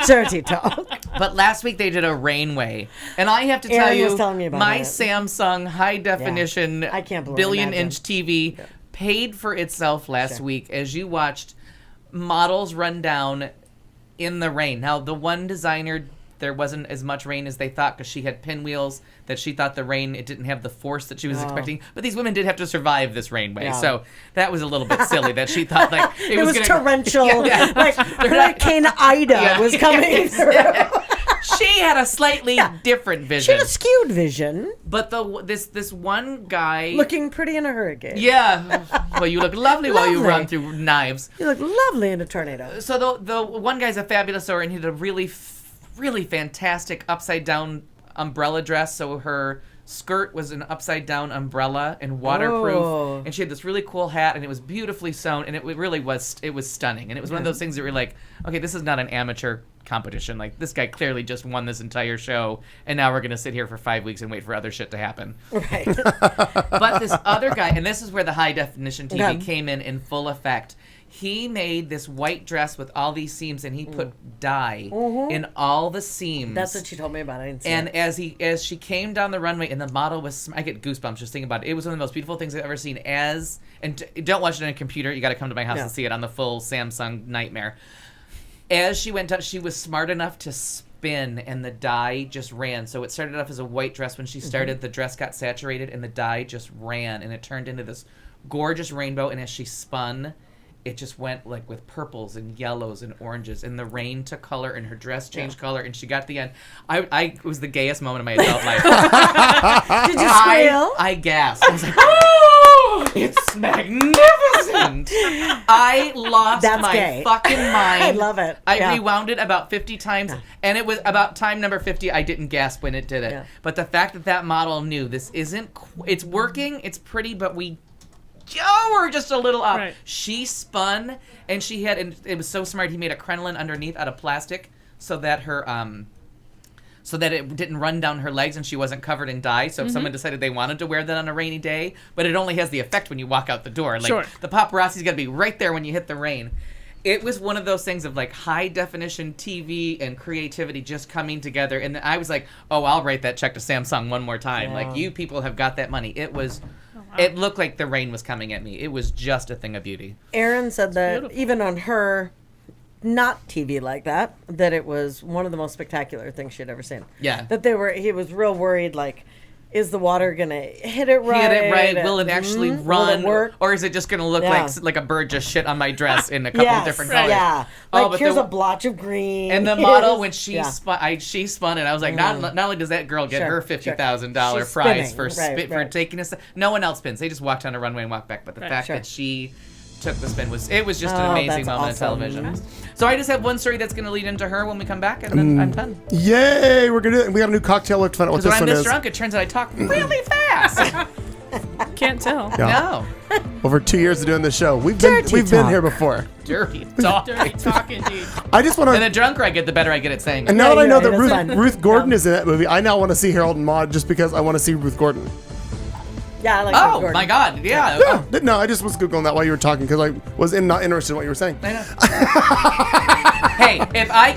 Dirty talk. But last week they did a rainway, and I have to tell Aaron was you, telling me about my it. Samsung high definition I can't believe billion-inch TV paid for itself last week as you watched models run down in the rain. Now, the one designer, there wasn't as much rain as they thought because she had pinwheels that she thought the rain, it didn't have the force that she was expecting. But these women did have to survive this rainway. Yeah. So that was a little bit silly that she thought like It was gonna, torrential. Yeah. Like Hurricane Ida Yeah. was coming through. She had a slightly different She vision. had a skewed vision, But this one guy looking pretty in a hurricane. Yeah. Well, you look lovely while you Lovely. run through knives. You look lovely in a tornado. So the one guy's a fabulous sewer, and he did a really fantastic upside down umbrella dress. So her skirt was an upside down umbrella and waterproof, Oh. and she had this really cool hat, and it was beautifully sewn, and it really was stunning. And it was one of those things that were like, okay, this is not an amateur competition. Like, this guy clearly just won this entire show, and now we're gonna sit here for 5 weeks and wait for other shit to happen. Right. But this other guy, and this is where the high definition TV Yeah. came in full effect. He made this white dress with all these seams, and he put dye in all the seams. That's what she told me about. I didn't see And it. as she came down the runway, and the model was, I get goosebumps just thinking about it. It was one of the most beautiful things I've ever seen. Don't watch it on a computer. You got to come to my house Yeah. and see it on the full Samsung nightmare. As she went up, she was smart enough to spin, and the dye just ran. So it started off as a white dress. When she started, the dress got saturated, and the dye just ran, and it turned into this gorgeous rainbow, and as she spun, it just went like with purples and yellows and oranges, and the rain took color and her dress changed color, and she got to the end. It was the gayest moment of my adult life. Did you squeal? I gasped. I was like, oh, it's magnificent. I lost my gay. fucking mind. I love it. I rewound it about 50 times, and it was about time number 50, I didn't gasp when it did it. Yeah. But the fact that model knew this isn't, it's working, it's pretty, but we're just a little off. Right. She spun, and and it was so smart. He made a crinoline underneath out of plastic so that so that it didn't run down her legs and she wasn't covered in dye. So if someone decided they wanted to wear that on a rainy day, but it only has the effect when you walk out the door. Like, Sure. the paparazzi's got to be right there when you hit the rain. It was one of those things of like high definition TV and creativity just coming together. And I was like, oh, I'll write that check to Samsung one more time. Like, you people have got that money. It was, it looked like the rain was coming at me. It was just a thing of beauty. Erin said that beautiful. even on her not TV like that it was one of the most spectacular things she'd ever seen. Yeah. That he was real worried, like, is the water gonna hit it right? Hit it right. Will it actually run? Will it work? Or is it just going to look Yeah. like a bird just shit on my dress in a couple of different colors? Yeah. Oh, Like, but here's the- a blotch of green. And the model, when she Yeah. she spun, and I was like, not only does that girl get Sure, her $50,000 She's prize spinning. for Right, for right. taking us, no one else spins. They just walked on a runway and walked back. But the fact Sure. that she took the spin was just an Oh, amazing that's moment awesome. of television. So I just have one story that's going to lead into her when we come back, and then I'm done. Yay! We're gonna do it. We got a new cocktail. Let's find out what Because this when one I'm is. this drunk, it turns out I talk really fast. Can't tell. Yeah. No, Over 2 years of doing this show, we've been talk. here before. dirty talk. Dirty talk indeed. I just want And the to. drunker I get, the better I get at saying it. And now Yeah, that I you're know right, that that's fine. Ruth Gordon is in that movie, I now want to see Harold and Maude just because I want to see Ruth Gordon. Yeah, I like Oh Gordon. my God! Yeah. Yeah. No, I just was googling that while you were talking because I was not interested in what you were saying. I know. Hey, if I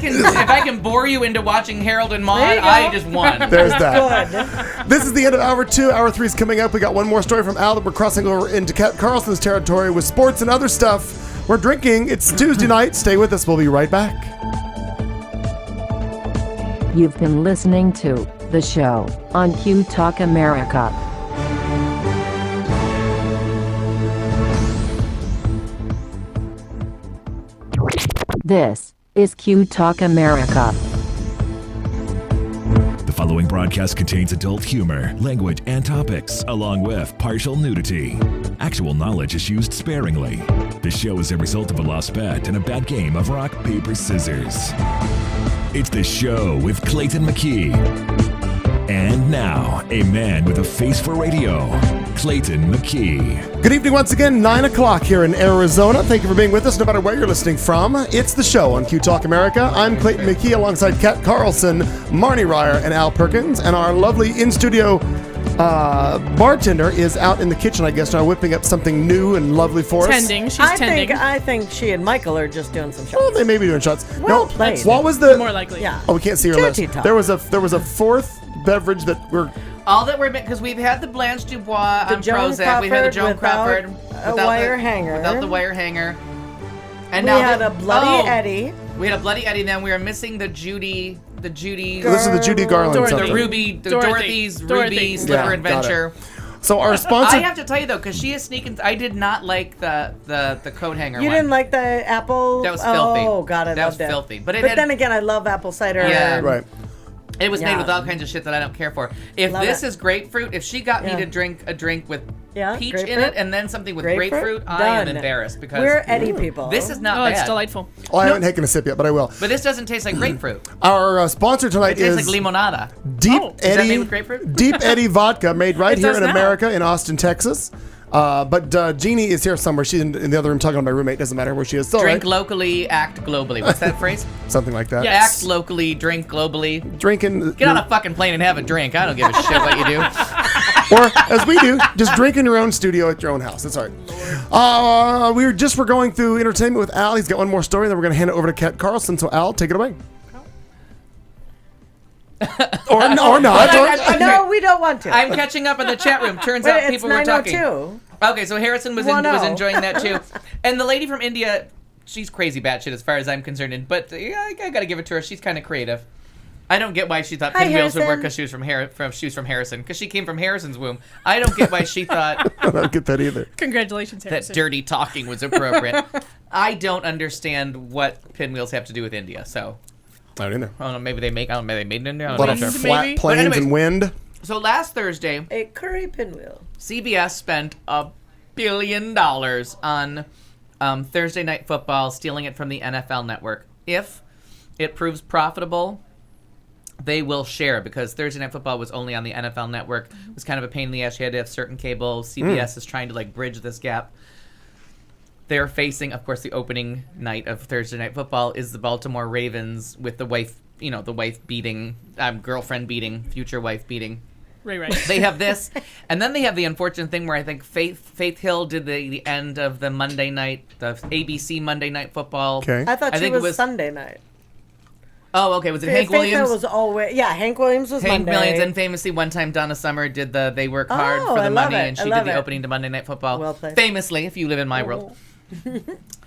can bore you into watching Harold and Maude, There you go. I just won. There's that. Good. This is the end of hour 2. Hour 3 is coming up. We got one more story from Al that we're crossing over into Kat Carlson's territory with sports and other stuff. We're drinking. It's Tuesday night. Stay with us. We'll be right back. You've been listening to The Show on Q Talk America. This is Q Talk America. The following broadcast contains adult humor, language, and topics, along with partial nudity. Actual knowledge is used sparingly. The show is a result of a lost bet and a bad game of rock, paper, scissors. It's The Show with Clayton McKee. And now, a man with a face for radio, Clayton McKee. Good evening once again, 9 o'clock here in Arizona. Thank you for being with us, no matter where you're listening from. It's The Show on Q Talk America. I'm Clayton McKee alongside Kat Carlson, Marnie Ryer, and Al Perkins. And our lovely in-studio bartender is out in the kitchen, I guess, now whipping up something new and lovely for us. Tending. She's tending. I think she and Michael are just doing some Oh, shots. they may be doing shots. Well played. What was the... More likely. Yeah. Oh, we can't see your Dirty list. talk. There was a fourth beverage that we're... All that we're because we've had the Blanche Dubois The on Joan Prozac. We've had the Joan Crawford Crawford without a wire hanger. Without the wire hanger. And We now had a Bloody Eddie. We had a Bloody Eddie. Then we were missing the Judy. This is the Judy Garland Dorothy. something. The Ruby. The Dorothy's Ruby Slipper Yeah, Adventure. So our sponsor... I have to tell you though, because she is sneaking. I did not like the coat hanger. You one. didn't like the apple? That was filthy. Oh, God, I That was loved it. filthy. But it But had- then again, I love apple cider. Yeah. Right. It was made Yeah. with all kinds of shit that I don't care for. If Love this it. is grapefruit, if she got me Yeah. to drink a drink with Yeah, peach in grapefruit. it and then something with grapefruit, I am Done. embarrassed because We're Eddie people. this is not Oh, bad. it's delightful. Oh, I haven't taken a sip yet, but I will. But this doesn't taste like grapefruit. Our sponsor tonight It tastes is like limonada. Deep Oh, is that Eddie made with grapefruit? Deep Eddie vodka, made right It here does in now. America, in Austin, Texas. But Jeannie is here somewhere. She's in the other room talking to my roommate. Doesn't matter where she is. Still, Drink right? locally, act globally. What's that phrase? Something like that. Yeah. Act locally, drink globally. Drinking, Get on a fucking plane and have a drink. I don't give a shit what you do. or as we do, just drink in your own studio at your own house. That's all right. We're going through entertainment with Al. He's got one more story, then we're going to hand it over to Kat Carlson. So Al, take it away. or not. No, we don't want to. I'm catching up in the chat room. Turns Wait, out it's people were talking. 9:02. Okay, so Harrison was 1-0. enjoying that too, and the lady from India, she's crazy batshit as far as I'm concerned. But yeah, I gotta give it to her. She's kind of creative. I don't get why she thought Hi, Pinwheels would work Harrison. because she was from Harrison. Because she came from Harrison's womb. I don't get why she thought I don't get that either. Congratulations, that Harrison. dirty talking was appropriate. I don't understand what Pinwheels have to do with India. So I don't either. I don't know. Maybe they made it in India. I A don't lot know. of Maybe. flat But plains anyways- and wind. So last Thursday, A curry pinwheel. CBS spent $1 billion on Thursday Night Football, stealing it from the NFL Network. If it proves profitable, they will share, because Thursday Night Football was only on the NFL Network. It was kind of a pain in the ass. You had to have certain cable. CBS is trying to like bridge this gap. They're facing, of course, the opening night of Thursday Night Football is the Baltimore Ravens with the wife, the wife beating, girlfriend beating, future wife beating. Right. They have this, and then they have the unfortunate thing where I think Faith Hill did the end of the Monday night, the ABC Monday Night Football. Okay. I thought I she think it was was- Sunday night. Oh, okay. Was it Hank Faith Williams? Hill was always Hank Williams was Hank Monday. Williams, and famously one time Donna Summer did the They Work Hard Oh, for I the love Money, it. and I she did love the it. opening to Monday Night Football. Well played. Famously, if you live in my world.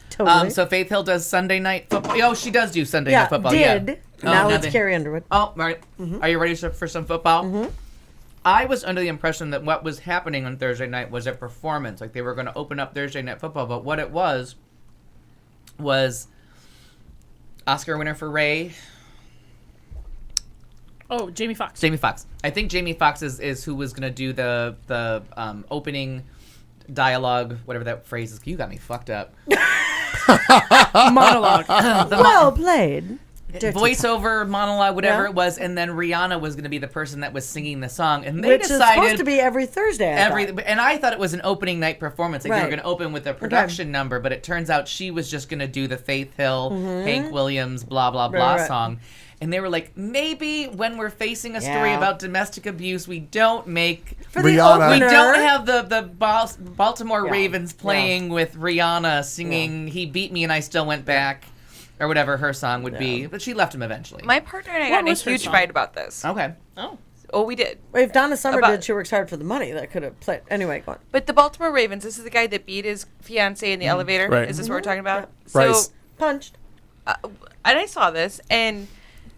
Totally. So Faith Hill does Sunday Night Football. Oh, she does do Sunday yeah, Night Football. did. Yeah. Now now it's they- Carrie Underwood. Oh, all right. Are you ready for some football? I was under the impression that what was happening on Thursday night was a performance. Like they were going to open up Thursday Night Football, but what it was Oscar winner for Ray, Oh, Jamie Foxx. Jamie Foxx. I think Jamie Foxx is who was going to do the opening dialogue, whatever that phrase is. You got me fucked up. Monologue. Well played. Dirty Voiceover, monologue, whatever Yeah. it was, and then Rihanna was going to be the person that was singing the song, and they Which decided is supposed to be every Thursday. I thought. and I thought it was an opening night performance. Like they were Right. going to open with a production number, but it turns out she was just going to do the Faith Hill, Hank Williams, blah blah blah Right. song. And they were like, maybe when we're facing a story Yeah. about domestic abuse, we don't make For the Rihanna. we opener, don't have the Baltimore Yeah. Ravens playing with Rihanna singing "He Beat Me and I Still Went Back," or whatever her song would be. But she left him eventually. My partner and I What got in a was her huge song? fight about this. Okay. Oh, we did. Well, if Donna Summer About- did, she works hard for the money. That could have played. Anyway, go on. But the Baltimore Ravens, this is the guy that beat his fiance in the elevator. Right. Is this what we're talking about? Rice. So, Punched. and I saw this, and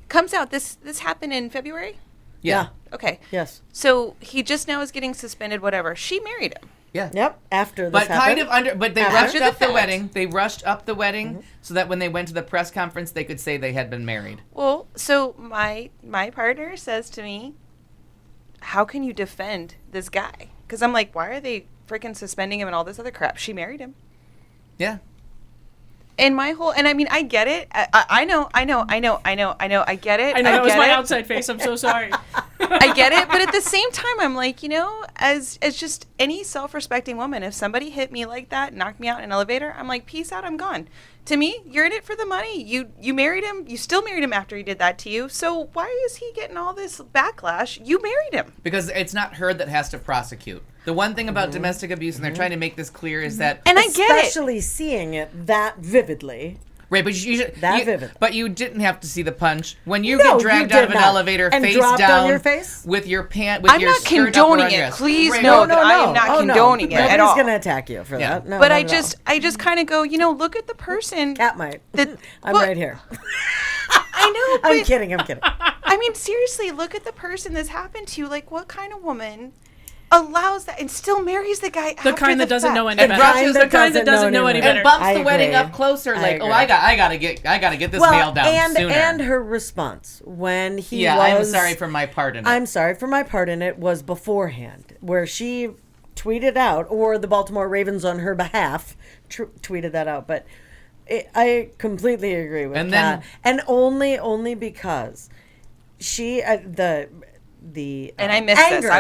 comes out this happened in February. Yeah. Okay. Yes. So he just now is getting suspended. Whatever. She married him. Yeah. Yep. After this But kind happened. of but they After rushed the up the fact. wedding. They rushed up the wedding so that when they went to the press conference, they could say they had been married. Well, so my partner says to me, "How can you defend this guy?" Because I'm like, "Why are they freaking suspending him and all this other crap?" She married him. Yeah. And my whole, and I mean, I get it. I know. I get it. I know that was get my it. outside face. I'm so sorry. I get it, but at the same time, I'm like, as just any self-respecting woman, if somebody hit me like that, knocked me out in an elevator, I'm like, peace out, I'm gone. To me, you're in it for the money. You married him. You still married him after he did that to you. So why is he getting all this backlash? You married him. Because it's not her that has to prosecute. The one thing about domestic abuse, and they're trying to make this clear, is that And I get it. Especially seeing it that vividly. right, but That but you didn't have to see the punch when you No, get you dragged did out of an not. elevator And face dropped on down your face? with your pant with I'm your not skirt up condoning around your it. ass. Please Right, know right. that I am not Oh, condoning it at all. Nobody's gonna attack you for Yeah. that. No, But not I at just kind of go, look at the person. Cat might. that- I'm well, right here. I know, but I'm kidding. I'm kidding. I mean, seriously, look at the person this happened to. Like, what kind of woman allows that and still marries the guy The after kind that doesn't fact? know any And better. rushes The kind that doesn't know any better. And better. bumps the wedding agree. up closer, I like, agree. I gotta get this Well, nailed down and sooner. and her response when he yeah, was. I'm sorry for my part in it. I'm sorry for my part in it was beforehand, where she tweeted out, or the Baltimore Ravens on her behalf tweeted that out. But I completely agree with And that, then- and only because she the And I missed anger, this.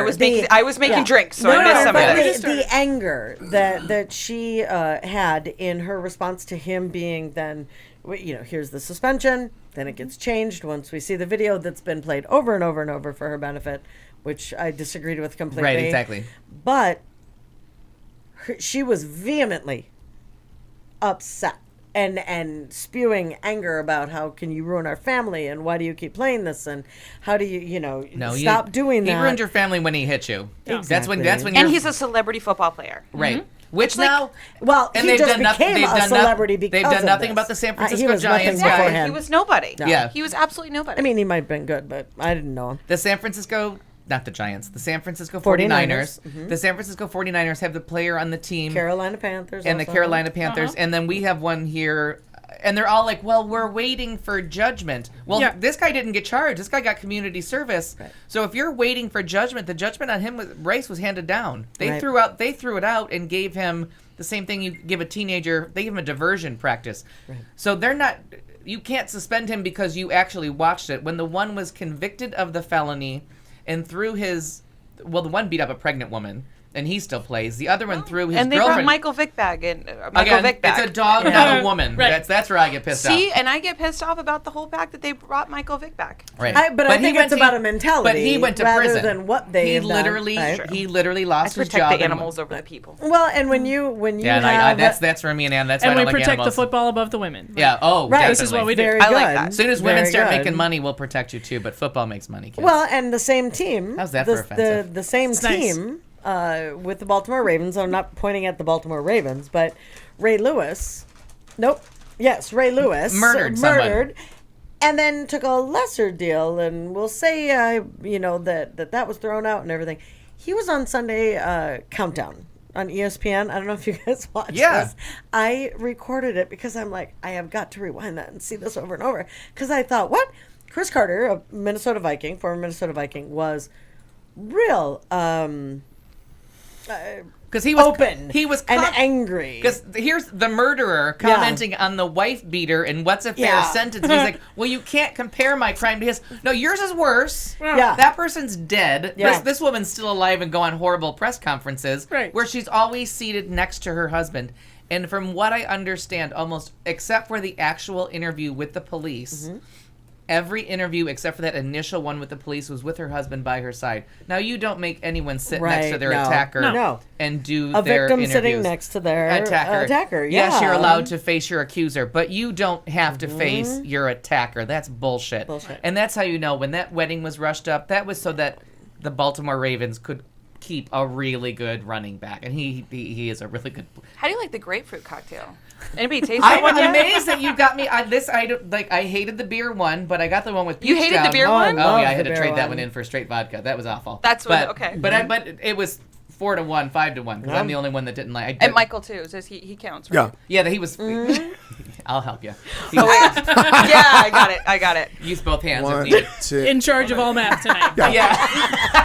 I was making drinks, so I missed some of but this. the anger that she had in her response to him being then, here's the suspension. Then it gets changed once we see the video that's been played over and over and over for her benefit, which I disagreed with completely. Right, exactly. But she was vehemently upset and spewing anger about how can you ruin our family and why do you keep playing this and how do you stop doing that. He ruined your family when he hit you. Exactly. That's when And you're, he's a celebrity football player. right. Which like- now, Well, and he they've just done nothing. became They've a done celebrity because They've done of nothing this. about the San He Francisco was nothing Giants before guy. him. He was nobody. No. Yeah. He was absolutely nobody. I mean, he might have been good, but I didn't know him. The San Francisco, not the Giants, the San Francisco 49ers. The San Francisco 49ers have the player on the team Carolina Panthers and the also. Carolina Panthers, and then we have one here. And they're all like, well, we're waiting for judgment. Well, Yeah. this guy didn't get charged. This guy got community service. Right. So if you're waiting for judgment, the judgment on him race was handed down. They Right. threw it out and gave him the same thing you give a teenager. They give him a diversion practice. Right. So you can't suspend him because you actually watched it. When the one was convicted of the felony and the one beat up a pregnant woman. And he still plays. The other one threw his and they girlfriend. brought Michael Vick back in. Michael Again, Vick back. it's a dog, not a woman. Right. That's where I get pissed off. See, and I get pissed off about the whole fact that they brought Michael Vick back. Right. But I he think went it's about a mentality But he went to rather prison. than what they he have done. literally Right. he literally I lost his protect job. the and- animals over the people. Well, and when you Yeah, and have that's for me and Ann. That's why And I we don't like protect animals. the football above the women. Yeah. Oh, Right. definitely. This is what we do. very I good. like that. As soon as women Very start good. making money, we'll protect you too. But football makes money, kids. Well, and the same team. How's that for offensive? The same It's nice. team with the Baltimore Ravens. I'm not pointing at the Baltimore Ravens, but Ray Lewis. Nope. Yes, Ray Lewis Murdered someone. and then took a lesser deal. And we'll say, that was thrown out and everything. He was on Sunday Countdown on ESPN. I don't know if you guys watched this. I recorded it because I'm like, I have got to rewind that and see this over and over. Because I thought, what? Chris Carter, a Minnesota Viking, former Minnesota Viking, was real because he was open. He was and angry. Because here's the murderer commenting on the wife beater and what's a fair sentence. And he's like, well, you can't compare my crime to his. No, yours is worse. Yeah. That person's dead. Yeah. This woman's still alive and go on horrible press conferences Right. where she's always seated next to her husband. And from what I understand, almost except for the actual interview with the police, every interview except for that initial one with the police was with her husband by her side. Now, you don't make anyone sit next to Right, their no. attacker No. and do a their victim interviews. sitting next to their attacker. Yes, you're Yeah. allowed to face your accuser, but you don't have to face your attacker. That's bullshit. Bullshit. And that's how you know when that wedding was rushed up, that was so that the Baltimore Ravens could keep a really good running back. And he is a really good. How do you like the grapefruit cocktail? Anybody taste that I'm one yet? amazed that you got me. I hated the beer one, but I got the one with. You peach hated the down. beer Oh, I one? love Oh yeah, I the had to beer trade that one. one in for straight vodka. That was awful. That's what- but, okay. But it was 4-1, 5-1 because I'm the only one that didn't like. And Michael too. Says he counts. Right? Yeah. Yeah, that he was. I'll help you. Oh wait. Yeah, I got it. Use both hands if One, needed. two. In charge of all math tonight. Yeah.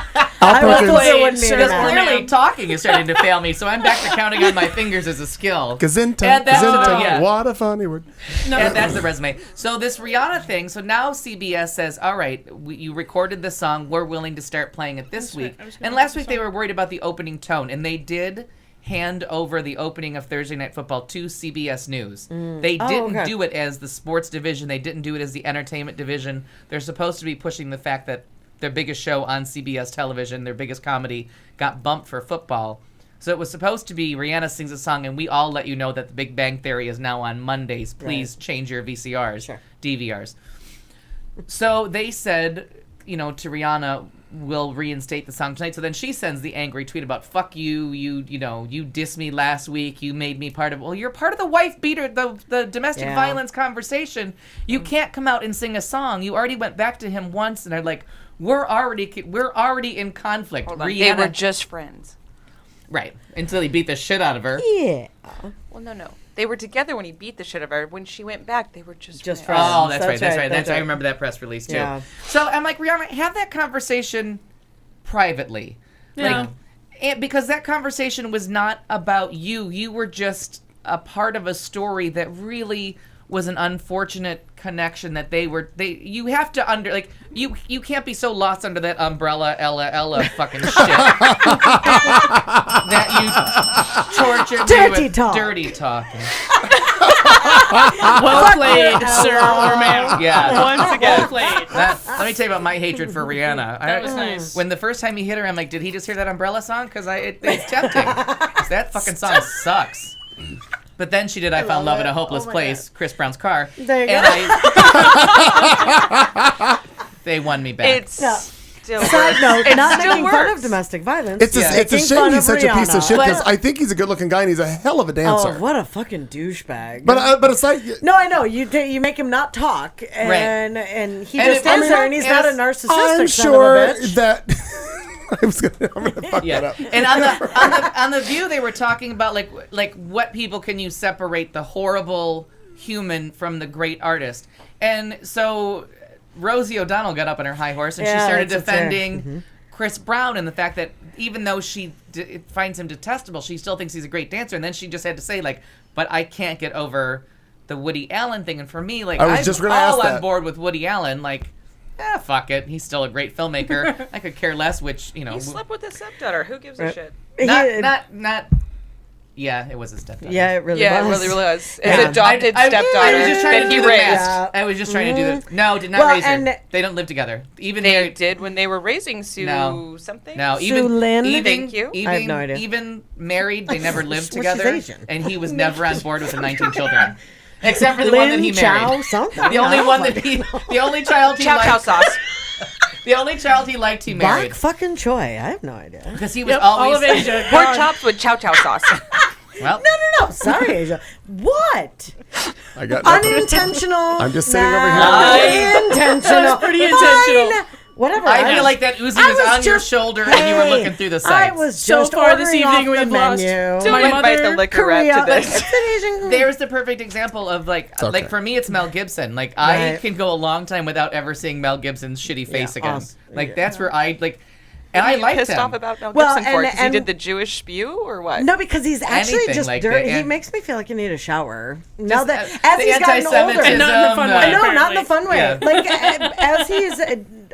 Al I was Perkins, told it wouldn't be Because enough. Clearly, talking is starting to fail me, so I'm back to counting on my fingers as a skill. Gazinta, Add that to the- Gazinta. yeah. What a funny word. And that's the resume. So this Rihanna thing. So now CBS says, "All right, you recorded the song. We're willing to start playing it this week." right. I was gonna And last look week this they up. were worried about the opening tone, and they did hand over the opening of Thursday Night Football to CBS News. They didn't okay. do it as the sports division. They didn't do it as the entertainment division. They're supposed to be pushing the fact that their biggest show on CBS television, their biggest comedy, got bumped for football. So it was supposed to be Rihanna sings a song, and we all let you know that The Big Bang Theory is now on Mondays. Please change your VCRs, Sure. DVRs. So they said, to Rihanna, we'll reinstate the song tonight. So then she sends the angry tweet about, fuck you, you dissed me last week, you made me part of, well, you're part of the wife beater, the domestic Yeah. violence conversation. You can't come out and sing a song. You already went back to him once, and I'm like, we're already in conflict. Hold on. They Rihanna, were just friends. right, until he beat the shit out of her. Yeah. Well, no. They were together when he beat the shit out of her. When she went back, they were just Just friends. friends. Oh, that's right. That's I right. remember that press release too. Yeah. So I'm like, Rihanna, have that conversation privately, Yeah. because that conversation was not about you. You were just a part of a story that really was an unfortunate connection that you have to you can't be so lost under that umbrella Ella fucking shit that you tortured Dirty me with talk. dirty talking. Well played, sir or ma'am. Yeah. Once again, well played. Let me tell you about my hatred for Rihanna. That was nice. When the first time he hit her, I'm like, did he just hear that Umbrella song? Because it's tempting. 'Cause that fucking song sucks. But then she did I Found Love in a Hopeless Oh my Place, Chris Brown's car. There you and go. They won me back. It's still Side note, It not still making fun of works. domestic violence. It's a Making shame fun he's of such a piece of Rihanna. shit because Well- I think he's a good-looking guy and he's a hell of a dancer. Oh, what a fucking douchebag. but aside, no, I know you make him not talk, and he And just it- stands I mean, there, and he's not a as- narcissistic I'm son sure of a bitch. that I'm gonna fuck that up. And on the View, they were talking about like what people can you separate the horrible human from the great artist, and so Rosie O'Donnell got up on her high horse and she Yeah, started that's what's there. defending Chris Brown and the fact that even though she finds him detestable, she still thinks he's a great dancer, and then she just had to say but I can't get over the Woody Allen thing, and for me I was I'm just gonna all ask on that. board with Woody Allen, fuck it. He's still a great filmmaker. I could care less which, He slept with his stepdaughter. Who gives a shit? not yeah, it was his stepdaughter. Yeah, it really Yeah, was. it really was. His Yeah. adopted I stepdaughter was just trying that to he do the raised. math. I was just trying to do the no, did not Well, raise her. and- They don't live together. Even They married. did when they were raising Sue No. something. No, Sue even Lynn? even Thank you. even I have no idea. even married, they never lived Well, she's together, Asian. and he was never on board with the 19 children, except for the one that Lin he Chow married. something. The only one that the only child he Chow chow liked, sauce. the only child he liked, he married Bok fucking Choi. I have no idea. because he was Yep, all always of Asia. Pork gone. chops with chow chow sauce. well. No, sorry, Asia. What? I got nothing. Unintentional. I'm just sitting over here. Unintentional. That was pretty intentional. Fine. Whatever. I feel like that Uzi I was was on your just- shoulder and you were Hey, looking through the I sights. was So just far this ordering evening, off the we've lost menu. Still My wouldn't bite the mother, liquor wrap to Korea. this. It's an Asian. There's the perfect example of okay. for me it's Mel Gibson. I Right. can go a long time without ever seeing Mel Gibson's shitty face again. awesome. That's where and I Are you liked pissed him. off about Mel Well, Gibson for it because he and- did the Jewish spew or what? No, because he's actually Anything just like dirty. that, He and- makes me feel like I need a shower. Now that Just, as the he's gotten older, anti-Semitism, Not in the fun way. I know, not in the apparently. fun way. Yeah. Like as he's,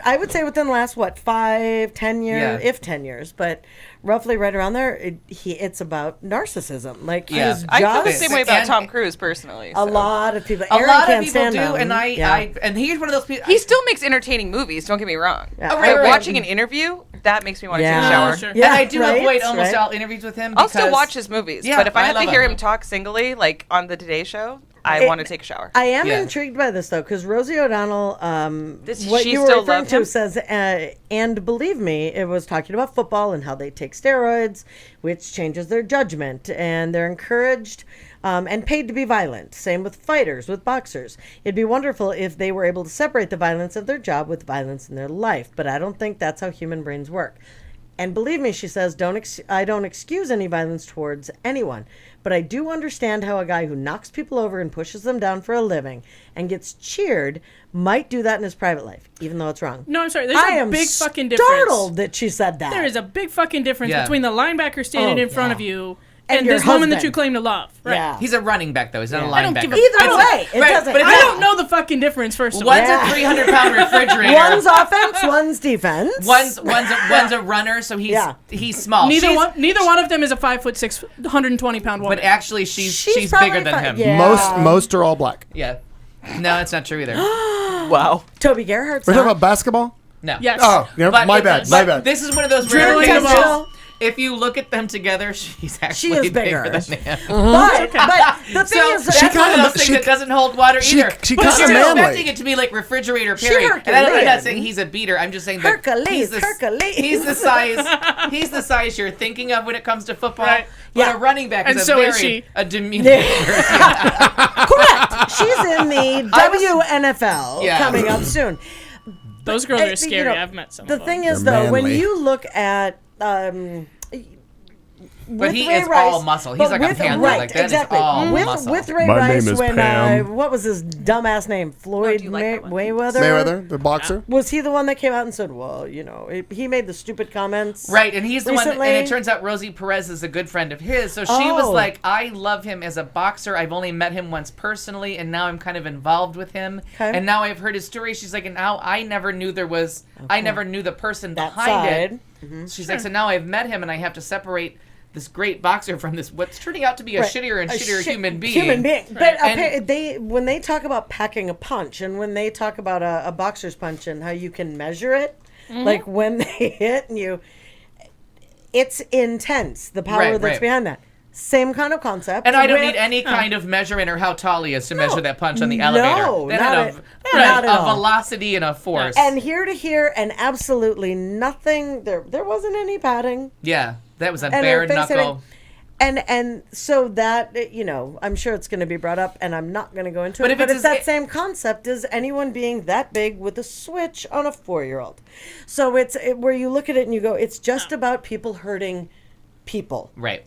I would say within the last 5, 10 years, Yeah. if 10 years, but roughly right around there, it's about narcissism. Like Yeah. he's I feel the just same way about and- Tom Cruise personally. a so. lot of people. A Aaron lot of can't people stand do, him. and Yeah. and he's one of those people. He still makes entertaining movies. Don't get me wrong. Yeah. But Right, right. watching an interview that makes me want to Yeah. take a shower. Sure. Yeah, and I do right, avoid almost right. all interviews with him. I'll still because- watch his movies, Yeah, but if I I have to love hear him. him talk singly, like on the Today Show, I want to take a shower. I am Yeah. intrigued by this though, because Rosie O'Donnell, Does what she you were still referring love to him? says, and believe me, it was talking about football and how they take steroids, which changes their judgment, and they're encouraged and paid to be violent. Same with fighters, with boxers. It'd be wonderful if they were able to separate the violence of their job with violence in their life, but I don't think that's how human brains work. And believe me, she says, I don't excuse any violence towards anyone, but I do understand how a guy who knocks people over and pushes them down for a living and gets cheered might do that in his private life, even though it's wrong. No, I'm sorry. There's I a am big fucking difference. startled that she said that. There is a big fucking difference Yeah. between the linebacker standing Oh, in front yeah. of you And and your this woman that husband. you claim to love. Right. Yeah. He's a running back though. He's not a Yeah. linebacker. I don't give a- Either way, it Right, doesn't. but if I Yeah. don't know the fucking difference, first of all. One's Yeah. a 300-pound refrigerator. One's offense, one's defense. One's a runner, so he's small. Neither She's- one of them is a 5'6", 120-pound woman. But actually, she's probably bigger than fi- him. yeah. Most are all black. Yeah. No, that's not true either. Wow. Toby Gerhardt's We're talking not. about basketball. No. Yes. Oh, yeah, But- my bad. but My bad. This is one of those rare Dribbling the cases. ball. If you look at them together, she's actually She is bigger. than him. But the thing So is, that's She one kinda- of those things she- that doesn't hold water she- either. she but kinda you're manly. expecting it to be like refrigerator She Perry. And I'm not Herculean. saying he's a beater. I'm just saying that Hercules, he's Hercules. the size. He's the size you're thinking of when it comes to football. Right. But Yeah. a running back And is so a is very she. diminutive person. correct. She's in the WNFL Yeah. coming up soon. Those girls I are think, scary. you know, I've met some The of them. thing is, They're though, when manly. you look at But with he Ray is Rice, all muscle. He's but like a with- panther. Right, Like, that is exactly. all with, muscle. with Ray My Rice, name is when Pam. what was his dumbass name? Floyd do you like that one? Mayweather. Mayweather, the boxer. Was he the one that came out and said, "Well, you know, he made the stupid comments"? Right, and he's the one, recently? and it turns out Rosie Perez is a good friend of his. So she was Oh. like, I love him as a boxer. I've only met him once personally, and now I'm kind of involved with him. Okay. And now I've heard his story. She's like, and now I never knew I never knew the person That behind side. it. She's like, so now I've met him, and I have to separate this great boxer from this what's turning out to be a Right. shittier and shittier human being. Human being. But And- when they talk about packing a punch, and when they talk about a boxer's punch and how you can measure it, like when they hit and it's intense. The power Right, that's right. behind that. Same kind of concept. And I don't with- need any kind of measurement or how tall he is to measure that punch on the No, elevator. That not had at- a not at all. velocity and a force. And here to here, and absolutely nothing. There wasn't any padding. yeah, that was a And bare her face knuckle. And so that, I'm sure it's going to be brought up, and I'm not going to go into But it. if But it's it's that as- same concept as anyone being that big with a switch on a 4-year-old. So it's where you look at it and you go, it's just about people hurting people. Right.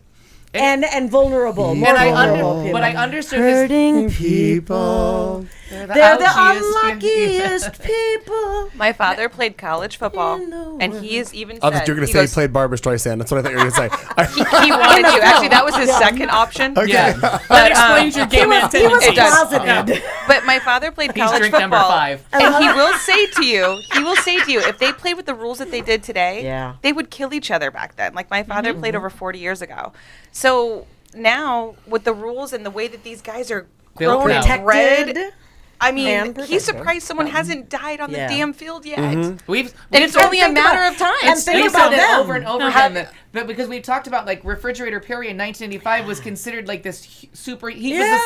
And vulnerable, more And vulnerable people. but I understood his. hurting people. They're They're the algae-est. unluckiest people. My father played college football, In the and he is even I said thought you were going he to say goes- he played Barbra Streisand. That's what I thought you were going to say. he wanted to. Actually, that was his second option. Yeah. But, Explains your gay man He was It does. closeted. But my father played He's college drink football, number 5. and he will say to you, if they played with the rules that they did today, Yeah. they would kill each other back then. Like my father played over 40 years ago. So now with the rules and the way that these guys are Built grown now. and bred, Protected. I mean, and he's protected. surprised someone hasn't died on Yeah. the damn field yet. We've And it's we've- only a matter of time. and think We've about said that them. over and over again. That because we've talked about like refrigerator Perry in 1985 was considered like this super. He was Yeah.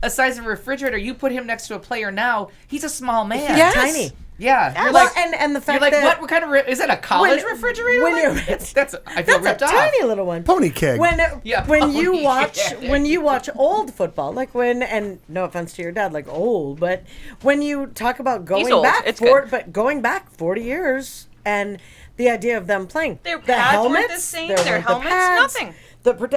a size of a refrigerator. You put him next to a player now, he's a small man. Yes. Tiny. Yeah. You're Well, like, and the fact you're like, that what kind of is that a college when- refrigerator? when Like, you're- that's I feel that's ripped a off. tiny little one. Pony keg. Yeah, when you pony watch keg. when you watch old football, like and no offense to your dad, like old, but when you talk about going old. back It's good. but going back 40 years and the idea of them playing Their the pads weren't helmets, the same, there their weren't the helmets, pads, nothing.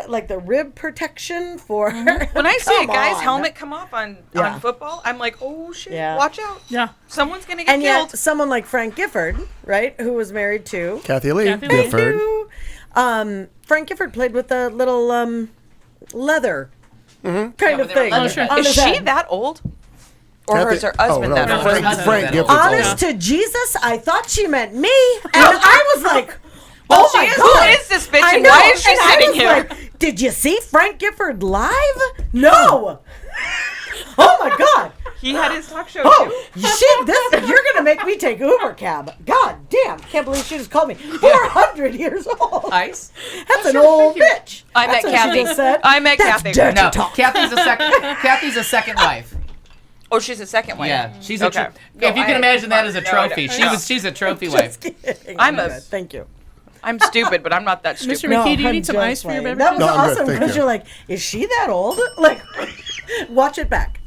like the rib protection for When I see a Come guy's on. helmet come off on Yeah. football, I'm like, oh shit, Yeah. watch out. Yeah. Someone's going to get and killed. yet someone like Frank Gifford, right, who was married to Kathy Lee Kathy Lee. Gifford. Frank Gifford played with a little leather kind but of they were thing. leather sure. on Is his she head. that old? Or is her husband that no, old? her Frank, husband's Frank that Gifford's old. old. Honest to Jesus, I thought she meant me, and I was like, "Oh she my is- god, who is this bitch I and know, why is she and I sitting was here? like, did you see Frank Gifford live? No. Oh my god. He had his talk show Oh, you're gonna make me take Uber cab. God damn, can't believe she just called me 400 years old. Ice. That's an old bitch. I met That's what she Kathy. just said. I met That's Kathy. dirty No, talk. Kathy's a second wife. Oh, she's a second one. Yeah, she's Okay. a. If you can imagine that as a No, trophy, no. she's a trophy wife. Kidding. I'm a- Good. Thank you. I'm stupid, but I'm not that stupid. Mr. McKee, do you I'm need some just ice for your playing. beverage? That was No, I'm good, awesome thank because you. you're like, is she that old? Like, watch it back.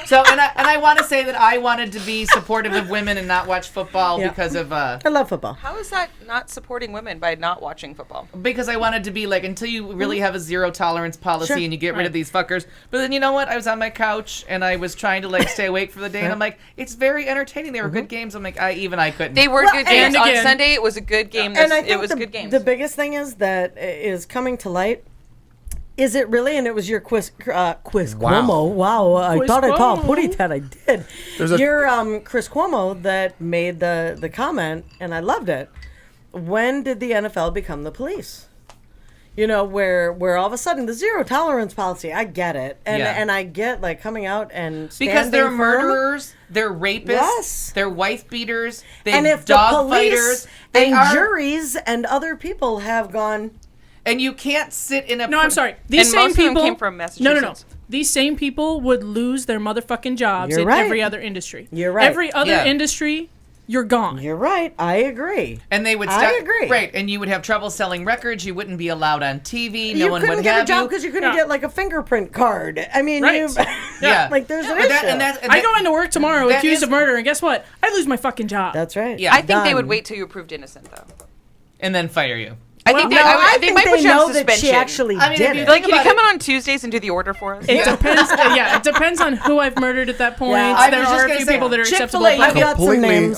So, and I want to say that I wanted to be supportive of women and not watch football Yeah. because of I love football. How is that not supporting women by not watching football? because I wanted to be like until you really have a zero tolerance policy Sure. and you get rid of these fuckers. But then you know what? I was on my couch and I was trying to like stay awake for the day, and I'm like, it's very entertaining. They were good games. I'm like, I couldn't. They were Well, good and games. On again- Sunday, it was a good game. And I think it was good games. the biggest thing is that is coming to light. Is it really? And it was your quiz Cuomo. Wow, I Quiz thought I thought Cuomo. putty that I did. There's a- Your Chris Cuomo that made the comment, and I loved it. When did the NFL become the police? You know, where all of a sudden the zero tolerance policy. I get it, and Yeah. and I get like coming out and because they're standing firm. murderers, they're rapists, Yes. they're wife beaters, they And if the dog police fighters, they and are, juries and other people have gone. and you can't sit in a. No, I'm sorry. These And same most of them people came from No. Massachusetts. These same people would lose their motherfucking jobs You're in right. every other industry. You're right. Every other Yeah. industry, you're gone. You're right. I agree. And they would. I agree. Right, and you would have trouble selling records. You wouldn't be allowed on TV. No you one couldn't would get a have job you. because you couldn't Yeah. get like a fingerprint card. I mean, Right. you, Yeah. like there's an But issue. that- and that- and I that- go into work tomorrow that accused is- of murder, and guess what? I lose my fucking job. That's right. Yeah. I think they would Done. wait till you proved innocent, though. and then fire you. I think they, No, I, they might they put you on know that suspension. she actually I mean, did if you it. Like, can you about come it- in on Tuesdays and do the order for us? It depends. Yeah, it depends on who I've murdered at that point. Yeah. I There was just are a gonna few say, people that are acceptable. Chick-fil-A, but- I've got some Completely, names.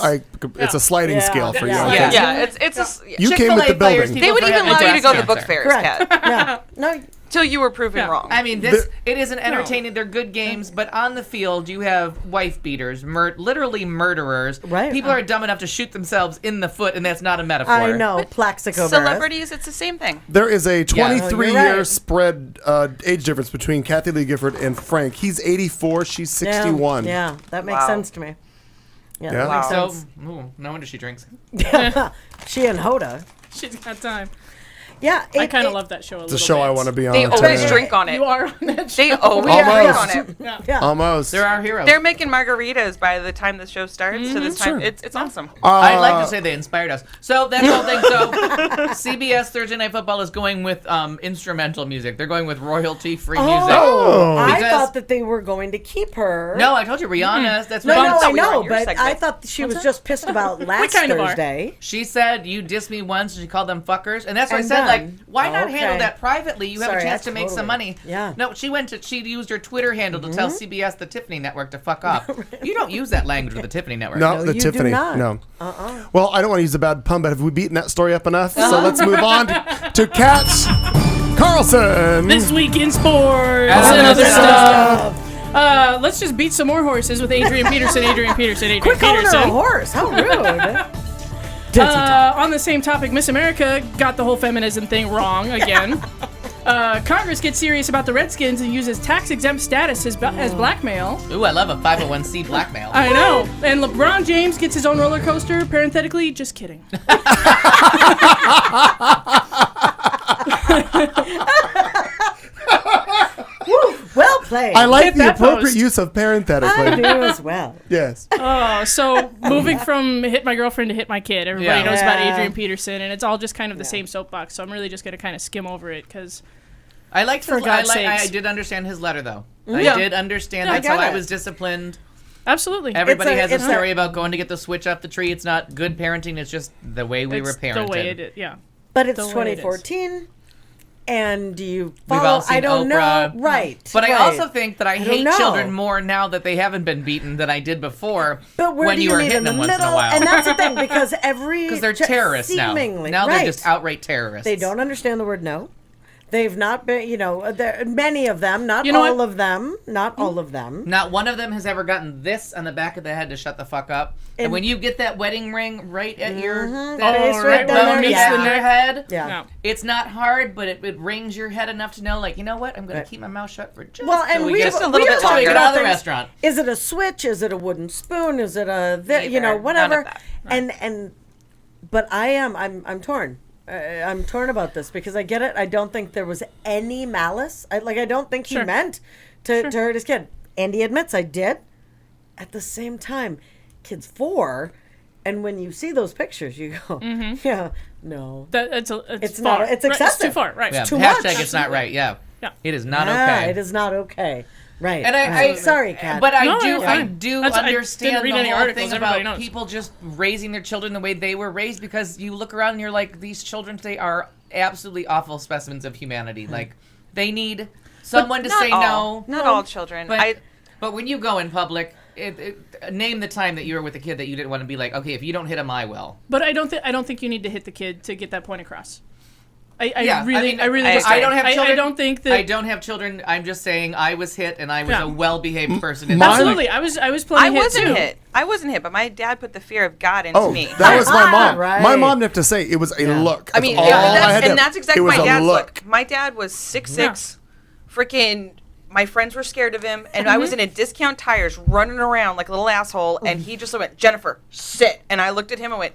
it's a sliding Yeah. scale for you. Yeah. I Yeah. think. Yeah, it's You came Chick-fil-A with the fires building. people they would for even having allow you to go to the breast book cancer. fairs, Correct. Kat, Yeah. No. till you were proven Yeah. wrong. I mean, it isn't entertaining. They're good games, but on the field you have wife beaters, literally murderers. Right. People are dumb enough to shoot themselves in the foot, and that's not a metaphor. I know. Plaxico Celebrities, it's the same thing. There is a 23-year right. spread age difference between Kathy Lee Gifford and Frank. He's 84, she's 61. Yeah, that makes Wow. sense to me. Yeah, Yeah. that makes So, sense. no wonder she drinks. She and Hoda. She's got time. Yeah, I kind of love that show a little It's a show bit. I want to be on. They always too. drink on it. You are on that show. They always Almost. drink on it. Yeah. Yeah. Almost. They're our heroes. They're making margaritas by the time the show starts. So this time, it's awesome. I'd like to say they inspired us. So that's the whole thing. So CBS Thursday Night Football is going with instrumental music. They're going with royalty-free music. I Because- thought that they were going to keep her. No, I told you, Rihanna. That's No, what no, I thought we were know, on your but segment. I thought she was just pissed about last kind of are. Thursday. She said you dissed me once, and she called them fuckers, and that's why I And said, like, then- why not Okay. handle that privately? You have Sorry, a chance I to make some totally- money. yeah. No, she used her Twitter handle to tell CBS, the Tiffany Network, to fuck off. You don't use that language with the Tiffany Network. No, No, the you do Tiffany. not. No. Well, I don't want to use a bad pun, but have we beaten that story up enough? So let's move on to Kat Carlson. This week in sports Other and other stuff. stuff. Let's just beat some more horses with Adrian Peterson. Quit calling her a horse. How rude. On the same topic, Miss America got the whole feminism thing wrong again. Congress gets serious about the Redskins and uses tax-exempt status as blackmail. Ooh, I love a 501c blackmail. I know. And LeBron James gets his own roller coaster. Parenthetically, just kidding. Well played. I like Hit the that appropriate post. use of I parenthetically. do as well. Yes. So moving from hit my girlfriend to hit my kid. Everybody Yeah. knows about Yeah. Adrian Peterson, and it's all just kind of the same soapbox. So I'm really just going to kind of skim over it because I liked For his, God's I sakes. did understand his letter, though. Yeah. I did understand. Yeah, I That's how get I it. was disciplined. absolutely. Everybody It's a- has a it's a- story about going to get the switch off the tree. It's not good parenting. It's just the way we were It's parented. the way it is. Yeah. But it's The way it is. 2014, and do you We've follow? all seen I don't Oprah. know. Right. But I right. also think that I hate know. children more now that they haven't been beaten than I did before. But where when do you you were meet hitting in the them once middle? in a while. And that's the thing, because Because they're terrorists now. seemingly, Now they're right. just outright terrorists. They don't understand the word no. They've not been, there many of them, not You know all what? of them, not all of them. Not one of them has ever gotten this on the back of the head to shut the fuck up. And when you get that wedding ring right at your Face Oh, right right down down there, next yeah. to your the neck. head. Yeah. No. It's not hard, but it rings your head enough to know, like, you know what? I'm going to keep my mouth shut for just Well, till and we we get Just a little bit talked longer. get about out of the things. restaurant. Is it a switch? Is it a wooden spoon? Is it a Neither. None of whatever? that. But I'm torn. I'm torn about this because I get it. I don't think there was any malice. I don't think he Sure. meant to hurt his kid. Andy admits I did. At the same time, kid's 4, and when you see those pictures, you go, yeah, no. It's It's far. not- it's Right, excessive. It's too far. Right. Yeah, too hashtag much. it's not right. Yeah. Yeah. It is not Yeah, okay. it is not okay. Right. And right. Sorry, Kat. But I No, do, you're I fine. do That's- I understand didn't read the any whole articles, thing everybody about knows. people just raising their children the way they were raised, because you look around and you're like, these children today are absolutely awful specimens of humanity. Like, they need someone to Not say all. no. Not all children. But when you go in public, name the time that you were with a kid that you didn't want to be like, okay, if you don't hit him, I will. But I don't think you need to hit the kid to get that point across. I Yeah, really I just agree. I don't have children. I don't think that I don't have children. I'm just saying I was hit and I was Yeah. a well-behaved person. In Mine- that absolutely. I was playing I hit wasn't too. hit. I wasn't hit, but my dad put the fear of God into Oh, me. that was my mom. Right. My mom didn't have to say it was a look. I mean, That's yeah, all I had that's, to- and that's it exactly was my a dad's look. look. My dad was 6'6", freaking. My friends were scared of him, and I was in a discount tires running around like a little asshole, and he just went, "Jennifer, sit." And I looked at him and went,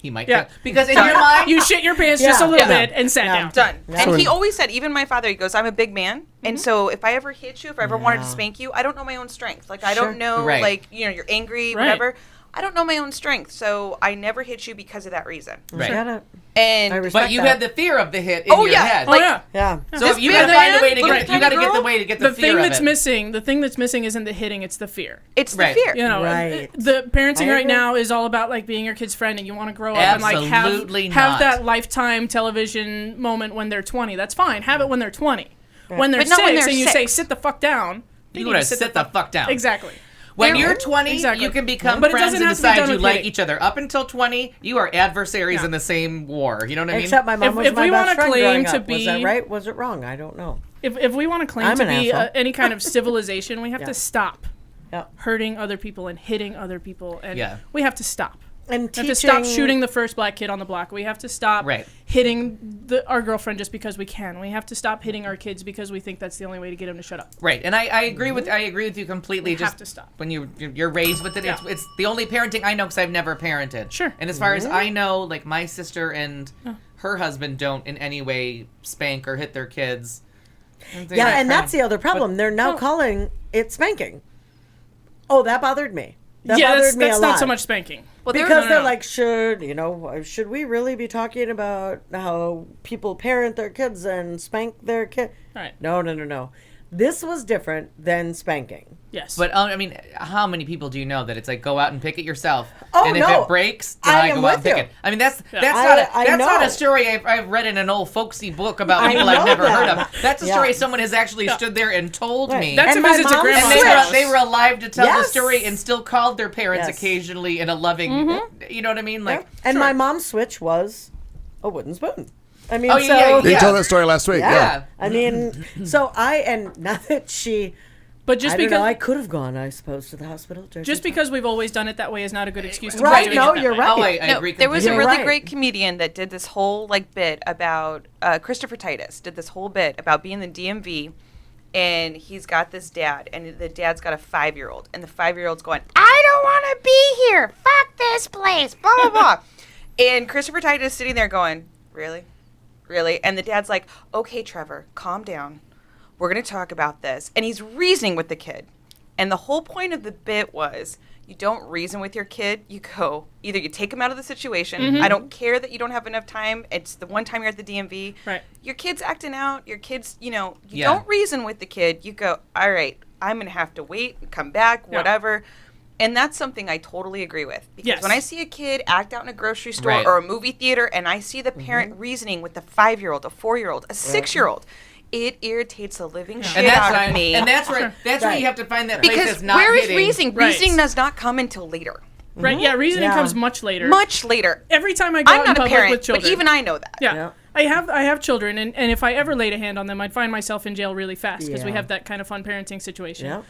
He might Yeah. because in your mind, You shit your pants just a Yeah. little Yeah. bit and sat Yeah. down. "Done." Yeah. And So he in- always said, even my father, he goes, "I'm a big man, and so if I ever hit you, if I ever wanted to spank you, I don't know my own strength. Like I Sure. don't know, Right. like you're angry, Right. whatever. I don't know my own strength, so I never hit you because of that reason." right. Get it. And I respect But you that. had the fear of the hit in Oh, your yeah. head. Oh Like- yeah. Yeah. So This if you big gotta find a man, way to little get, you tiny gotta get the girl, way to get the, The fear thing of that's it. missing, the thing that's missing isn't the hitting, it's the fear. it's the Right. fear. You know, Right. the parenting I right agree. now is all about like being your kid's friend, and you want to grow up and like Absolutely have not. that lifetime television moment when they're 20. That's fine. Have it when they're 20. When they're But not 6 when they're and you say 6. sit the fuck down. they You need gotta to sit the fuck down. Exactly. When Yeah. you're 20, Exactly. you can become But it friends doesn't and have to be decide done you with like hitting. each other. Up until 20, you are adversaries Yeah. in the same war. You know what I mean? Except my mom If- was if my we best wanna friend claim growing to up. Was that be- right? Was it wrong? I don't know. If we want to claim I'm to an be asshole. any kind of civilization, we have Yeah. to stop Yeah. hurting other people and hitting other people, and Yeah. we have to stop. And We have to stop shooting the first black kid on the block. We have to stop hitting our girlfriend just because we can. We have to stop hitting our kids because we think that's the only way to get them to shut up. Right, and I agree with you completely. We just have to stop. When you're raised with it. Yeah. It's the only parenting I know because I've never parented. Sure. And as far as I know, like my sister and her husband don't in any way spank or hit their kids. Yeah, and that's the other problem. They're now calling it spanking. Oh, that bothered me. That bothered me a that's lot. not so much spanking. Well, Because they're like, should we really be talking about how people parent their kids and spank their kid? Right. No. This was different than spanking. Yes. But I mean, how many people do you know that it's like go out and pick it yourself? Oh, and if no. it breaks, then I I am go out and with pick you. it. I mean, that's I not a know. story I've read in an old folksy book about I people I've know never that. heard of. That's a Yeah. story someone has actually stood there and told Right. me. That's And a my visit to mom grandma's switched. house. They were alive to tell the Yes. story and still called their parents Yes. occasionally in a loving, you know what I mean? Like, And my mom's switch was a wooden spoon. I mean, Oh, yeah, You yeah. told that story last week. yeah. I mean, and not that she. But just I don't because know, I could have gone, I suppose, to the hospital. just because we've always done it that way is not a good excuse to Right, keep doing no, it that you're way. right. oh, I No, agree. there was a You're really right. great comedian that did this whole bit about Christopher Titus did this whole bit about being in the DMV, and he's got this dad, and the dad's got a 5-year-old, and the 5-year-old's going, I don't want to be here. Fuck this place. Blah blah blah. And Christopher Titus is sitting there going, really, and the dad's like, okay, Trevor, calm down. We're gonna talk about this, and he's reasoning with the kid. And the whole point of the bit was you don't reason with your kid. You go, either you take him out of the situation. I don't care that you don't have enough time. It's the one time you're at the DMV. Right. Your kid's acting out. Your kid's, you Yeah. don't reason with the kid. You go, all right, I'm going to have to wait, come back, Yeah. whatever. And that's something I totally agree with. Because Yes. when I see a kid act out in a grocery store Right. or a movie theater and I see the parent reasoning with a 5-year-old, a 4-year-old, a 6-year-old, it irritates the living shit and that's out right. of me. And that's where Right. you have to find that place Because that's not where is hitting. reasoning? Right. Reasoning does not come until later. Right? Yeah, reasoning Yeah. comes much later. Much later. Every time I go I'm out in not a public parent, with children. but even I know that. Yeah. Yeah. I have children, and if I ever laid a hand on them, I'd find myself in jail really fast because we Yeah. have that kind of fun parenting situation. Yeah.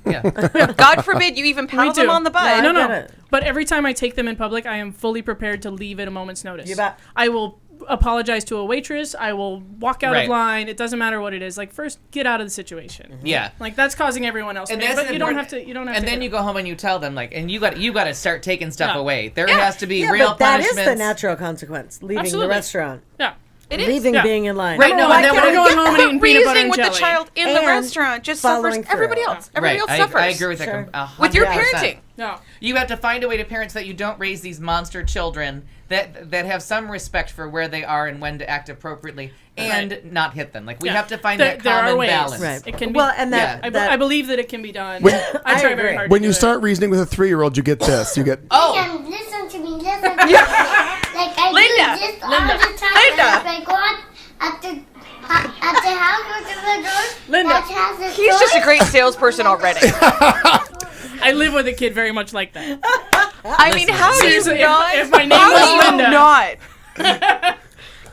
Yeah. God forbid you even paddle them do. on the butt. Yeah. No, I no. get it. But every time I take them in public, I am fully prepared to leave at a moment's notice. You bet. I will apologize to a waitress. I will walk out Right. of line. It doesn't matter what it is. Like, first, get out of the situation. Yeah. Like, that's causing everyone else And pain. that's But you don't important. have to. You don't have And to. then you go home and you tell them like, and you got to start taking stuff Yeah. away. There has to be Yeah, real but that is punishments. the natural consequence. Leaving Absolutely. the restaurant. Yeah. It is. Leaving Yeah. being in line. Right, no, Why and then can't when we I go get- home and eat peanut butter Reasoning and with jelly? the child in the And restaurant just suffers following through. everybody else. Everybody else I suffers. agree with that. Sure. With your 100%. parenting. Yeah. You have to find a way to parents that you don't raise these monster children that have some respect for where they are and when to act appropriately and not hit them. Like we Yeah. have to find There- that there are common ways. balance. Right. It can be. Well, and that, Yeah. I believe that it can be done. When- I try I very agree. hard. When to you do start reasoning with a 3-year-old, you get this. You get, Oh, Listen to me, listen to me. Like I Linda, do this all the time. Linda. And if I go out at the house or to the door, Linda. that has a He's just a toy. great salesperson already. it. I live with a kid very much like that. I mean, how do you Seriously, not? if my name how was do you Linda. not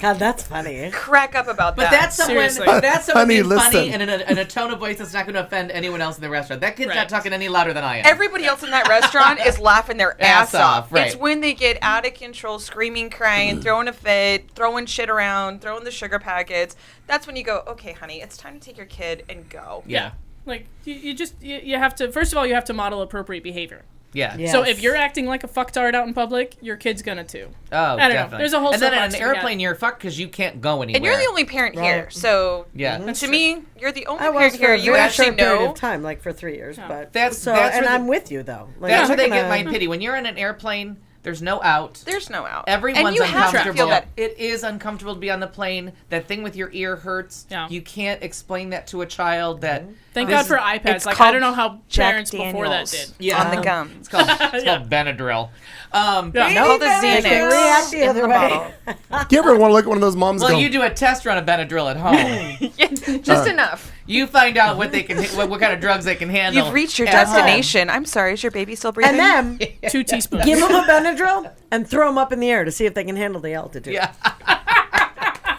God, that's funny. crack up about but that? that's someone. Seriously. That's someone Honey, being funny listen. and in a tone of voice that's not going to offend anyone else in the restaurant. That kid's Right. not talking any louder than I am. Everybody else in that restaurant is laughing their Ass ass off. off, right. It's when they get out of control, screaming, crying, throwing a fit, throwing shit around, throwing the sugar packets. That's when you go, okay, honey, it's time to take your kid and go. yeah. Like you have to. First of all, you have to model appropriate behavior. Yeah. Yeah. So Yes. if you're acting like a fucktard out in public, your kid's gonna too. Oh, I don't know. definitely. There's a whole And then in soapbox an to be had. airplane, you're fucked because you can't go anywhere. And you're the only parent here, Right. so Yeah. to me, you're the only I was parent for here. a You very actually short period know. of time, like for 3 years. But That's so, where and the- I'm with you though. Like, That's I'm where they not get my gonna- pity. When you're in an airplane, there's no out. There's no out. Everyone's and you have to uncomfortable. feel that. It is uncomfortable to be on the plane. That thing with your ear hurts. Yeah. You can't explain that to a child. That Thank this God for is- iPads. It's Like I called don't know how Jack parents before that Daniels. did. Yeah. On the gum. It's called Benadryl. Yeah. It's called a They can react Xanax the in other the way. bottle. do you ever want to look at one of those moms Well, go, you do a test run of Benadryl at home. Just enough. You find out what they can, what kind of drugs they can handle. You've reached your at home. destination. I'm sorry, is your baby still breathing? And then 2 teaspoons. give them a Benadryl and throw them up in the air to see if they can handle the altitude. Yeah.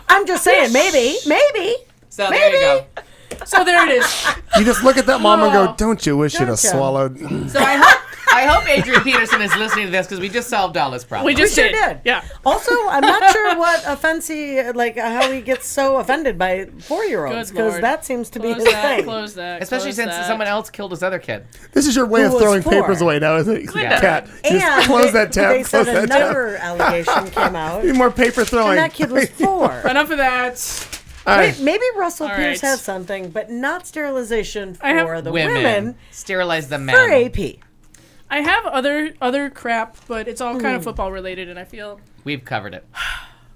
I'm just saying, maybe. So there you go. So there it is. you just look at that mom and go, Oh. don't you wish you'd have Don't ya? swallowed? So I I hope Adrian Peterson is listening to this because we just solved all his problems. We just sure did. did. Yeah. Also, I'm not sure what offense how he gets so offended by 4-year-olds, Good because Lord. that seems to be Close his that. thing. Close that. Especially close since that. someone else killed his other kid. This is your way Who of was throwing 4? papers away now, isn't it? Yeah. Cat. Just And close that tab. they Close said that tab. another allegation came out, Need more paper throwing. and that kid was 4. Enough of that. All right. Wait, maybe Russell All Pierce right. has something, but not sterilization I have for the Women. women Sterilize the men. for AP. I have other crap, but it's all kind of football related, and I feel We've covered it.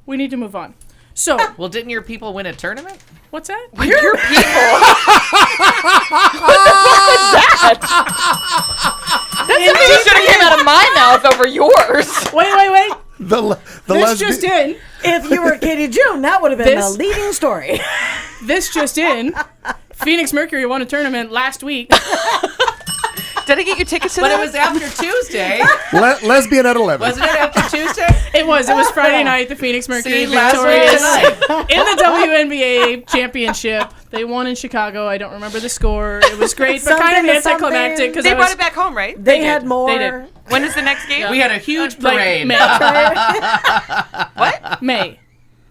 we need to move on. So, Well, didn't your people win a tournament? what's that? Your people. That should have came out of my mouth over yours. Wait. The This just in. If you were Katie June, that would have been This- the leading story. This just in. Phoenix Mercury won a tournament last week. Did I get you tickets to But that? it was after Tuesday. lesbian at 11. Wasn't it after Tuesday? It was Friday night. The Phoenix Mercury See, last week victorious tonight. in the WNBA championship. They won in Chicago. I don't remember the score. It was great, but kind of Something to anticlimactic something. because They brought it back home, right? They did. had more. They did. When is the next game? We had a huge Like parade. What? May.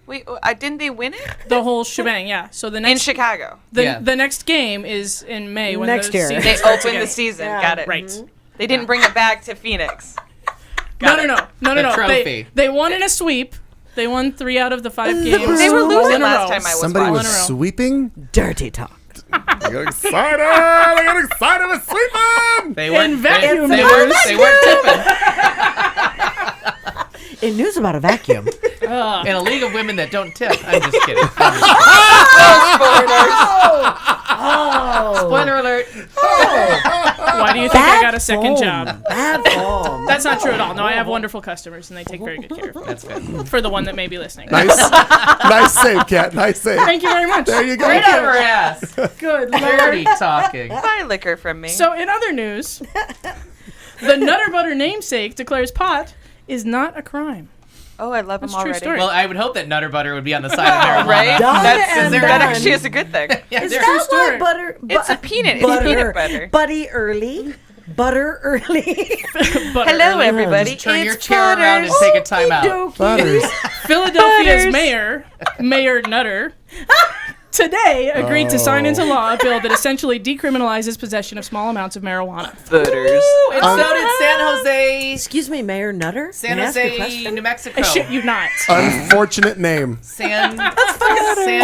Wait, didn't they win it? The whole shebang, yeah. So the In next Chicago. Yeah. the next game is in May when Next the year. season They starts opened again. the season. Yeah. Got it. Right. They didn't bring it back to Phoenix. No. The trophy. They won in a sweep. They won 3 out of the 5 games. They were all losing in a last row. time I was Somebody watching. was in a row. sweeping. Dirty talk. I got excited. I got excited with sweeping. They weren't. In vacuum they numbers. weren't tipping. In news about a vacuum. In a league of women that don't tip. I'm just kidding. Oh. Spoiler alert. Why do you think I got a second job? Bad form. That's not true at all. No, I have wonderful customers, and they take very good care of me. That's good. For the one that may be listening. Nice, nice save, Cat. Nice save. Thank you very much. There you go. Right out of her ass. Good Dirty lord. talking. Buy liquor from me. So, in other news, the Nutter Butter namesake declares pot is not a crime. Oh, I love That's them a true already. story. Well, I would hope that Nutter Butter would be on the side of marijuana. Right? Done and That done. actually is a good thing. Yeah, Is they're- that story. why butter? It's a peanut. It's peanut butter. Buddy early. Butter early. Butter Hello, early. everybody. Turn it's your chair around and Butters. take a time out. Okey-dokey. Butters. Philadelphia's Butters. Mayor Nutter, today agreed to sign into law a bill that essentially decriminalizes possession of small amounts of marijuana. Butters. And so did San Jose, Excuse me, Mayor Nutter. San May I ask you a Jose, question? New Mexico. I shit you not. Unfortunate name. San Jose.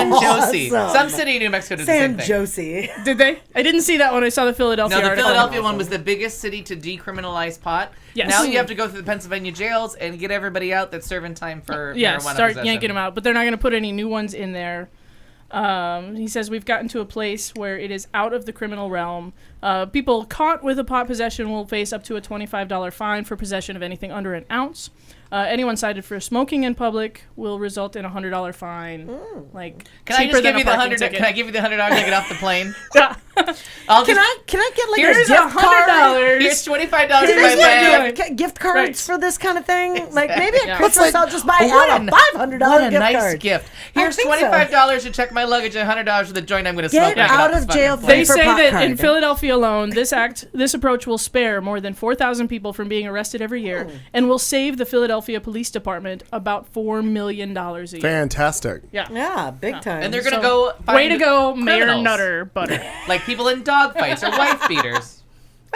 awesome. Some city in New Mexico did the San same thing. Josie. Did they? I didn't see that when I saw the Philadelphia No, the article. Philadelphia one was the biggest city to decriminalize pot. Yes. Now you have to go through the Pennsylvania jails and get everybody out that's serving time for Yeah, marijuana start possession. yanking them out, but they're not going to put any new ones in there. He says we've gotten to a place where it is out of the criminal realm. People caught with a pot possession will face up to a $25 fine for possession of anything under an ounce. Anyone cited for smoking in public will result in a $100 fine. Like Can I cheaper just than give you a the parking $100? ticket. Can I give you the $100 to get off the plane? Yeah. I'll Can just, I get like Here's a gift card? $100. Here's $25 in Can my I bag. get gift cards Right. for this kind of thing? Like maybe at Yeah. Christmas I'll just buy What out a- a $500 What a gift nice card. gift. I Here's think so. $25 to check my luggage and $100 for the joint I'm going to smoke. Get when I out off of this jail fucking They plane. for say pot that card. in Philadelphia alone, this approach will spare more than 4,000 people from being arrested every year and will save the Philadelphia Police Department about $4 million a year. Fantastic. Yeah, big time. And they're going to So, go way find to go, Mayor criminals. Nutter Butter. Like people in dog fights or wife beaters.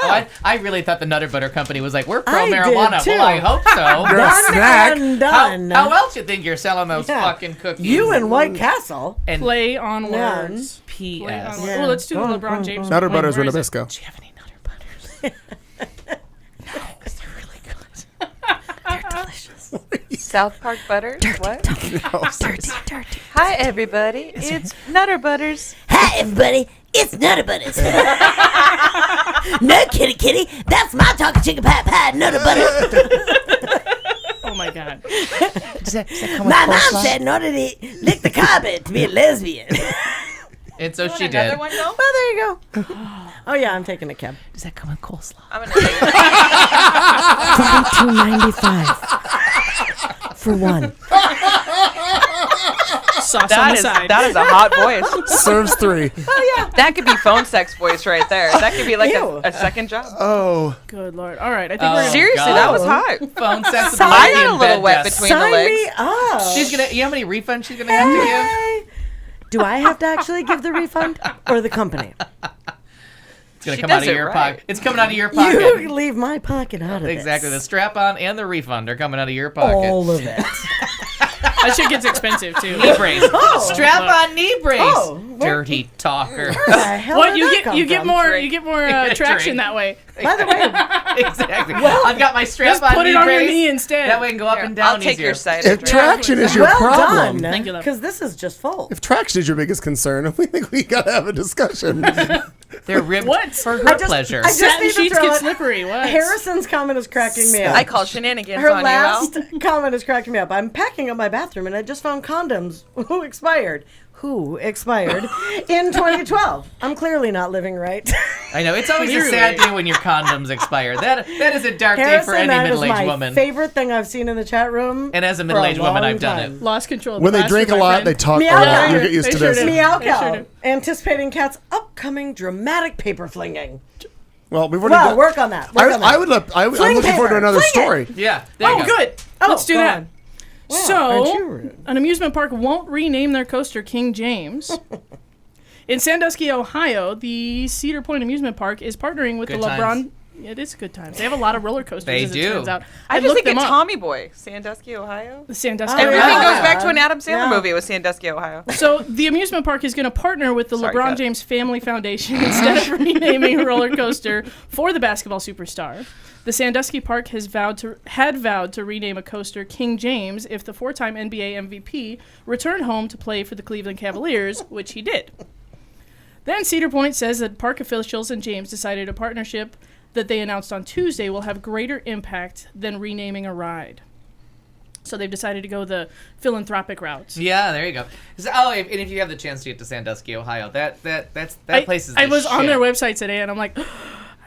Oh, I really thought the Nutter Butter Company was like, we're pro I did, marijuana. too. Well, I hope so. You're a done snack. and How, done. how else you think you're selling those Yeah. fucking cookies? You and White Castle. and Play on Yeah. words. Play on P.S. words. Yeah. Oh, let's do Go on, LeBron James. Nutter Wait, Butters where with is it? Nabisco. Do you have any Nutter Butters? No, because they're really good. They're delicious. South Park Butters. What? Dirty. Hi, everybody. It's Nutter Butters. Hi, everybody. It's Nutter Butters. No, kitty. That's my talking chicken pie, Nutter Butter. Oh my God. My mom said in order to lick the carpet to be a lesbian. And so she Another did. one, go? Well, there you go. Oh yeah, I'm taking a cab. Does that come with coleslaw? I'm gonna take $42.95 for one. sauce on That the is side. that is a hot voice. Serves 3. That could be phone sex voice right there. That could be like Ew. a second job. Oh. Good Lord. All right. I think we're gonna Seriously, God. that was hot. Phone sex. I got a little wet between the Sign legs. me up. She's gonna. You know how many refunds she's gonna have to give? Hey. Do I have to actually give the refund or the company? It's gonna She come out does of it your right. pocket. It's coming out of your pocket. You leave my pocket out of Exactly. The this. strap on and the refund are coming out of your pocket. All of it. that shit gets expensive too. Knee brace. Strap on knee brace. Oh, Dirty talker. Where the hell What did you that get? come You get from? more. Drink. You get more Drink. traction that way. By the way, Exactly. I've got my strap Just on put knee it on your brace. knee instead. That way I can go up Here, and down I'll take easier. your side. If traction is your well problem, Thank you, done. love. Because this is just full. if traction is your biggest concern, we think we gotta have a discussion. They're ribbed What? for her I just- pleasure. I just Satin need to sheets throw get it. slippery. What? Harrison's comment is cracking me up. I call shenanigans Her on last you, Al. comment is cracking me up. I'm packing up my bathroom and I just found condoms who expired in 2012. I'm clearly not living right. I know. It's always a Clearly. sad day when your condoms expire. That is a dark day Harrison, for any that is middle-aged my woman. favorite thing I've seen in the chat room. And as a for middle-aged woman, long I've done time. it. Lost control. Of When the they glass drink with a my lot, friend. they talk a Meow lot. cow. You get used They to sure this. do. Meow They sure cow. do. Anticipating Cat's upcoming dramatic paper flinging. Well, we've already Well, done- work on that. Work on that. I would love. I'm Fling looking forward to paper. another Fling story. Yeah. There you Oh, go. good. Oh, Let's do go that. on. Wow, aren't you So, rude? an amusement park won't rename their coaster King James. In Sandusky, Ohio, the Cedar Point Amusement Park is partnering with Good the LeBron. times. It is good times. They have a lot of roller coasters. They as do. It turns out. I just looked think them of up. Tommy Boy, Sandusky, Ohio. The Sandusky. Oh, Everything yeah. goes back to an Adam Sandler Yeah. movie with Sandusky, Ohio. So the amusement park is going to partner with the Sorry, LeBron Kat. James Family Foundation instead of renaming a roller coaster for the basketball superstar. The Sandusky Park had vowed to rename a coaster King James if the four-time NBA MVP returned home to play for the Cleveland Cavaliers, which he did. Then Cedar Point says that park officials and James decided a partnership that they announced on Tuesday will have greater impact than renaming a ride. So they've decided to go the philanthropic route. Yeah, there you go. So, and if you have the chance to get to Sandusky, Ohio, that place is. I the was on shit. their website today, and I'm like, I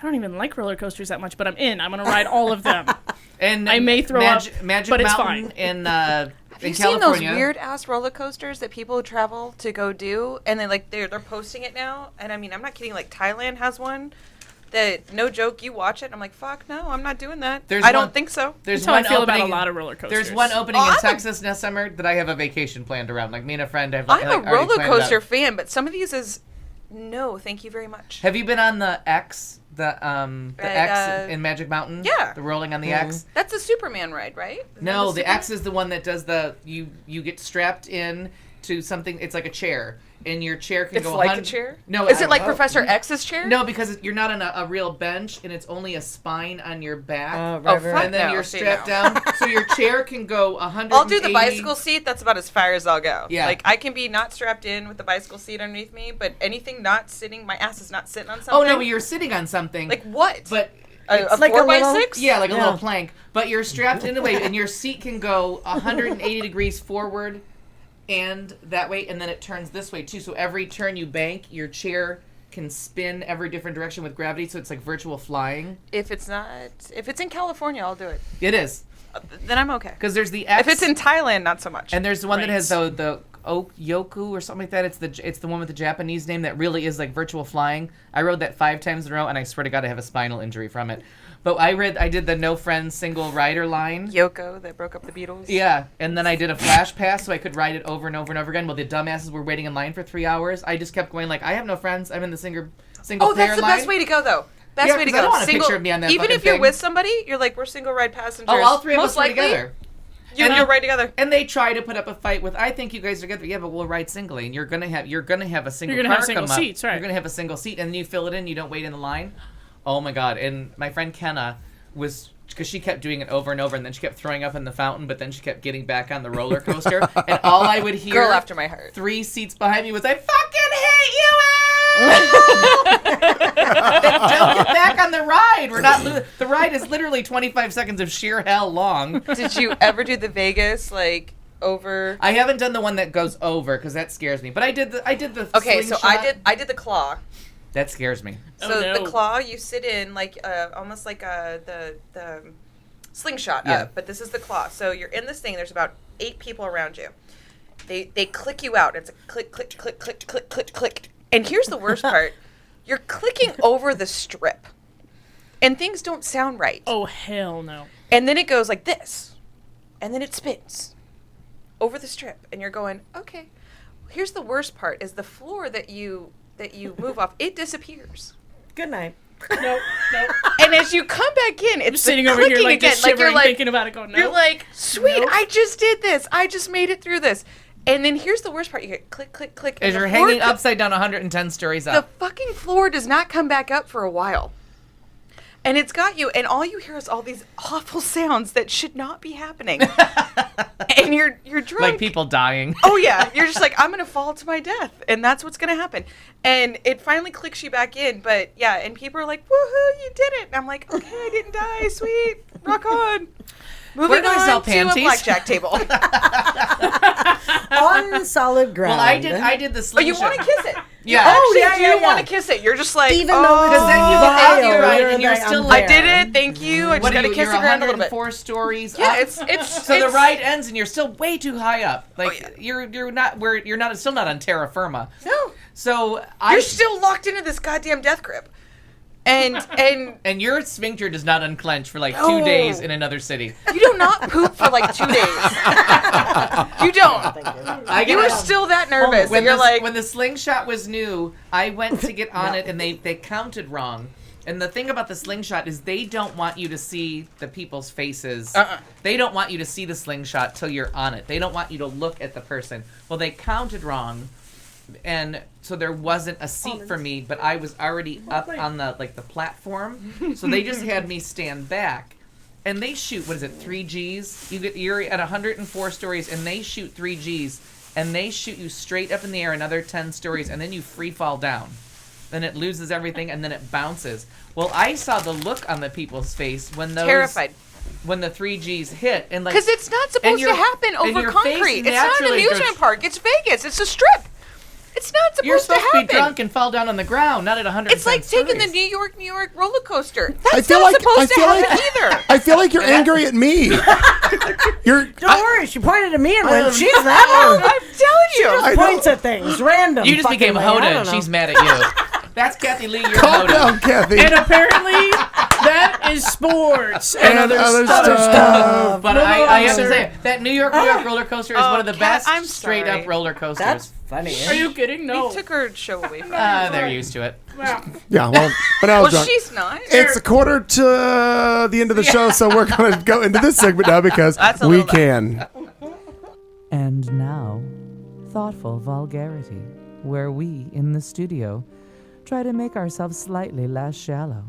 don't even like roller coasters that much, but I'm in. I'm gonna ride all of them. And I may throw up, Magic but it's Mountain fine. in Have in you seen those California. weird ass roller coasters that people travel to go do, and they're posting it now? And I mean, I'm not kidding. Like Thailand has one. That no joke, you watch it. I'm like, fuck, no, I'm not doing that. There's I one- don't think so. There's That's how I one feel opening. about a lot of roller coasters. There's one opening Oh, in I'm a- Texas next summer that I have a vacation planned around. Like me and a friend have. I'm a already roller planned it out. coaster fan, but some of these is no, thank you very much. Have you been on the X? The X in Magic Mountain? Yeah. The rolling on the X? That's a Superman ride, right? Isn't No, that the Superman? X is the one that does the you get strapped in to something. It's like a chair, and your chair can It's go. like a 100 chair. No, Is I- it like Professor X's chair? No, because you're not on a real bench, and it's only a spine on your back. Right, Oh, right, fuck right. And then no, you're see, strapped no. down, so your chair can go 100. I'll do the bicycle seat. That's about as far as I'll go. Yeah. Like I can be not strapped in with the bicycle seat underneath me, but anything not sitting, my ass is not sitting on Oh something. no, but you're sitting on something. like what? but a like a 4x6? yeah, like a Yeah. little plank. But you're strapped in the way, and your seat can go 180 degrees forward, and that way, and then it turns this way too. So every turn you bank, your chair can spin every different direction with gravity. So it's like virtual flying. If it's in California, I'll do it. It is Then I'm okay. because there's the X. If it's in Thailand, not so much. and there's the one that Right. has the Yoku or something like that. It's the one with the Japanese name that really is like virtual flying. I rode that 5 times in a row, and I swear to God, I have a spinal injury from it. But I did the no friends single rider line. Yoko that broke up the Beatles. Yeah, and then I did a flash pass so I could ride it over and over and over again. While the dumbasses were waiting in line for 3 hours, I just kept going like, I have no friends. I'm in the single Oh, player that's the line. best way to go, though. Best Yeah, way to 'cause I go. don't want a picture of me on that even fucking if you're thing. with somebody, you're like, we're single ride passengers. Oh, all 3 of Most us were likely, together. You'll And ride together. And they try to put up a fight with, I think you guys are together. Yeah, but we'll ride singly, and you're gonna have a single. You're gonna car have single come up. seats, right. You're gonna have a single seat, and then you fill it in. You don't wait in the line. Oh my God! And my friend Kenna was. Because she kept doing it over and over, and then she kept throwing up in the fountain, but then she kept getting back on the roller coaster, and all I would hear, Girl after my heart. 3 seats behind me, was, "I fucking hate you, Al!" Don't get back on the ride. We're not. The ride is literally 25 seconds of sheer hell long. Did you ever do the Vegas over? I haven't done the one that goes over because that scares me. But I did the. Okay, so slingshot. I did the claw. That scares me. Oh, So no. the claw, you sit in like almost like the slingshot Yeah. up, but this is the claw. So you're in this thing. There's about 8 people around you. they click you out. It's a click, click, click, click, click, click, click. And here's the worst part. You're clicking over the strip. And things don't sound right. Oh, hell no. And then it goes like this. And then it spins over the strip. And you're going, okay. Here's the worst part is the floor that you move off, it disappears. Good night. Nope. And as you come back in, it's sitting the over here clicking like again. just shivering, you're thinking about it going, no. You're like, sweet, Nope. I just did this. I just made it through this. And then here's the worst part. You get click, click, click. As and you're the floor hanging upside down 110 stories The up. fucking floor does not come back up for a while. And it's got you, and all you hear is all these awful sounds that should not be happening. And you're drunk. Like people dying. Oh, yeah. You're just like, I'm going to fall to my death. And that's what's going to happen. And it finally clicks you back in. But, yeah, and people are like, woohoo, you did it. And I'm like, okay, I didn't die. Sweet. Rock on. Moving gonna on sell to panties. a blackjack table. On solid ground. Well, I did the But slingshot. you want to kiss it. Yeah. You actually yeah, do yeah. want to kiss it. You're just like, Even though it's Because then you get out your ride and you're still unfair. I did it. Thank you. I just What got are to you, kiss you're the ground a little bit. 104 stories Yeah, up? it's So the it's- ride ends and you're still way too high up. Like yeah. you're not still not on terra firma. No. So You're still locked into this goddamn death grip. And your sphincter does not unclench for like No. 2 days in another city. you do not poop for like 2 days. You don't. You were still that nervous. When And you're like, when the slingshot was new, I went to get on it and they counted wrong. And the thing about the slingshot is they don't want you to see the people's faces. They don't want you to see the slingshot till you're on it. They don't want you to look at the person. Well, they counted wrong. And so there wasn't a seat for me, but I was already up on the platform. So they just had me stand back. And they shoot, what is it, 3 Gs? You're at 104 stories and they shoot 3 Gs and they shoot you straight up in the air another 10 stories and then you free fall down. Then it loses everything and then it bounces. Well, I saw the look on the people's face when those terrified. when the 3 Gs hit and like because it's not supposed to happen and over your face concrete. It's not an naturally amusement goes- park. It's Vegas. It's a strip. It's not You're supposed supposed to to happen. be drunk and fall down on the ground, not at 100. It's like taking the New York roller coaster. I That's feel not like supposed to happen either. I feel like you're angry at me. Don't worry, she pointed at me and went, she's that one. I'm telling you. I Points know. at things, random. You just fucking became thing, I Hoda don't and know. she's mad at you. That's Kathy Lee, you're Calm Hoda. down, Kathy. And apparently, that is sports and other other stuff. stuff. But Moving I on, have to sir. say, that New York roller coaster is one of the Kat, best I'm straight sorry. up roller coasters. That's funny. Are you kidding? No. We took her show away from her. They're used to it. Wow. Yeah, well, but I was Well, drunk. she's not. It's a quarter to the end of the show, so we're going to go into this segment now because That's a we little can. And now, thoughtful vulgarity, where we, in the studio, try to make ourselves slightly less shallow,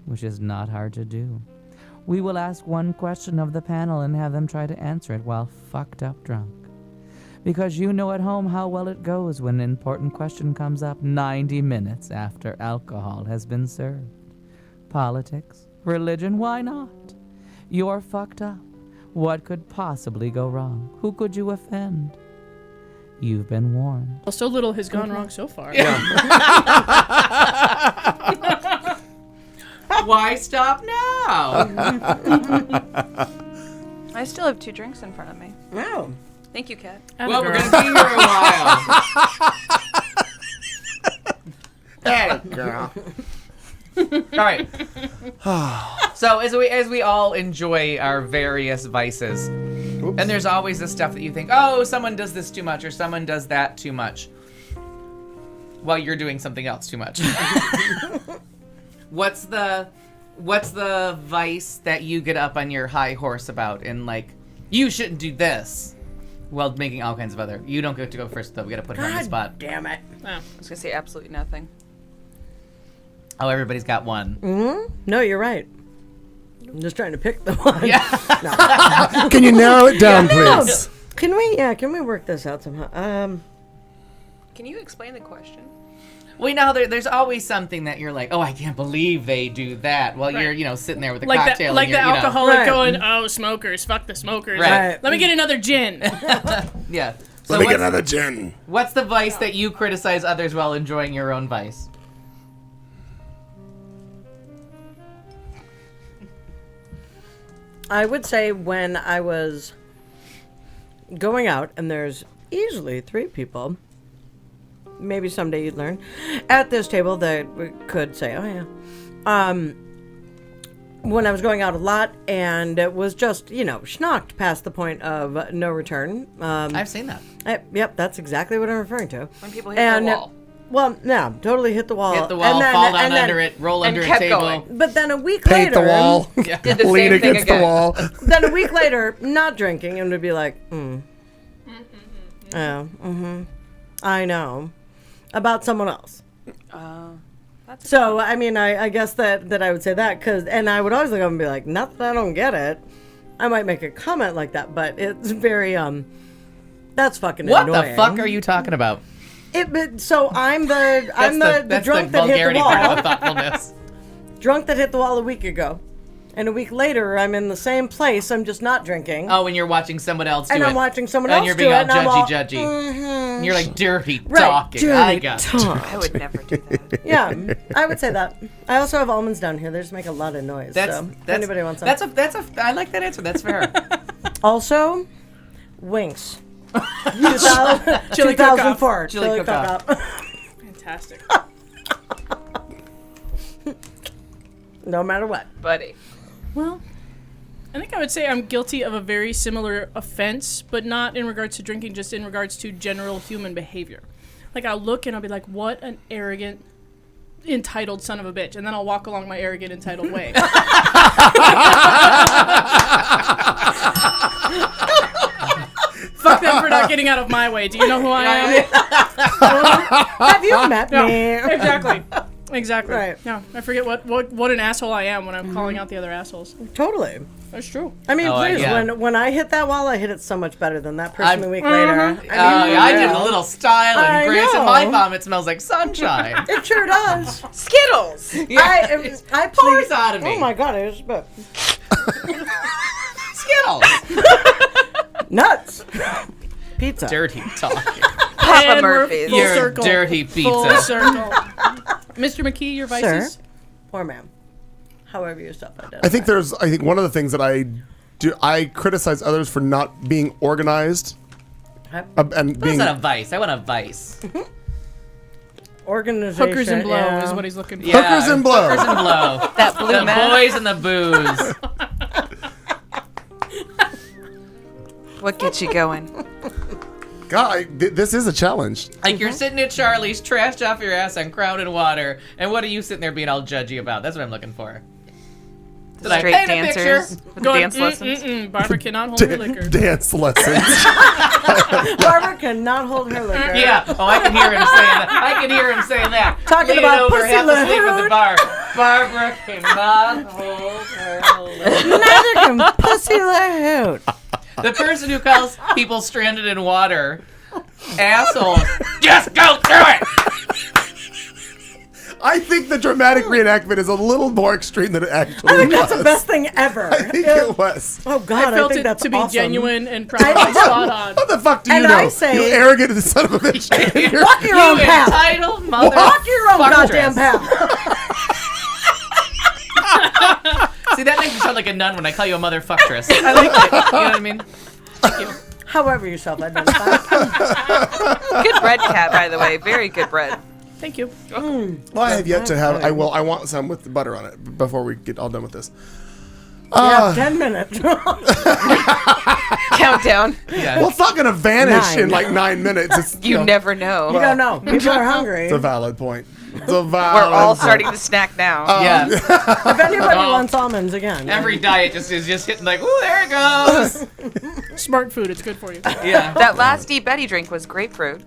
which is not hard to do. We will ask one question of the panel and have them try to answer it while fucked up drunk. Because you know at home how well it goes when an important question comes up 90 minutes after alcohol has been served. Politics, religion, why not? You're fucked up. What could possibly go wrong? Who could you offend? You've been warned. Well, so little has gone wrong so far. Why stop now? I still have 2 drinks in front of me. Wow. Thank you, Kat. Well, we're going to be here a while. Girl. All right. So as we all enjoy our various vices, and there's always the stuff that you think, oh, someone does this too much or someone does that too much, while you're doing something else too much. What's the vice that you get up on your high horse about and like, you shouldn't do this, while making all kinds of other. You don't get to go first though. We got to put him on the spot. Damn it. I was going to say absolutely nothing. Oh, everybody's got one. No, you're right. I'm just trying to pick the one. Yeah. Can you narrow it down, please? Can we work this out somehow? Can you explain the question? We know there's always something that you're like, oh, I can't believe they do that. While you're, sitting there with a Like cocktail. the, like and the you're, alcoholic Right. going, oh, smokers, fuck the smokers. Right. Let me get another gin. Yeah. So Let me what's, get another gin. what's the vice that you criticize others while enjoying your own vice? I would say when I was going out and there's easily 3 people, maybe someday you'd learn, at this table that could say, oh yeah. When I was going out a lot and it was just, schnocked past the point of no return. I've seen that. Yep, that's exactly what I'm referring to. When people hit the wall. Well, no, totally hit the wall. Hit the wall, fall down under it, roll under a kept table. going. But then a week Paint later, the wall. Yeah. Did the Lean same thing against the again. wall. then a week later, not drinking, and would be like, I know, about someone else. That's So, I mean, I guess that I would say that, and I would always look up and be like, not that I don't get it. I might make a comment like that, but it's very, that's fucking What annoying. the fuck are you talking about? So I'm the That's drunk the that hit the vulgarity part of wall. the thoughtfulness. Drunk that hit the wall a week ago. And a week later, I'm in the same place. I'm just not drinking. Oh, when you're watching someone else do and it. I'm watching someone and else you're do being it. all And I'm all, judgy. And you're like dirty right, talking. dirty I got it. talk. I would never do that. Yeah, I would say that. I also have almonds down here. They just make a lot of noise. So if anybody wants some. I like that answer. That's fair. Also, Winks. Chili 2004. Chili cook-off. Fantastic. No matter what. Buddy. Well, I think I would say I'm guilty of a very similar offense, but not in regards to drinking, just in regards to general human behavior. Like, I'll look and I'll be like, what an arrogant, entitled son of a bitch. And then I'll walk along my arrogant, entitled way. Fuck them for not getting out of my way. Do you know who I am? Have you met me? Exactly. Right. Yeah, I forget what an asshole I am when I'm calling out the other assholes. Totally. That's true. I mean, please, yeah. when I hit that wall, I hit it so much better than that person a week later. I did a little style I and Grant, and know. my vomit smells like sunshine. It sure does. Skittles. I Pours please. out of me. Oh my god, it was but Skittles. nuts. Pizza. Dirty talking. Papa And we're Murphy's. full You're circle. dirty Full pizza. circle. Mr. McKee, your vices? Sir or ma'am, however you self-identify. I think one of the things that I do, I criticize others for not being organized. And That's being not a vice. I want a vice. Organization. Hookers and blow yeah. is what he's looking for. Yeah, Hookers and blow. Hookers and blow. That blue The man. boys and the booze. What gets you going? God, this is a challenge. Like you're sitting at Charlie's, trashed off your ass on Crowded Water, and what are you sitting there being all judgy about? That's what I'm looking for. Did I Straight paint a picture? dancers with Going, dance lessons. Barbara cannot hold her liquor. Dance lessons. Barbara cannot hold her liquor. Yeah. Oh, I can hear him saying that. I can hear him saying that. Talking Lean about over, pussy half asleep at the load. bar. Barbara cannot hold her liquor. Neither can Pussy Lahoot. The person who calls people stranded in water assholes. Just go through it. I think the dramatic reenactment is a little more extreme than it actually I think was. that's the best thing ever. I think it was. Oh God, I felt think it that's to be awesome. genuine and probably spot on. What the fuck do you And know? I say- you arrogant son of a bitch. Walk your own You path. entitled mother. Walk your own goddamn fucktras. path. See, that makes me sound like a nun when I call you a motherfuctress. I like it. You know what I mean? Thank you. However you self-identify. Good bread, Cat, by the way. Very good bread. Thank you. Well, I have yet to have. I want some with the butter on it before we get all done with this. You have 10 minutes. Countdown. Yeah. Well, it's not going to vanish 9. in like 9 minutes. It's, You never know. You don't know. People are hungry. It's a valid point. It's a We're valid all point. starting to snack now. Yeah. If anybody Well, wants almonds again. Every diet is just hitting like, ooh, there it goes. Smart food. It's good for you. Yeah. That last Eat Betty drink was grapefruit,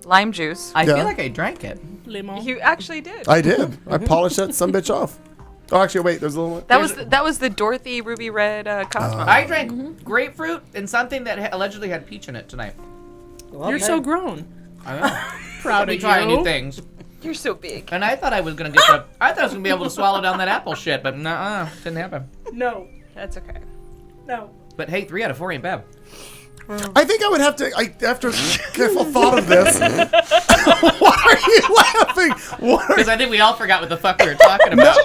lime juice. I Yeah. feel like I drank it. Lemon. You actually did. I did. I polished that some bitch off. Oh, actually, wait. There's a little. That was the Dorothy Ruby Red Cosmo. I drank grapefruit and something that allegedly had peach in it tonight. Well, You're hey. so grown. I know. Proud Be of trying you. new things. You're so big. And I thought I was gonna get the. I thought I was gonna be able to swallow down that apple shit, but nuh-uh, didn't happen. No. That's okay. No. But hey, 3 out of 4 ain't bad. I think I would have to. After careful thought of this. Why are you laughing? What are Because I think we all forgot what the fuck we were talking about.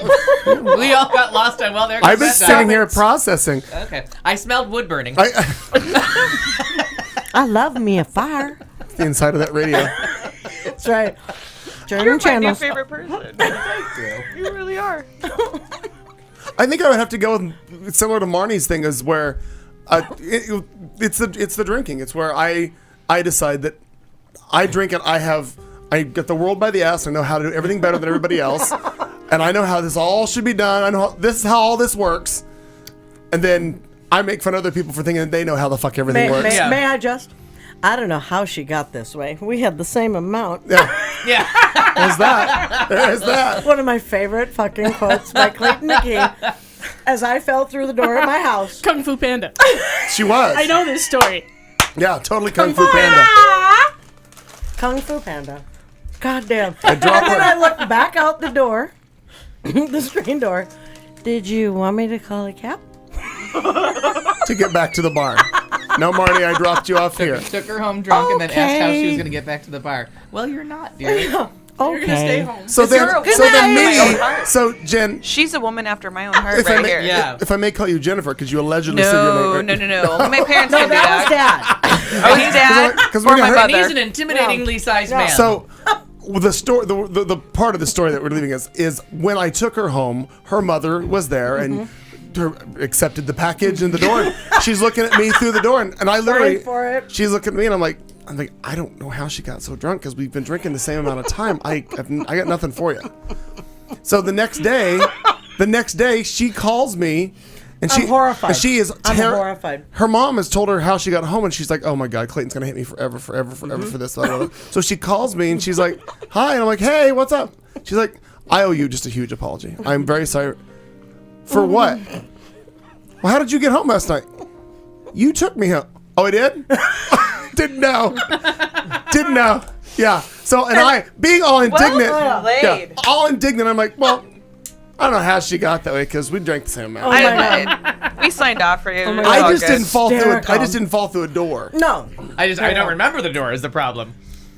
We all got lost on, well, there goes I've been that sitting dog. here processing. Okay. I smelled wood burning. I I love me a fire. The inside of that radio. That's right. You're German my new channels. favorite person. Thank you. You really are. I think I would have to go with similar to Marnie's thing, is where it's the drinking. It's where I decide that I drink and I get the world by the ass. I know how to do everything better than everybody else, and I know how this all should be done. I know this is how all this works, and then I make fun of other people for thinking that they know how the fuck everything works. May I just? I don't know how she got this way. We had the same amount. Yeah, Yeah. there's that. There's that. One of my favorite fucking quotes by Clayton McGee. As I fell through the door of my house. Kung Fu Panda. She was. I know this story. Yeah, totally Kung Fu Panda. Kung Fu Panda. God damn. I drop And then her. I looked back out the door, the screen door. Did you want me to call a cab? To get back to the bar. No, Marnie, I dropped you off here. Took her home drunk and then asked how she was Okay. going to get back to the bar. Well, you're not, dear. You're gonna stay Okay. home. So then, you're a so woman then after my own heart. so Jen, She's a woman after my own heart if I right may, here. Yeah. if I may call you Jennifer, because you allegedly said your No, name. no, no, no. Only my parents No, can do that was that. Dad. Oh, his dad 'cause or we my got her- And he's brother. an intimidatingly sized man. So, the story, the part of the story that we're leaving is when I took her home, her mother was there and her accepted the package in the door. She's looking at me through the door, and I literally, Praying for it. she's looking at me, and I'm like, I don't know how she got so drunk because we've been drinking the same amount of time. I got nothing for you. So the next day, she calls me. And I'm horrified. And she is I'm horrified. Her mom has told her how she got home, and she's like, "Oh my God, Clayton's gonna hate me forever for this." Blah, blah, blah. So she calls me, and she's like, "Hi," and I'm like, "Hey, what's up?" She's like, "I owe you just a huge apology. I'm very sorry." For what? Well, how did you get home last night? You took me home. Oh, I did? Didn't know. Didn't know. Yeah. So, and I, being all indignant, played. all indignant, I'm like, well, I don't know how she got that way because we drank the same amount. Oh my We signed off for you. my It was I all just good. didn't fall through. Hysterical. I just didn't fall through a door. No. I don't remember the door is the problem.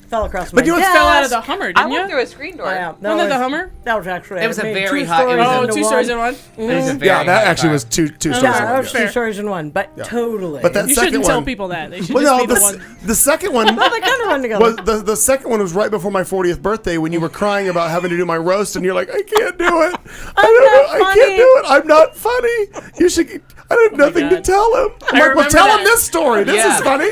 Fell across my But you desk. know Fell out of the Hummer, I didn't went you? through a screen door. Yeah, Wasn't that the Hummer? That was actually. It was a I made very two hot- it was stories a- Oh, into two one. stories in one? It was a very Yeah, that high actually bar. was two stories. Yeah, in that one, was yeah. two stories in one, but totally. But that You second shouldn't one, tell people that. They should Well, just no, be the one. the second one Well, they kind of run together. was the second one was right before my 40th birthday when you were crying about having to do my roast, and you're like, I can't do it. I don't know. not I can't do it. I'm not funny. You should. I have nothing to God. tell him. I'm like, well, remember tell him that. this story. This Yeah. is funny.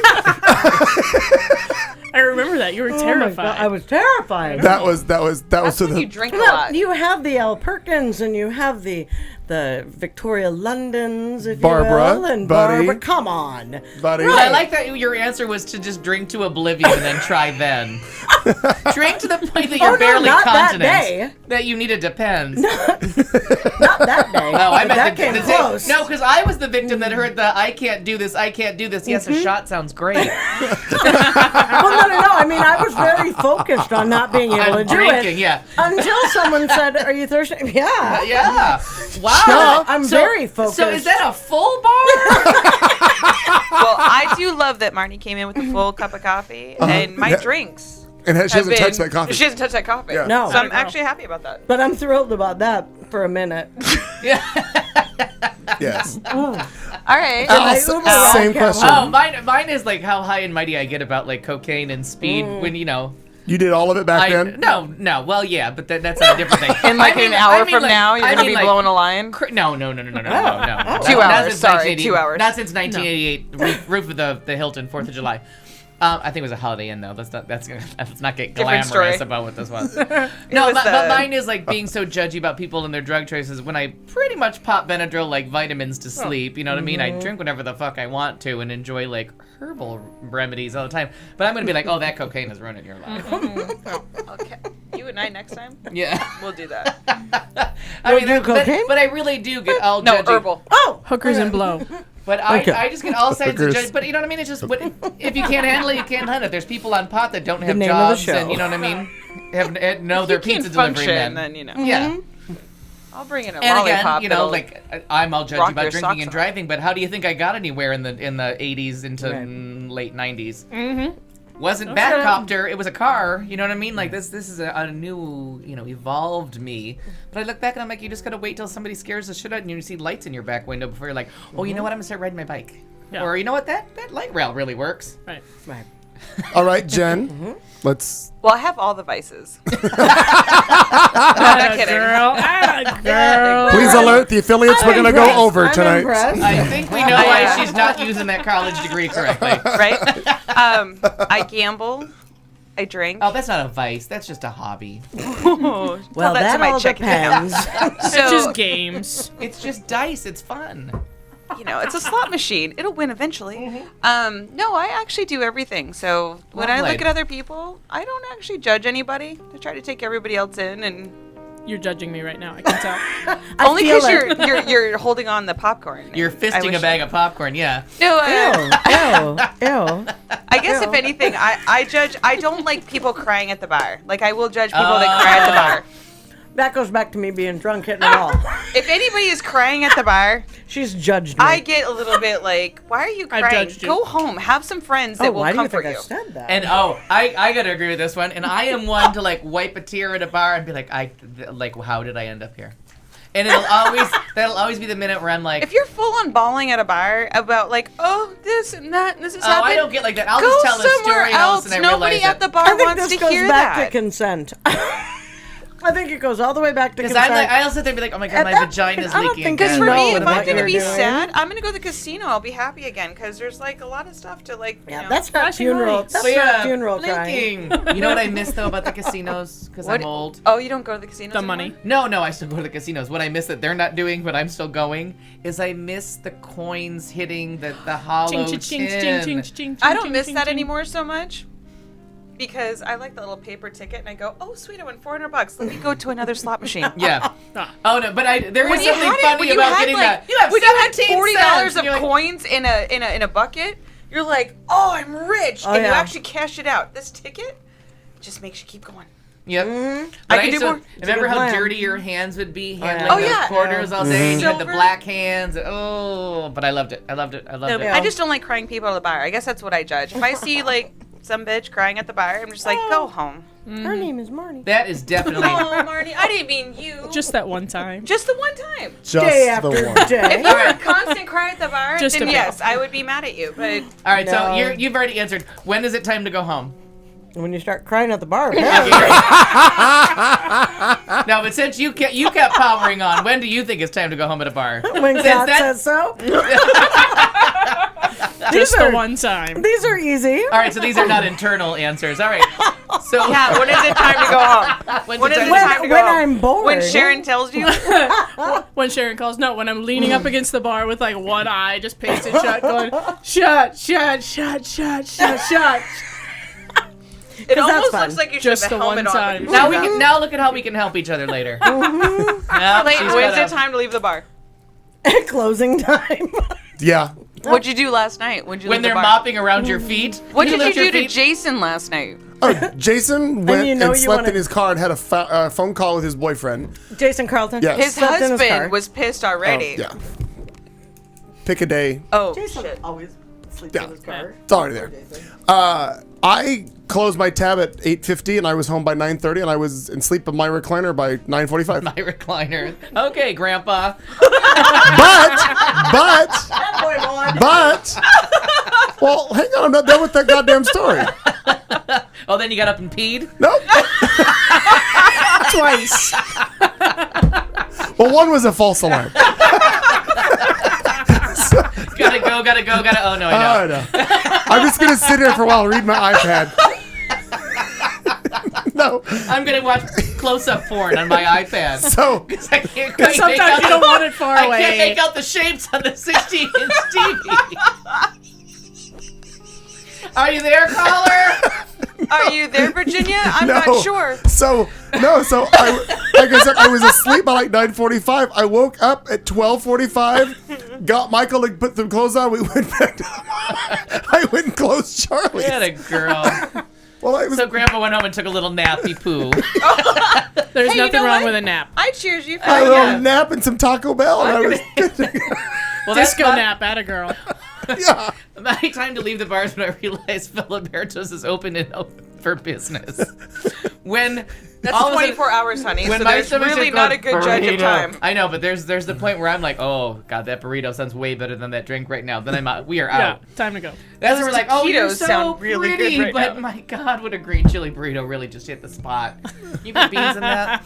I remember that. You were Oh my terrified. God, I was terrified. that was That's to when the. you drink a Well, lot. you have the Al Perkins and you have the Victoria Londons, if Barbara, you will, and buddy. Barbara. Come on, Buddy. But I like that your answer was to just drink to oblivion and then try then. Drink to the point that you're Oh, no, barely not that continent. day. That you need a Depends. not that day. Oh, I but that meant came the close. No, because I was the victim that heard the I can't do this, I can't do this. Yes, a shot sounds great. Well, no. I mean, I was very focused on not being able to I'm do drinking, it yeah. until someone said, "Are you thirsty?" Yeah. Yeah. Wow. Yeah. I'm very focused. So is that a full bar? Well, I do love that Marnie came in with a full cup of coffee and my Yeah. drinks. And she have hasn't been- touched that coffee. She hasn't touched that coffee. Yeah. No. So I'm actually happy about that. But I'm thrilled about that for a minute. Yeah. Yes. All right. Same question. Oh, mine is like how high and mighty I get about like cocaine and speed when You did all of it back then. No. Well, yeah, but that's a different thing. In like I mean- an hour I mean, from like- now, you're I gonna mean, be like, blowing a line. No. 2 hours, since sorry, 1980 2 hours. Not since 1988. Roof of the Hilton, 4th of July. I think it was a Holiday Inn though. Let's not get Different glamorous story. about what this was. was but mine is like being so judgy about people and their drug choices. When I pretty much pop Benadryl like vitamins to sleep, you know what I mean? I drink whatever the fuck I want to and enjoy like herbal remedies all the time. But I'm gonna be like, oh, that cocaine is ruining your life. Okay. You and I next time. Yeah. We'll do that. I mean, do cocaine? but I really do get all No, judgy. herbal. Oh, Hookers and blow. But I, Okay. I just get all sides of Hookers. judge. But you know what I mean? It's just if you can't handle it, you can't handle it. There's people on pot that don't have name of the jobs, show. and you know what I mean. Know their You can pizza delivery function, men. then you know. Yeah. I'll bring in a And lollipop. again, you know, like I'm all judgy rock about your drinking socks and off. driving, but how do you think I got anywhere in the 80s into Right. late 90s? Mm-hmm. Wasn't Batcopter, it was a car. You know what I mean? Like this is a new, evolved me. But I look back and I'm like, you just gotta wait till somebody scares the shit out of you and you see lights in your back window before you're like, oh, you know what? I'm gonna start riding my bike. Yeah. Or you know what? That light rail really works. Right. Right. All right, Jen. Let's. Well, I have all the vices. Not kidding. girl. Girl. Please alert the affiliates. We're gonna go over I'm tonight. impressed. I think we know why she's not using that college degree correctly. Right? I gamble. I drink. Oh, that's not a vice. That's just a hobby. Well, that's that my all chicken. depends. It's just games. It's just dice. It's fun. You know, it's a slot machine. It'll win eventually. No, I actually do everything. So when I Well look played. at other people, I don't actually judge anybody. I try to take everybody else in, and You're judging me right now. I can tell. only feel because you're holding on the popcorn. You're fisting a bag of popcorn, yeah. No, Ew. I guess if anything, I judge. I don't like people crying at the bar. Like I will judge people that cry at the bar. That goes back to me being drunk, hitting it all. If anybody is crying at the bar, She's judged me. I get a little bit like, why are you I've crying? judged you. Go home. Have some friends that will why do you comfort think you. I said that? And I gotta agree with this one. And I am one to like wipe a tear at a bar and be like, how did I end up here? And that'll always be the minute where I'm like, If you're full on bawling at a bar about like, oh, this and that, and this is happening. I don't get like that. I'll Go just tell a somewhere story else. and I Nobody realize at the that. bar I think wants this to goes hear back that. to consent. I think it goes all the way back to Because consent. I'll sit there and be like, oh my god, At my that vagina's point, I don't leaking. think Because again. for me, know if what I'm gonna you're be doing. sad, I'm gonna go to the casino. I'll be happy again because there's like a lot of stuff to like. Yeah, you know. that's not Flashing funeral. lights. That's But not funeral crying. blinking. You know what I miss though about the casinos? Because I'm old. Oh, you don't go to the casinos The anymore? money. No, I still go to the casinos. What I miss that they're not doing, but I'm still going, is I miss the coins hitting the hollow Ching, ching, ching, tin. ching, ching, ching, I don't ching, miss ching, that ching. anymore so much because I like the little paper ticket and I go, oh sweet, I won $400. Let me go to another slot machine. Yeah. Ah. Oh no, but there When is you something had it, funny when you about had getting like, that. You have when you had 17 $40 cents, of and you're like, coins in a bucket, you're like, oh, I'm rich, Oh, and you yeah. actually cash it out. This ticket just makes you keep going. Yep. I But can used do to- more. Remember good how plan. dirty your hands would be yeah. handling Oh, those yeah. quarters all day, and you had the Silver. black hands. Oh, but I loved it. I loved it. Yeah. I just don't like crying people at the bar. I guess that's what I judge. If I see like some bitch crying at the bar, I'm just like, go home. Her name is Marnie. That is definitely. Oh, Marnie, I didn't mean you. Just that one time. Just the one time. Just Day the after one. If day. you were a constant cry at the bar, Just then about. yes, I would be mad at you. But All right, No. so you've already answered. When is it time to go home? When you start crying at the bar. No, but since you kept powering on, when do you think it's time to go home at a bar? When Since God that- says so. Just the are- one time. These are easy. All right, so these are not internal answers. All right. So yeah, when is it time to go home? when's When it is time it to- time to go When home? I'm bored. When Sharon tells you, When Sharon calls, no, when I'm leaning up against the bar with like one eye just pasted shut, going, shut, shut, shut, shut, shut, shut. it that's almost fun. looks like you should Just have a the one helmet on. time. now look at how we can help each other later. Yep, Clayton, she's when's got it time to leave the bar? Closing time. Yeah. What'd you do last night? When'd you when leave the they're bar? mopping around your feet. What did you lift your do to feet? Jason last night? Oh, Jason went you and, know you slept wanna- in his car and had a phone call with his boyfriend. Jason Carlton. Yes. His Slept in his car. husband was pissed Oh, already. yeah. Pick a day. Oh, Jason shit. always sleeps Yeah. in his car. It's already there. I closed my tab at 8:50 and I was home by 9:30 and I was in sleep in my recliner by 9:45. My recliner. Okay, Grandpa. But, well, hang on, I'm not done with that goddamn story. Oh, then you got up and peed? Nope. Twice. Well, one was a false alarm. Gotta go. Oh, no, I Oh, know. no. I'm just going to sit here for a while and read my iPad. No. I'm gonna watch close-up porn on my iPad. So, Because I can't quite make Sometimes out you don't want it far I away. can't make out the shapes on the 16-inch TV. Are you there, caller? Are you there, Virginia? I'm no. not sure. So like I said, I was asleep by like 9:45. I woke up at 12:45. Got Michael to put some clothes on. We went back to I went and closed Charlie's. Get a girl. Well, I was So Grandpa went home and took a little nappy poo. There's Hey, you nothing know wrong what? with a nap. I cheers you for I had a that. little nap and some Taco Bell, and I was good to go. Well, that's Disco nap at a girl. Yeah. My time to leave the bars when I realized Filiberto's is open for business. when That's all of a sudden- 24 hours, honey. when So my there's stomach's really just not going, a good judge of "Burrito." time. I know, but there's the point where I'm like, oh god, that burrito sounds way better than that drink right now. Then I'm out. We are Yeah, out. time to go. That's when we're like, oh, you're taquitos so sound really good pretty, right but now. my god, would a green chili burrito really just hit the spot? You put beans in that?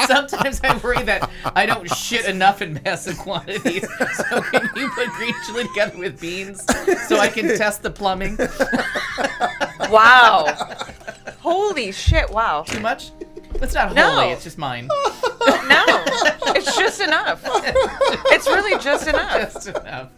Sometimes I worry that I don't shit enough in massive quantities. So can you put green chili together with beans so I can test the plumbing? Wow. Holy shit, wow. Too much? It's not No. holy, it's just mine. No, it's just enough. It's really just enough. Just enough.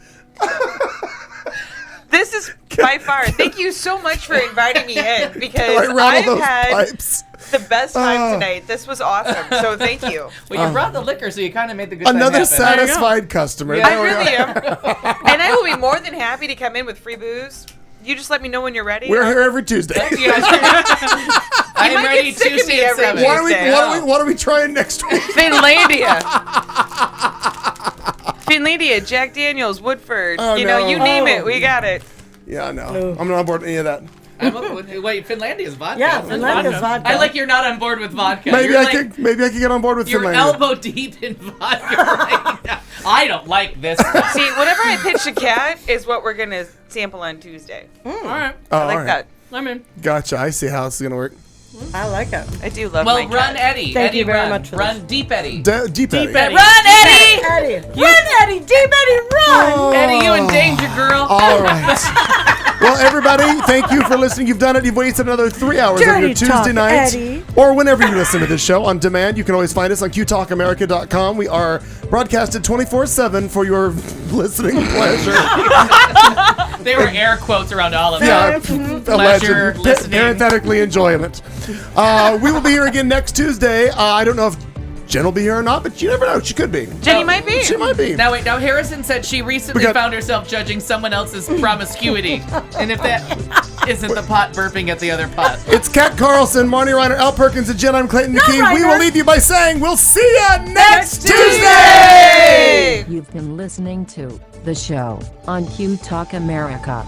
This is by far. Thank you so much for inviting me in because Right, rattle I've those had pipes. the best time tonight. This was awesome. So thank you. Well, you brought the liquor, so you kind of made the good time Another happen. satisfied customer. Yeah. There I we go. really am, and I will be more than happy to come in with free booze. You just let me know when you're ready. We're here every Tuesday. You guys- I'm might ready get sick of me Tuesday at every 7. week. What are we trying next week? Finlandia. Finlandia, Jack Daniels, Woodford. Oh, you know, no. you name it, we got it. Yeah, no. I'm not on board with any of that. Wait, Finlandia's vodka. Yeah, Finlandia's vodka. I like you're not on board with vodka. Maybe You're I like, could get on board with You're Finlandia. elbow deep in vodka right now. I don't like this stuff. See, whatever I pitch a cat is what we're going to sample on Tuesday. All right, Oh, I like all right. that. I'm in. Gotcha. I see how this is gonna work. I like it. I do love Well, my run cat. Eddie. Thank Eddie, you very run. much for Run deep Eddie. Deep Eddie. Eddie. Run Eddie! Eddie, run, Eddie, deep Eddie, run! Eddie, you in danger, girl. All right. Well, everybody, thank you for listening. You've done it. You've wasted another 3 hours of your Dirty Tuesday talk, night. Eddie. Or whenever you listen to this show on demand. You can always find us on qtalkamerica.com. We are broadcasted 24/7 for your listening pleasure. They were air quotes around all of Yeah, that. allegedly. listening. Parenthetically enjoyment. We will be here again next Tuesday. I don't know if Jen will be here or not, but you never know. She could be. Jenny might be. She might be. Now wait, now Harrison said she recently We got- found herself judging someone else's promiscuity. And if that isn't the pot burping at the other pot. It's Kat Carlson, Marnie Reiner, Al Perkins, and Jen. I'm Clayton Not McKee. We Reiner. will leave you by saying we'll see you next Tuesday! Hey! You've been listening to The Show on Q Talk America.